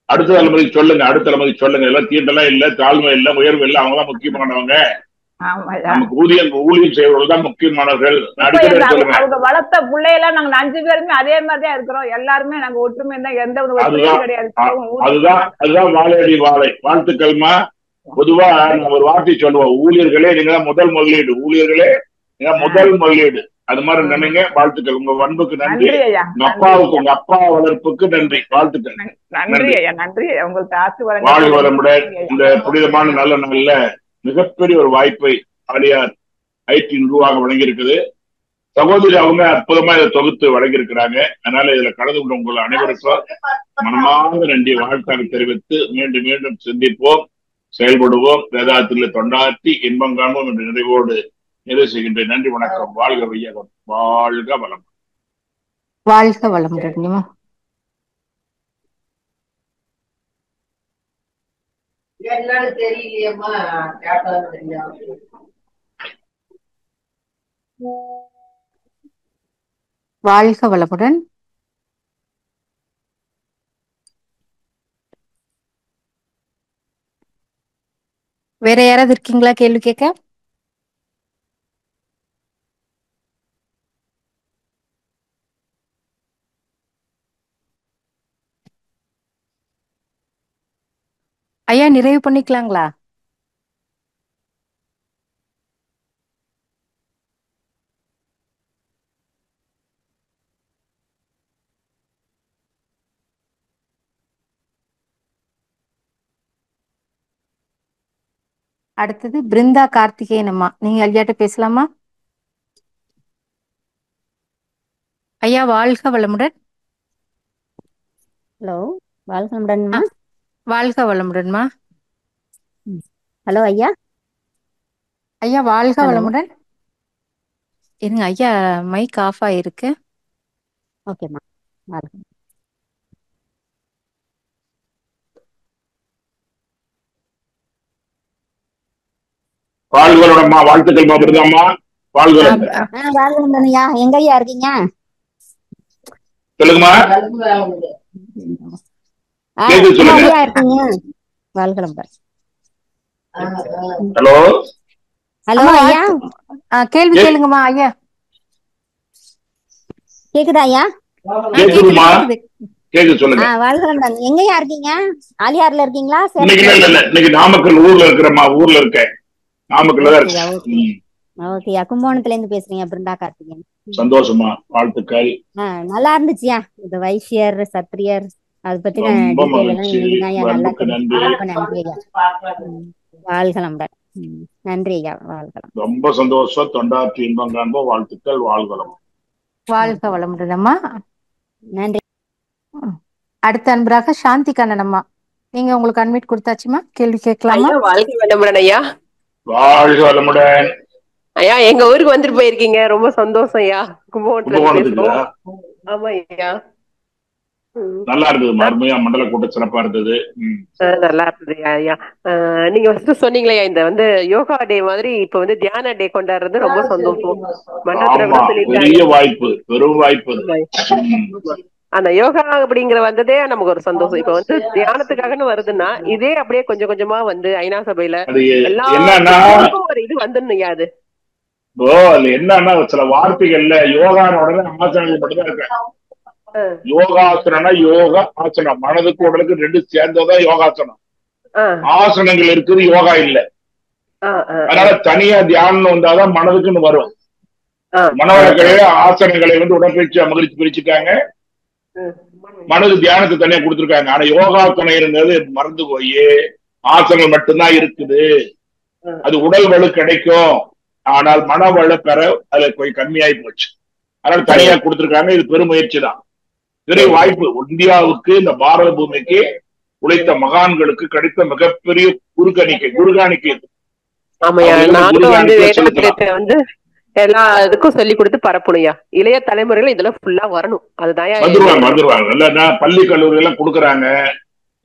அடுத்த தலைமுறைக்கு சொல்லுங்க, அடுத்த தலைமுறைக்கு சொல்லுங்க. எல்லாம் தீண்டெல்லாம் இல்ல, தாழ்மை இல்ல, உயர்வு இல்ல, அவங்கதான் முக்கியமானவங்க. நமக்கு ஊழியம் செய்வர்கள் தான் முக்கியமானவர்கள். அவங்க வளர்த்த பிள்ளையெல்லாம் நாங்க 5 பேருமே அதே மாதிரிதான் இருக்கிறோம். எல்லாருமே நாங்க ஒற்றுமை தான், எந்த ஒரு கிடையாது. அதுதான் வாழையடி வாழை. வாழ்த்துக்கள்மா. பொதுவா நம்ம ஒரு வார்த்தை சொல்லுவோம், ஊழியர்களே நீங்க தான் முதல் முதலீடு, ஊழியர்களே நீங்க முதல் முதலீடு. அது மாதிரி நினைங்க. வாழ்த்துக்கள். உங்க அன்புக்கு நன்றி. உங்க அப்பாவுக்கு, உங்க அப்பா வளர்ப்புக்கு நன்றி. வாழ்த்துக்கள். நன்றி ஐயா. நன்றி. உங்களுக்கு ஆசீர்வாதம். வாழ்வு வளமுடன். இந்த புனிதமான நல்ல நாள்ல மிகப்பெரிய ஒரு வாய்ப்பை ஆலியார் ஐடி உருவாக வழங்கியிருக்குது. சகோதரி அவங்க அற்புதமா இதை தொகுத்து வழங்கியிருக்கிறாங்க. அதனால இதுல கலந்து கொண்ட உங்கள் அனைவருக்கும் மனமார்ந்த நன்றி வாழ்த்தாக தெரிவித்து மீண்டும் மீண்டும் சிந்திப்போம், செயல்படுவோம், வேதாத்தில தொண்டாற்றி இன்பம் காண்போம் என்ற நிறைவோடு நிறைவு செய்கின்றேன். நன்றி, வணக்கம். வாழ்க வையகம், வாழ்க வளம். வாழ்க வளமுடன். தெரியலையம்மா, வாழ்க வளமுடன். வேற யாராவது இருக்கீங்களா கேள்வி கேட்க? ஐயா நிறைவு பண்ணிக்கலாங்களா? அடுத்தது பிருந்தா கார்த்திகேயன் அம்மா, நீங்க ஐயாட்ட பேசலாமா? ஐயா வாழ்க வளமுடன். ஹலோ, வாழ்க வளமுடன்மா. வாழ்க வளமுடன்மா. ஹலோ ஐயா. ஐயா வாழ்க வளமுடன். இருங்க ஐயா, மைக் ஆஃப் ஆயிருக்கு. ஓகேம்மா. வாழ்களோடம்மா, வாழ்த்துக்கள்மா. பிருந்தாம்மா வாழ்களும். வாழ்க. எங்க ஐயா இருக்கீங்க? சொல்லுங்கம்மா. இருக்கீங்க? வாழ்க. ஹலோ ஹலோ ஐயா, கேள்வி கேளுங்கம்மா. ஐயா கேக்குதா ஐயா? கேக்குதுமா, கேக்குது, சொல்லுங்க. வாழ்க. எங்கயா இருக்கீங்க? ஆலியார்ல இருக்கீங்களா? இன்னைக்கு நாமக்கல் ஊர்ல இருக்கிறேம்மா. ஊர்ல இருக்கேன், நாமக்கல்ல தான் இருக்கேன். ஓகேயா, கும்பகோணத்துல இருந்து பேசுறீங்க. பிருந்தா கார்த்திகேயன். சந்தோஷமா, வாழ்த்துக்கள். நல்லா இருந்துச்சியா இந்த வைசியர் சத்திரியர் அதை பத்தி வாழ்கலாம். நன்றி ஐயா. வாழ்கலாம். ரொம்ப சந்தோஷம். தொண்டாற்றி இன்பம் காண்போம். வாழ்த்துக்கள். வாழ்கலாம். வாழ்க வளமுடனம்மா. நன்றி. அடுத்த அன்பராக சாந்தி கண்ணன் அம்மா, நீங்க உங்களுக்கு அட்மிட் கொடுத்தாச்சுமா, கேள்வி கேட்கலாமா? வாழ்க வளமுடன் ஐயா. வாழ்க வளமுடன் ஐயா. எங்க ஊருக்கு வந்துட்டு போயிருக்கீங்க, ரொம்ப சந்தோஷம் ஐயா. கும்பகோணத்துல. ஆமா ஐயா. நல்லா இருந்தது, அருமையா மண்டல கூட்டம் சிறப்பா இருந்தது. நல்லா இருந்தது ஐயா. நீங்க ஃபர்ஸ்ட் சொன்னீங்களே இந்த யோகா டே மாதிரி இப்ப தியான டே கொண்டாடுறது ரொம்ப சந்தோஷம். பெரிய வாய்ப்பு, பெரும் வாய்ப்பு. அந்த யோகா அப்படிங்கிற வந்ததே நமக்கு ஒரு சந்தோஷம். இப்ப தியானத்துக்காகன்னு வருதுன்னா இதே அப்படியே கொஞ்சம் கொஞ்சமா ஐநா சபையில எல்லாருக்கும் ஒரு இது வந்துடணும். அது என்னன்னா சில வார்த்தைகள்ல யோகானோட ஆசனங்கள் மட்டும்தான் இருக்கேன். யோகாசனா யோகா ஆசனம், மனதுக்கு உடலுக்கு ரெண்டு சேர்ந்ததான் யோகாசனம். ஆசனங்கள் இருக்குது, யோகா இல்ல. அதனால தனியா தியானம் வந்தாதான் மனதுக்குன்னு வரும். மனவளக்கலையே ஆசனங்களை உடற்பயிற்சி மகிழ்ச்சி பிரிச்சுட்டாங்க, மனது தியானத்தை தனியா கொடுத்துருக்காங்க. ஆனா யோகாசனம் இருந்தது மறந்து போய் ஆசனங்கள் மட்டும்தான் இருக்குது. அது உடல் வலு கிடைக்கும், ஆனால் மன வலு பெற அதுல கொஞ்சம் கம்மியாயி போச்சு. அதனால தனியா கொடுத்துருக்காங்க. இது பெரும் முயற்சி தான், பெரிய வாய்ப்பு. இந்தியாவுக்கு, இந்த பாரத பூமிக்கு உழைத்த மகான்களுக்கு கிடைத்த மிகப்பெரிய குருகாணிக்கை. எல்லா இதுக்கும் சொல்லி கொடுத்து பரப்பணும்யா. இளைய தலைமுறையில இதெல்லாம் ஃபுல்லா வரணும். அதுதான் வந்துருவாங்க. இல்லன்னா பள்ளி கல்லூரி எல்லாம் கொடுக்குறாங்க,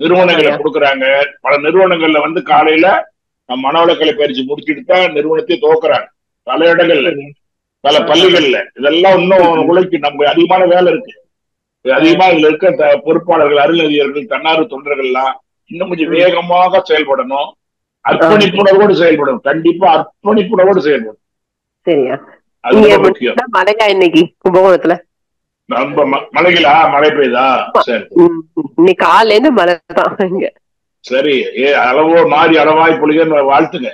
நிறுவனங்களை கொடுக்குறாங்க. பல நிறுவனங்கள்ல வந்து காலையில மனவளக்கலை பயிற்சி முடிச்சுட்டு தான் நிறுவனத்தை துவக்குறாங்க. பல இடங்கள்ல, பல பள்ளிகள்ல. இதெல்லாம் இன்னும் உழைக்கு நமக்கு அதிகமான வேலை இருக்கு. அதிகமா இதுல இருக்க பொறுப்பாளர்கள், அருளறிஞர்கள், தன்னார்வ தொண்டர்கள்லாம் இன்னும் கொஞ்சம் வேகமாக செயல்படணும். அர்ப்பணிப்புணர்வோடு செயல்படணும். கண்டிப்பா அர்ப்பணிப்புணர்வோடு செயல்படும். சரியா? அது முக்கியம். மழையா இன்னைக்கு கும்பகோணத்துல? நம்ம மழைகளா? மழை பெய்யுதா? சரி, இன்னைக்கு காலையில இருந்து மழை தான் இங்க. சரி, அளவோ மாறி அளவாய் பொழியன்னு வாழ்த்துங்க.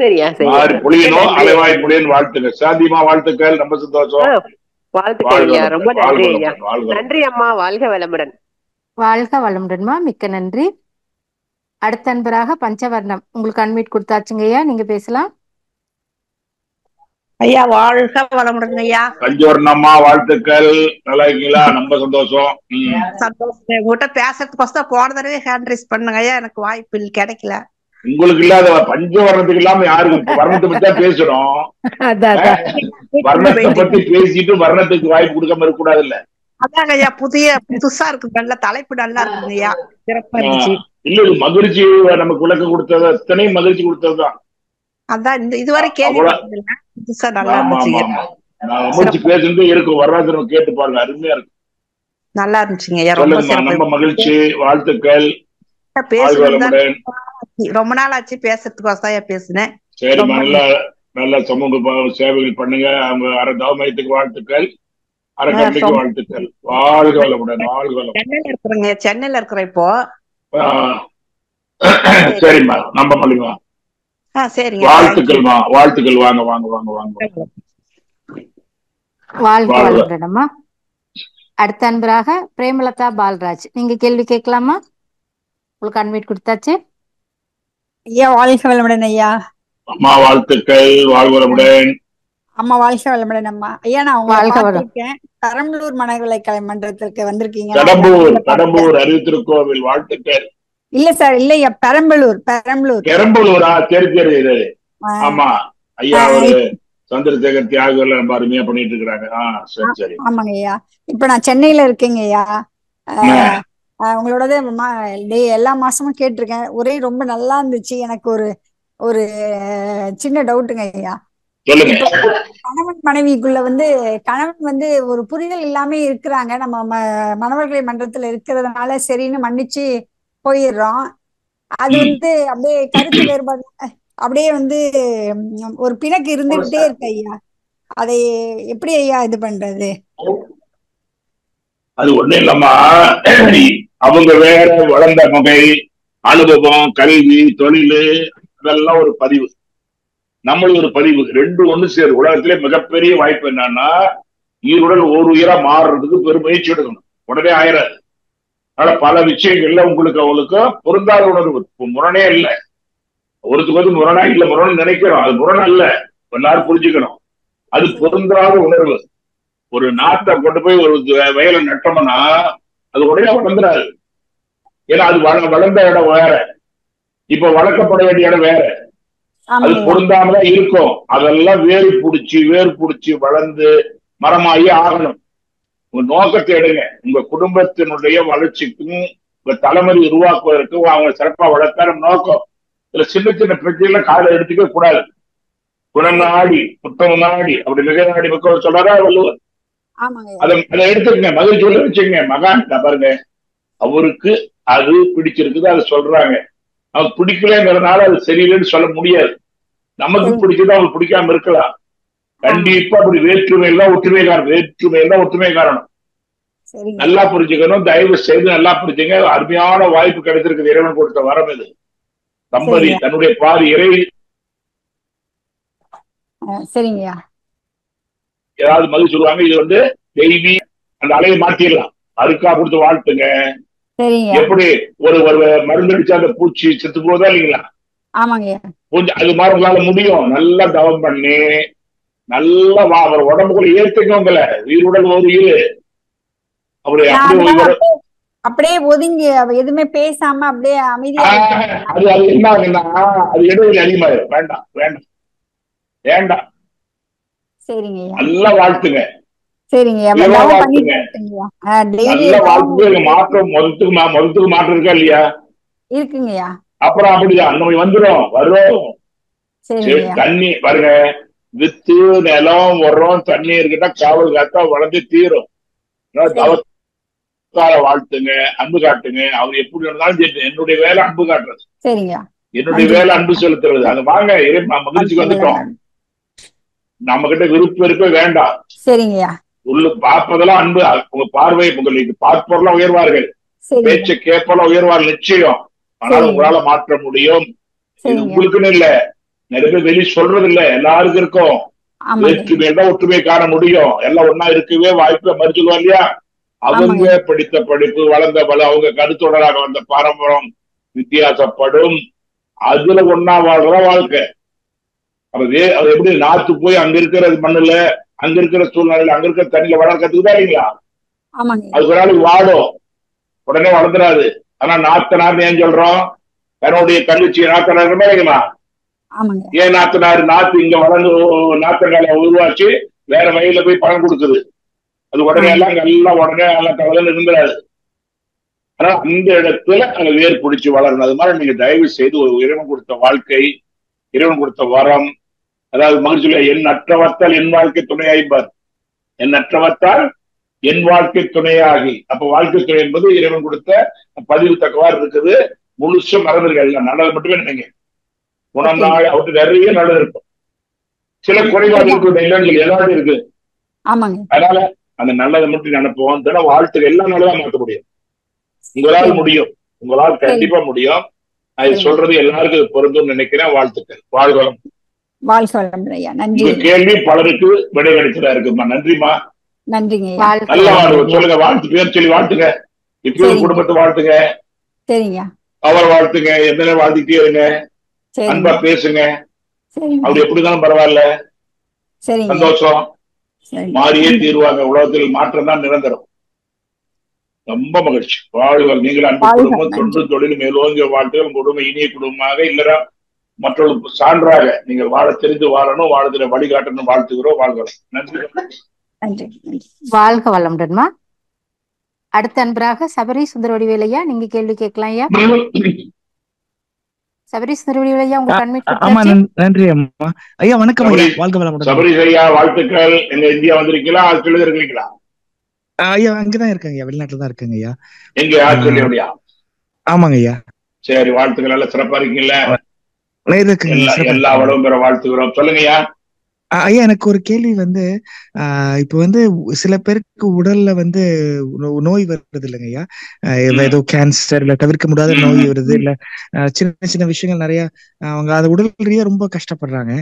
சரியா? மாறி பொழியணும், அளவாய் பொழியன்னு வாழ்த்துங்க. சாந்திமா வாழ்த்துக்கள். ரொம்ப சந்தோஷம். வாழ்த்துக்கள் ஐயா. ரொம்ப நன்றி ஐயா. நன்றி அம்மா. வாழ்க வளமுடன். வாழ்க வளமுடன்மா. மிக்க நன்றி. அடுத்த அன்பராக பஞ்சவர்ணம், உங்களுக்கு அன்மீட் கொடுத்தாச்சுங்க ஐயா, நீங்க பேசலாம் ஐயா. வாழ்க வளமுடன் ஐயா. பஞ்சவர்ணம்மா வாழ்த்துக்கள். நல்லா இருக்கீங்களா? ரொம்ப சந்தோஷம். சந்தோஷம். உங்ககிட்ட பேசுறதுக்கோசம் போன தடவை ஹேண்ட் ரைஸ் பண்ணுங்க ஐயா, எனக்கு வாய்ப்பு கிடைக்கல. உங்களுக்கு இல்லாத பஞ்சவர்ணத்துக்கு இல்லாம யாருக்கு? வர்ணத்தை பத்தி தான் பேசுறோம். வர்ணத்தை பத்தி பேசிட்டு வர்ணத்துக்கு வாய்ப்பு கொடுக்காம இருக்க கூடாது இல்ல? அதாங்க ஐயா, புதுசா இருக்கு. நல்ல தலைப்பு நல்லா இருக்குங்க ஐயா. சிறப்பா இருந்துச்சு. இல்ல, இது மகிழ்ச்சி. நமக்கு விளக்கம் கொடுத்தது அத்தனையும் மகிழ்ச்சி கொடுத்ததுதான். அதான் இதுவரை கேள்வி புதுசா நல்லா இருந்துச்சு. நான் மகிழ்ச்சி பேசுறது இருக்கும். வரலாற்று கேட்டு பாருங்க, அருமையா இருக்கு. நல்லா இருந்துச்சுங்க ஐயா. ரொம்ப மகிழ்ச்சி. வாழ்த்துக்கள். பேசுறது ரொம்ப நாள் ஆச்சு, பேசுறதுக்கோசம் பேசுனேன். சரி, நல்ல சமூக சேவைகள் பண்ணுங்க. அவங்க தவமயத்துக்கு வாழ்த்துக்கள், அறக்கட்டளைக்கு வாழ்த்துக்கள். வாழ்க வளமுடன். வாழ்க வளமுடன். சென்னையில இருக்கிறேங்க. சென்னையில இருக்கிறேன் இப்போ. சரிம்மா, நம்ம மல்லிமா. சரிங்க. வாழ்த்துக்கள்மா. வாழ்த்துக்கள். வாங்க வாங்க வாங்க வாங்க. வாழ்க வளமுடன்மா. அடுத்த அன்பராக பிரேமலதா பால்ராஜ், நீங்க கேள்வி கேட்கலாமா? உங்களுக்கு அன்மீட் கொடுத்தாச்சு ஐயா. வாழ்க வளமுடன் ஐயா. அம்மா வாழ்த்துக்கள். வாழ்க வளமுடன். அம்மா வாழ்க வளமுடன் அம்மா. ஐயா, நான் உங்களை பார்த்திருக்கேன். பெரம்பலூர் மனவளக்கலை மன்றத்திற்கு வந்திருக்கீங்க. கடம்பூர் அறிவித்திருக்கோவில். வாழ்த்துக்கள். இல்ல சார், இல்லையா, பெரம்பலூர். பெரம்பலூரா? சரி சரி. ஆமா ஐயா, ஒரு சந்திரசேகர் தியாகர்கள் ரொம்ப அருமையா பண்ணிட்டு இருக்கிறாங்க. சரி சரி. ஆமாங்க ஐயா. இப்ப நான் சென்னையில இருக்கேங்க ஐயா. உங்களோடது எல்லா மாசமும் கேட்டிருக்கேன். ஒரே ரொம்ப நல்லா இருந்துச்சு. எனக்கு ஒரு சின்ன டவுட்டுங்க ஐயா. கணவன் மனைவிக்குள்ள கணவன் ஒரு புரிதல் இல்லாம இருக்கிறாங்க. நம்ம மணவர்களை மன்றத்துல இருக்கிறதுனால சரின்னு மன்னிச்சு போயிடுறோம். அது அப்படியே கருத்து வேறுபாடு அப்படியே ஒரு பிணக்கு இருந்துகிட்டே இருக்கு ஐயா. அதை எப்படி ஐயா இது பண்றது? அது ஒண்ணும் இல்லம்மா, அவங்க வேற, வளர்ந்த முகை, அனுபவம், கல்வி, தொழில், அதெல்லாம் ஒரு பதிவு. நம்மளும் ஒரு பதிவு. ரெண்டு ஒண்ணு சேரும். உலகத்திலே மிகப்பெரிய வாய்ப்பு என்னன்னா, ஈருடல் ஓர் உயிரா மாறுறதுக்கு பெரும் முயற்சி எடுக்கணும். உடனே ஆயிராது. அதனால பல விஷயங்கள்ல அவங்களுக்கு பொருந்தாத உணர்வு, முரணே இல்லை. ஒருத்துக்கு முரணா இல்ல, முரண் நினைக்கிறோம். அது முரண் அல்ல, எல்லாரும் புரிஞ்சுக்கணும். அது பொருந்தாத உணர்வு. ஒரு நாட்டை கொண்டு போய் ஒரு வயலை நட்டோம்னா அது உடனே வளர்ந்துடாது. ஏன்னா அது வளர்ந்த இடம் வேற, இப்ப வளர்க்கப்பட வேண்டிய இடம் வேற. அது பொருந்தாமதான் இருக்கும். அதெல்லாம் வேறு பிடிச்சி வளர்ந்து மரமாயி ஆகணும். உங்க நோக்கத்தை எடுங்க. உங்க குடும்பத்தினுடைய வளர்ச்சிக்கும் உங்க தலைமுறை உருவாக்குவதற்கும் அவங்க சிறப்பா வளர்த்தார நோக்கம். இதுல சின்ன சின்ன பிரச்சனை காலை எடுத்துக்க கூடாது. குணநாடி புத்தம் நாடி, அப்படி மிக நாடி மக்கள் சொல்றாரா வள்ளுவர். அதை எடுத்துக்கங்க, மகிழ்ச்சியோட வச்சுங்க. மகான் பாருங்க, அவருக்கு அது பிடிச்சிருக்குது, அதை சொல்றாங்க. அவங்க பிடிக்கலங்கிறதுனால அது சரியில்லைன்னு சொல்ல முடியாது. நமக்கு பிடிச்சது அவங்களுக்கு பிடிக்காம இருக்கலாம். கண்டிப்பா அப்படி வேற்றுமை எல்லாம் ஒற்றுமை காரணம். வேற்றுமை எல்லாம் ஒற்றுமை காரணம். நல்லா புரிஞ்சுக்கணும். தயவு செய்து நல்லா புரிஞ்சுங்க. அருமையான வாய்ப்பு கிடைச்சிருக்குது. இறைவன் கொடுத்த வரம் இது. தம்பதி தன்னுடைய பாதி இறை சரிங்கய்யா ஏதாவது மதில் சொல்லுவாங்க. இது தெய்வீ அந்த அலையை மாத்திடலாம். அதுக்காக கொடுத்து வாழ்த்துங்க. எப்படி ஒரு மருந்து அடிச்சா அந்த பூச்சி செத்து போதா இல்லைங்களா? அது மாதிரி உங்களால முடியும். நல்லா தவம் பண்ணி நல்லா அவர் உடம்புக்குள்ள ஏத்துக்கவங்கள. உயிருடல் ஒரு உயிர். அப்படியே ஒதுங்கி எதுவுமே பேசாம அப்படியே அமைதியா அது என்ன ஆகுன்னா அது இடைவெளி அதிகமாயிரும். வேண்டாம் வேண்டாம் வேண்டாம். சரிங்கய்யா நல்லா வாழ்த்துங்க, சரிங்கய்யா தீவிரமா தவம் வாழ்த்துங்க, பண்ணிட்டு இருக்கேங்கய்யா டெய்லி நல்லா தவம் வாழ்த்துங்க. மாற்றம் மொத்தத்துக்கு மாற்றம் இருக்கா இல்லையா? இருக்குங்கய்யா. அப்புறம் அப்படிதான் நம்ம வந்துடும் வரும். சரி, சரிங்கய்யா தண்ணி பாருங்க, வித்து நிலம் உரம் தண்ணி இருக்கிட்டா காவல் காத்தா வளர்ந்து தீரும். சரி தவத்தால வாழ்த்துங்க, அன்பு காட்டுங்க. அவர் எப்படி இருந்தாலும் சரி, என்னுடைய வேலை அன்பு காட்டுறது, சரிங்கய்யா என்னுடைய நன்றி வேலை அன்பு செலுத்துறது. அது வாங்க மகிழ்ச்சிக்கு வந்துட்டோம். நம்ம கிட்ட விருப்ப வெறுப்பே வேண்டாம். சரிங்கய்யா உள்ள பார்ப்பதெல்லாம் அன்பு. உங்க பார்வை உங்களுக்கு பார்ப்பவரெல்லாம் உயர்வார்கள், சரிங்கய்யா பேச்சை கேட்பவெல்லாம் உயர்வார்கள் நிச்சயம். ஆனால் சரிங்கய்யா உங்களால மாற்ற முடியும். இது சரிங்கய்யா உங்களுக்குன்னு இல்ல, நிறைய பேர் வெளியே சொல்றது இல்ல, எல்லாருக்கும் இருக்கும். ஆமாங்க வேற்றுமை தான் ஒற்றுமை காண முடியும். எல்லாம் ஒன்னா இருக்கவே வாய்ப்பை மறுத்துடுவா இல்லையா? அவங்க ஆமாங்க படித்த படிப்பு வளர்ந்த அவங்க கருத்தொடராக வந்த பாரம்பரியம் வித்தியாசப்படும். அதுல ஒன்னா வாழ்ற வாழ்க்கை. அது எப்படி நாத்து போய் அங்க இருக்கிற மண்ணுல, அங்க இருக்கிற சூழ்நிலையில, அங்க இருக்கிற தண்ணியில வளர கத்துக்குதா இல்லைங்களா? ஆமாங்க அது ஒரு நாளைக்கு வாடும், உடனே வளர்ந்துடாது. ஆனா நாத்தனார் ஏன் சொல்றோம்? தன்னுடைய தங்கச்சி நாத்தனார் இல்லைங்களா? ஆமாங்க ஏன் நாத்தனார் நாத்து இங்க வளர்ந்து நாத்தங்கால உருவாச்சு வேற வயல போய் பழம் கொடுக்குது. அது உடனே எல்லாம் உடனே எல்லாம் தவறு இருந்துடாது. ஆனா அந்த இடத்துல அங்க வேர் பிடிச்சி வளரணும். அது மாதிரி நீங்க தயவு செய்து ஒரு இறைவன் கொடுத்த வாழ்க்கை, இறைவன் கொடுத்த வரம், அதாவது மகிழ்ச்சியில என் அற்றவத்தால் என் வாழ்க்கை துணையாய்ப்பார். என் அற்றவத்தால் என் வாழ்க்கை துணையாகி. அப்ப வாழ்க்கை துணை என்பது இறைவன் கொடுத்த பதிவு தக்கவாறு இருக்குது. முழுசும் மறந்துருக்க, எல்லாம் நல்லது மட்டுமே நினைங்க. குணநாள் அவருக்கு நிறைய நல்லது இருக்கும், சில குறைபாடு இருக்கு, இல்லைன்னு எல்லாரும் இருக்கு. ஆமாங்க அதனால அந்த நல்லதை மட்டும் நினைப்போம். தின வாழ்த்துக்கு எல்லாம் நல்லதா மாற்ற முடியும். உங்களால் முடியும், உங்களால் கண்டிப்பா முடியும். அது சொல்றது எல்லாருக்கும் பொருந்தும் நினைக்கிறேன். வாழ்த்துக்கள், வாழ்வளம். வாழ்க வளமுடன் ஐயா. நன்றி உங்க கேள்வி பலருக்கு விடை கிடைச்சதா இருக்குமா? நன்றிமா, நன்றிங்க ஐயா. வாழ்க நல்ல வாழ்வு வளமுடன். சொல்லுங்க. வாழ்த்து பேர் சொல்லி வாழ்த்துங்க. இப்பயும் சரிங்க குடும்பத்தை வாழ்த்துங்க, சரிங்க அவரை வாழ்த்துங்க, எந்த நேரம் வாழ்த்துட்டே இருங்க, சரிங்க அன்பா பேசுங்க. சரிங்க அவர் எப்படிதாலும் பரவாயில்ல, சரிங்க சந்தோஷம். சரிங்க மாறியே தீருவாங்க. உலகத்தில் மாற்றம் தான் நிரந்தரம். ரொம்ப மகிழ்ச்சி. வாழ்வுகள். நீங்கள் அன்பு வாழ்க குடும்பம், நன்றி தொண்டு தொழில் மேலோங்கிய வாழ்த்துகள், குடும்பம் இனிய குடும்பமாக இல்லற மற்றவர்களுக்கு சான்றாக நீங்கள் வாழ தெரிந்து வாழணும், வாழ்த்துல வழிகாட்டணும். வாழ்த்துகிறோம். வாழ்கிறோம். நன்றி. நன்றி நன்றி. வாழ்க வளமுடன்மா. அடுத்த அன்பராக சபரி சுந்தரவடிவேலையா, நீங்க கேள்வி கேட்கலாம் ஐயா. சபரி சுந்தரவடிவேலையா, உங்களுக்கு அட்மிட் ஆமா கொடுத்தாச்சு. நன்றி அம்மா. ஐயா வணக்கம் ஐயா, சபரி, வாழ்க வளமுடன். சபரி ஐயா வாழ்த்துக்கள். எங்க இந்தியா வந்திருக்கீங்களா, ஆஸ்திரேலியா இருக்கிறீங்களா? ஐயா அங்கதான் இருக்கேங்க ஐயா, வெளிநாட்டுல தான் இருக்கேங்க ஐயா. எங்க ஆஸ்திரேலியா? ஆமாங்க ஐயா. சரி, வாழ்த்துக்கள். நல்லா சிறப்பா இருக்கீங்களா? இருக்குங்க ஐயா, எல்லா வளமும் பெற வாழ்த்துக்கிறோம். சொல்லுங்க ஐயா. ஐயா எனக்கு ஒரு கேள்வி வந்து, இப்ப வந்து சில பேருக்கு உடல்ல வந்து நோய் வருது இல்லைங்க ஐயா, ஏதோ கேன்சர் இல்ல தவிர்க்க முடியாத நோய் வருது, இல்ல சின்ன சின்ன விஷயங்கள் நிறைய, அவங்க அது உடல் ரீதியா ரொம்ப கஷ்டப்படுறாங்க.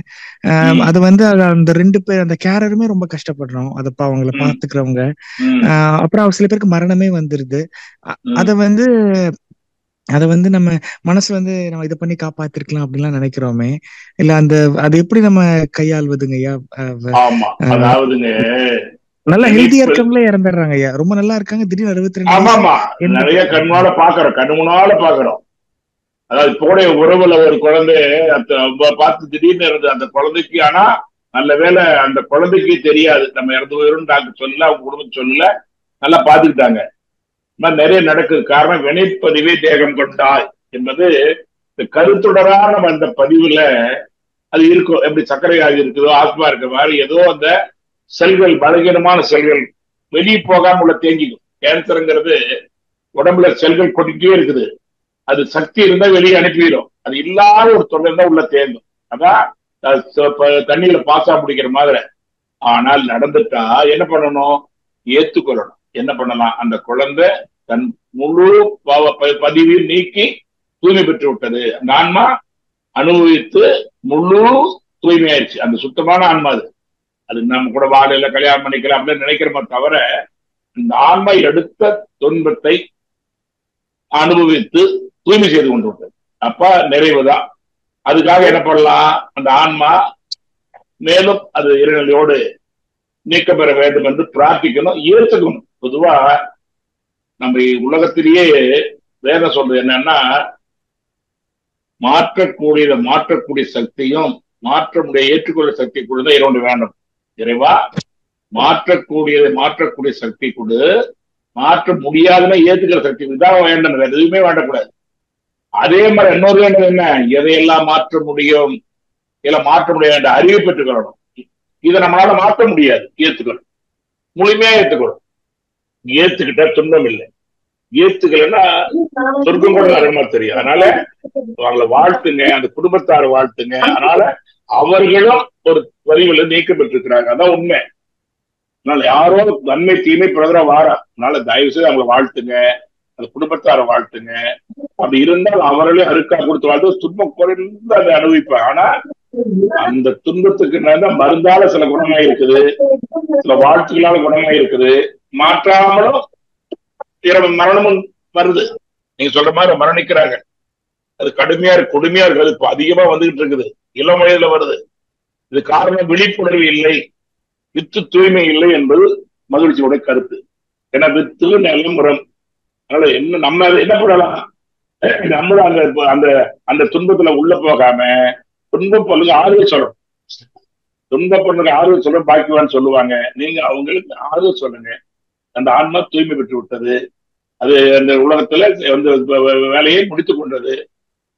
அது வந்து அந்த 2 பேர் அந்த கேரருமே ரொம்ப கஷ்டப்படுறோம், அதப்ப அவங்கள பாத்துக்கிறவங்க. அப்புறம் சில பேருக்கு மரணமே வந்துருது. அத வந்து நம்ம மனசு வந்து நம்ம இதை பண்ணி காப்பாத்திருக்கலாம் அப்படின்லாம் நினைக்கிறோமே, இல்ல அது எப்படி நம்ம கையாள்வதுங்க ஐயா? அதாவதுங்க, நல்லா ஹெல்த்தியா இருக்கவங்களே இறந்துடுறாங்க ஐயா, ரொம்ப நல்லா இருக்காங்க, திடீர்னு 62 நிறைய கண்ணுனால பாக்குறோம், கண்ணுனால பாக்குறோம். அதாவது போடைய உறவுல ஒரு குழந்தை பார்த்து திடீர்னு இருந்து அந்த குழந்தைக்கு, ஆனா நல்ல வேலை அந்த குழந்தைக்கு தெரியாது நம்ம இறந்து போயிரும் டாக்டர் சொல்லல, அவங்க குடும்பம் சொல்லல, நல்லா பாத்துக்கிட்டாங்க. நிறைய நடக்குது. காரணம் வினைப்பதிவே தேகம் கொண்டாய் என்பது இந்த கருத்துடரா நம்ம அந்த பதிவுல அது இருக்கும். எப்படி சர்க்கரை வியாதி இருக்குதோ, ஆத்மா இருக்க மாதிரி ஏதோ அந்த செல்கள், பலகீனமான செல்கள் வெளியே போகாம உள்ள தேங்கிக்கும். கேன்சருங்கிறது உடம்புல செல்கள் கொட்டிட்டே இருக்குது, அது சக்தி இருந்தா வெளியே அனுப்பிடும், அது இல்லாத ஒரு தொல்லை இருந்தா உள்ள தேங்கும். அதான் தண்ணியில பாசா பிடிக்கிற மாதிரி. ஆனால் நடந்துட்டா என்ன பண்ணணும்? ஏத்துக்கொள்ளணும். என்ன பண்ணலாம்? அந்த குழந்தை தன் முழு பதிவில் நீக்கி தூய்மை பெற்று விட்டது, அந்த ஆன்மா அனுபவித்து முழு தூய்மையாயிருச்சு. அந்த சுத்தமான ஆன்மா அது நம்ம கூட வாழையில கல்யாணம் பண்ணிக்கலாம் அப்படின்னு நினைக்கிறோமே தவிர, இந்த ஆன்மா எடுத்த துன்பத்தை அனுபவித்து தூய்மை செய்து கொண்டு விட்டது. அப்ப நிறைவுதான். அதுக்காக என்ன பண்ணலாம்? அந்த ஆன்மா மேலும் அது இறைநிலையோடு நீக்க பெற வேண்டும் என்று பிரார்த்திக்கணும், ஏற்றுக்கணும். பொதுவா நம்ம உலகத்திலேயே வேதம் சொல்றது என்னன்னா, மாற்றக்கூடிய சக்தியும் மாற்ற முடிய ஏற்றுக்கொள்ள சக்தி கூட இறைவன் வேண்டும். இறைவா மாற்றக்கூடிய சக்தி கொடு, மாற்ற முடியாதுன்னா ஏத்துக்கிற சக்தி இதான் வேண்டும், வேற எதுவுமே வேண்டக்கூடாது. அதே மாதிரி இன்னொரு வேண்டும் என்ன, எதையெல்லாம் மாற்ற முடியும், இதெல்லாம் மாற்ற முடியாது அறிவு பெற்றுக்கொள்ளணும். இதை நம்மளால மாற்ற முடியாது, ஏத்துக்கணும், முழுமையா ஏத்துக்கணும். ஏத்துக்கிட்ட துன்பம் இல்லை, ஏத்துக்கலன்னா சொர்க்கம் கூட அருமா தெரியும். அதனால அவங்களை வாழ்த்துங்க, அந்த குடும்பத்தாரை வாழ்த்துங்க. அதனால அவர்களும் ஒரு வரிவுல நீக்கம் பெற்றிருக்கிறாங்க, அதான் உண்மை. அதனால யாரோ நன்மை தீமை பிரதர வாரா, அதனால தயவு செய்து அவங்களை வாழ்த்துங்க, அந்த குடும்பத்தாரை வாழ்த்துங்க. அப்படி இருந்தால் அவர்களே அருக்கா கொடுத்து வாழ்த்து துன்பம் குறைந்து அதை அனுபவிப்பாங்க. ஆனா அந்த துன்பத்துக்கு மருந்தால சில குணமா இருக்குது, சில வாழ்த்துக்களால குணமா இருக்குது. மாற்றாமலும் மரணமும் வருது. நீங்க சொல்ற மாதிரி மரணிக்கிறாங்க, அது கொடுமையா இருக்கு. அது இப்ப அதிகமா வந்துகிட்டு இருக்குது, இளம் வயதுல வருது. இது காரணம் விழிப்புணர்வு இல்லை, வித்து தூய்மை இல்லை என்பது மகிழ்ச்சியோட கருத்து. ஏன்னா வித்து நிலம் உரம். அதனால என்ன நம்ம என்ன பண்ணலாம், நம்மளும் அந்த அந்த துன்பத்துல உள்ள போகாம துன்பம் பண்ணுங்க ஆறுதல் சொல்லணும். துன்பம் பண்ணுங்க ஆறுதல் சொல்ல பாக்கிவான்னு சொல்லுவாங்க. நீங்க அவங்களுக்கு ஆறுதல் சொல்லுங்க. அந்த ஆன்மா தூய்மை பெற்று விட்டது, அது அந்த உலகத்துல அந்த வேலையை முடித்துக் கொண்டது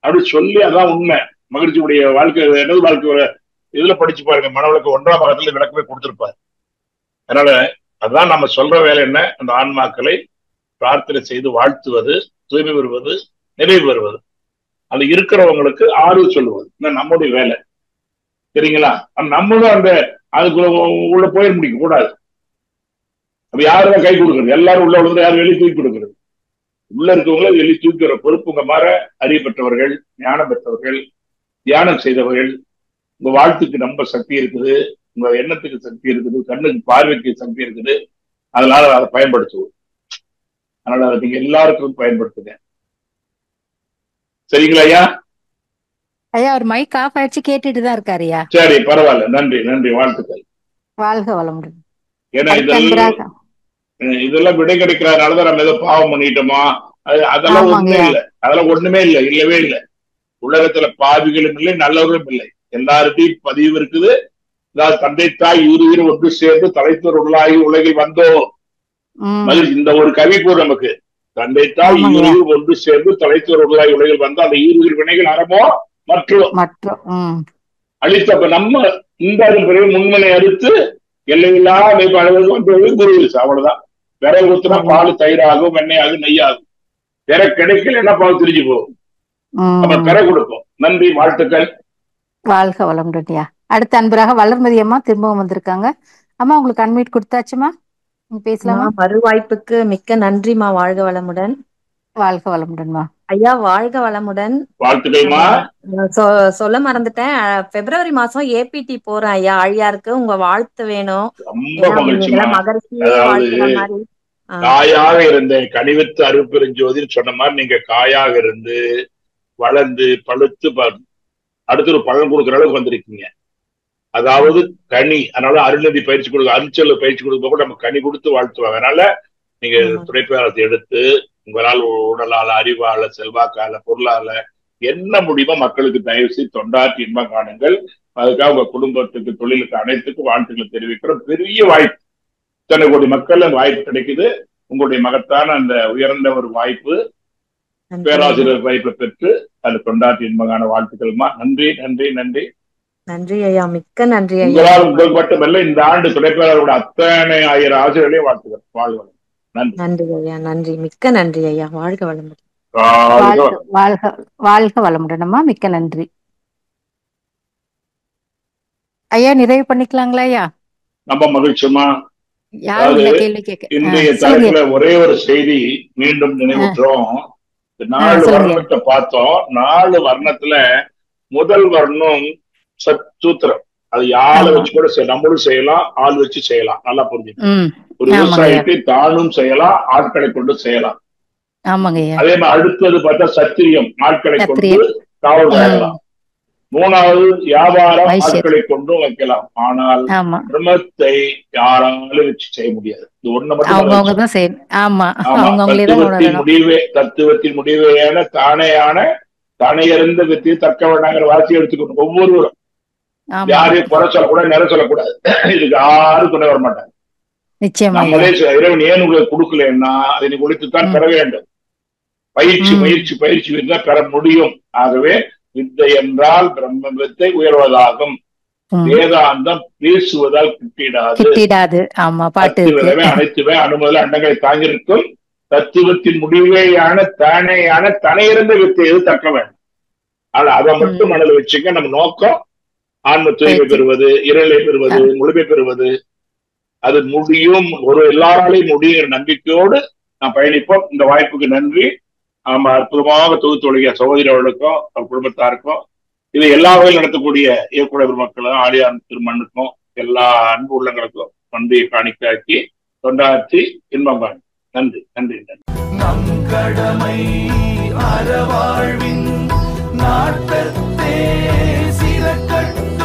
அப்படி சொல்லி, அதான் உண்மை. மகிழ்ச்சியுடைய வாழ்க்கை எனது வாழ்க்கை இதுல படிச்சு பாருங்க, மனவளக்கு 1ஆம் பாகத்துல விளக்கமே கொடுத்திருப்பாரு. அதனால அதுதான் நம்ம சொல்ற வேலை என்ன, அந்த ஆன்மாக்களை பிரார்த்தனை செய்து வாழ்த்துவது, தூய்மை வருவது, நிறைவு வருவது, அது இருக்கிறவங்களுக்கு ஆறுதல் சொல்லுவது நம்முடைய வேலை. சரிங்களா? நம்மளும் அந்த அதுக்குள்ள உள்ள போய் முடிக்க கூடாது. அப்ப யாருதான் கை கொடுக்குறது, எல்லாரும் உள்ள உள்ளது, யாரும் வெளியே தூக்கி கொடுக்குறது. உள்ள இருக்கவங்கள வெளியே தூக்கிற பொறுப்பு உங்க மாற அறிய பெற்றவர்கள், ஞானம் பெற்றவர்கள், தியானம் செய்தவர்கள். உங்க வாழ்த்துக்கு ரொம்ப சக்தி இருக்குது, உங்க எண்ணத்துக்கு சக்தி இருக்குது, கண்ணுக்கு பார்வைக்கு சக்தி இருக்குது. அதனால அதை பயன்படுத்துவோம். அதனால அதை நீங்க எல்லாருக்கும் பயன்படுத்துங்க. சரிங்களா ஐயா? ஐயா ஒரு மைக் ஆஃப் ஆயிடுச்சு, கேட்டுட்டு தான் இருக்காருயா. சரி, பரவாயில்ல. நன்றி நன்றி, வாழ்த்துக்கள். வாழ்க வளமுடன். ஏன்னா இதெல்லாம் விடை கிடைக்கிறதுனாலதான் நம்ம ஏதோ பாவம் பண்ணிட்டோமா, அதெல்லாம் ஒண்ணுமே இல்லை, அதெல்லாம் ஒண்ணுமே இல்லை, இல்லவே இல்லை. உலகத்துல பாவிகளும் இல்லை, நல்லவர்களும் இல்லை, எல்லார்ட்டையும் பதிவு இருக்குது. அதாவது தந்தை தாய் இருவரு ஒன்று சேர்ந்து தலைத்தோர் உள்ளாகி உலகில் வந்தோம். இந்த ஒரு கவிப்பு நமக்கு, தந்தை தாய் இருவரு ஒன்று சேர்ந்து தலைத்தோர் உள்ளாகி உலகில் வந்தோம். அந்த இருவரு வினைகள் அறமோ மற்றும் அழித்தப்ப நம்ம இந்த பிறகு முன்மனை அறுத்து எல்லையில்லா குரு அவ்வளவுதான். விரை ஊத்துனா பால் தயிராகும், வெண்ணெயாகும், நெய்யாகும். விரை கிடைக்கல என்ன பால் திரிஞ்சு போகும். அப்ப பெற கொடுப்போம். நன்றி, வாழ்த்துக்கள். வாழ்க வளமுடன்யா. அடுத்த அன்பராக வளர்மதி அம்மா திரும்பவும் வந்திருக்காங்க. அம்மா உங்களுக்கு அன்மீட் கொடுத்தாச்சுமா, நீங்க பேசலாமா? மறுவாய்ப்புக்கு மிக்க நன்றிமா. வாழ்க வளமுடன். வாழ்க வளமுடன்மா. ஐயா வாழ்க வளமுடன். வாழ்த்துக்கள்மா. சொல்ல மறந்துட்டேன், பிப்ரவரி மாசம் ஏபிடி போறேன் ஐயா ஆழியாருக்கு. உங்க வாழ்த்து வேணும். மகரிஷியே வாழ்த்துற மாதிரி. காயாக இருந்த கனிவித்து அருட்பெருஞ்சோதின்னு சொன்ன மாதிரி நீங்க காயாக இருந்து வளர்ந்து பழுத்து அடுத்து ஒரு பழம் கொடுக்குற அளவுக்கு வந்திருக்கீங்க. அதாவது கனி. அதனால அருள்நதி பயிற்சி கொடுக்க, அருச்சொல்ல பயிற்சி கொடுக்க கூட நம்ம கனி கொடுத்து வாழ்த்துவாங்க. அதனால நீங்க துணைப்பேரத்தை எடுத்து உங்களால் உடலால, அறிவால, செல்வாக்கால, பொருளால என்ன முடியுமோ மக்களுக்கு தயவு செய்து தொண்டாற்றி இன்பம் காணுங்கள். அதுக்காக உங்க குடும்பத்துக்கு, தொழிலுக்கு, அனைத்துக்கும் வாழ்த்துக்களை தெரிவிக்கிறோம். பெரிய வாய்ப்பு, இத்தனை கோடி மக்கள் அந்த வாய்ப்பு கிடைக்குது. உங்களுடைய மகத்தான அந்த உயர்ந்த ஒரு வாய்ப்பு, பேராசிரியர் வாய்ப்பை பெற்று அது கொண்டாட்டி இன்பமான வாழ்த்துக்கள்மா. நன்றி நன்றி நன்றி நன்றி ஐயா, மிக்க நன்றி ஐயா. உங்களால் உங்களுக்கு மட்டுமல்ல, இந்த ஆண்டு துணைப்பேரரோட அத்தனை 1000 ஆசிரியர்களையும் வாழ்த்துக்கள். வாழ்வளம். நன்றி நன்றி ஐயா, நன்றி, மிக்க நன்றி ஐயா. வாழ்க வளமுடன். வாழ்க வளமுடனம்மா, மிக்க நன்றி ஐயா. நிறைவு பண்ணிக்கலாங்களா ஐயா? ரொம்ப மகிழ்ச்சிமா. இன்றைய தலைப்புல ஒரே ஒரு செய்தி மீண்டும் நினைவுற்றோம். 4 வர்ணத்தை பார்த்தோம். 4 வர்ணத்துல முதல் வர்ணம் சூத்திரம். அது யாரை வச்சு கூட நம்மளும் செய்யலாம், ஆள் வச்சு செய்யலாம். நல்லா புரிஞ்சுக்கணும். ஒரு விவசாயத்தை தானும் செய்யலாம், ஆட்களை கொண்டு செய்யலாம். அதே மாதிரி அடுத்தது பார்த்தா சத்திரியம், ஆட்களை கொண்டு காவல் செய்யலாம். 3வது வியாபாரம், ஆட்களை கொண்டும் வைக்கலாம். ஆனால் பிரம்மத்தை யாராலும் வச்சு செய்ய முடியாது. இது ஒண்ணு மட்டும். தத்துவத்தின் முடிவையான தானேயான தானே இறந்த வித்தியை தக்க வேண்டாங்கிற வாசியை எடுத்துக்கணும் ஒவ்வொருவரும். ஆமா யாரையும் குறை சொல்லக்கூடாது, நிறை சொல்லக்கூடாது. இதுக்கு யாரும் துணை வர மாட்டாங்க. நிச்சயமா ஐயா. நம்மளே இறைவன் ஏன் உங்களுக்கு கொடுக்கலன்னா அதை நீ ஒழித்துத்தான் பெற வேண்டும். பயிற்சி ம் பயிற்சி பயிற்சி இருந்தால் பெற முடியும். ஆகவே வித்தை என்றால் பிரம்ம வித்தை உயர்வதாகும். ம் வேதாந்தம் பேசுவதால் கிட்டிடாது. கிட்டிடாது. ஆமா பாட்டு இருக்கு. தத்துவமே அனைத்துவே அணுமுதல் அண்டங்களை தாங்கியிருக்கும். தத்துவத்தின் முடிவேயான தானேயான தனையிறந்த வித்தை எது தக்க வேண்டும். ஆனா அதை மட்டும் ம் மனதில் வச்சுக்க. நம்ம நோக்கம் ஆன்ம தூய்மை பயிற்சி. பெறுவது, இறைநிலை பெறுவது, முழுமை பெறுவது. அது முடியும், ஒரு எல்லாராலையும் முடியுங்கிற நம்பிக்கையோடு நாம் பயணிப்போம். இந்த வாய்ப்புக்கு நன்றி. நாம அற்புதமாக தொகுத்தொழிய சகோதரி அவர்களுக்கும் அவர் குடும்பத்தாருக்கும், இது எல்லா வகையில் நடத்தக்கூடிய இயக்குனர் பெருமக்களும் ஆடியார் திருமண்ணுக்கும் எல்லா அன்பு உள்ளங்களுக்கும் நன்றியை காணிக்காக்கி தொண்டாற்றி இன்பம் காணி. நன்றி நன்றி நன்றி. நம் கடமை அறவாழ்வின் நாட்டத்தே சிறக்கட்டும்.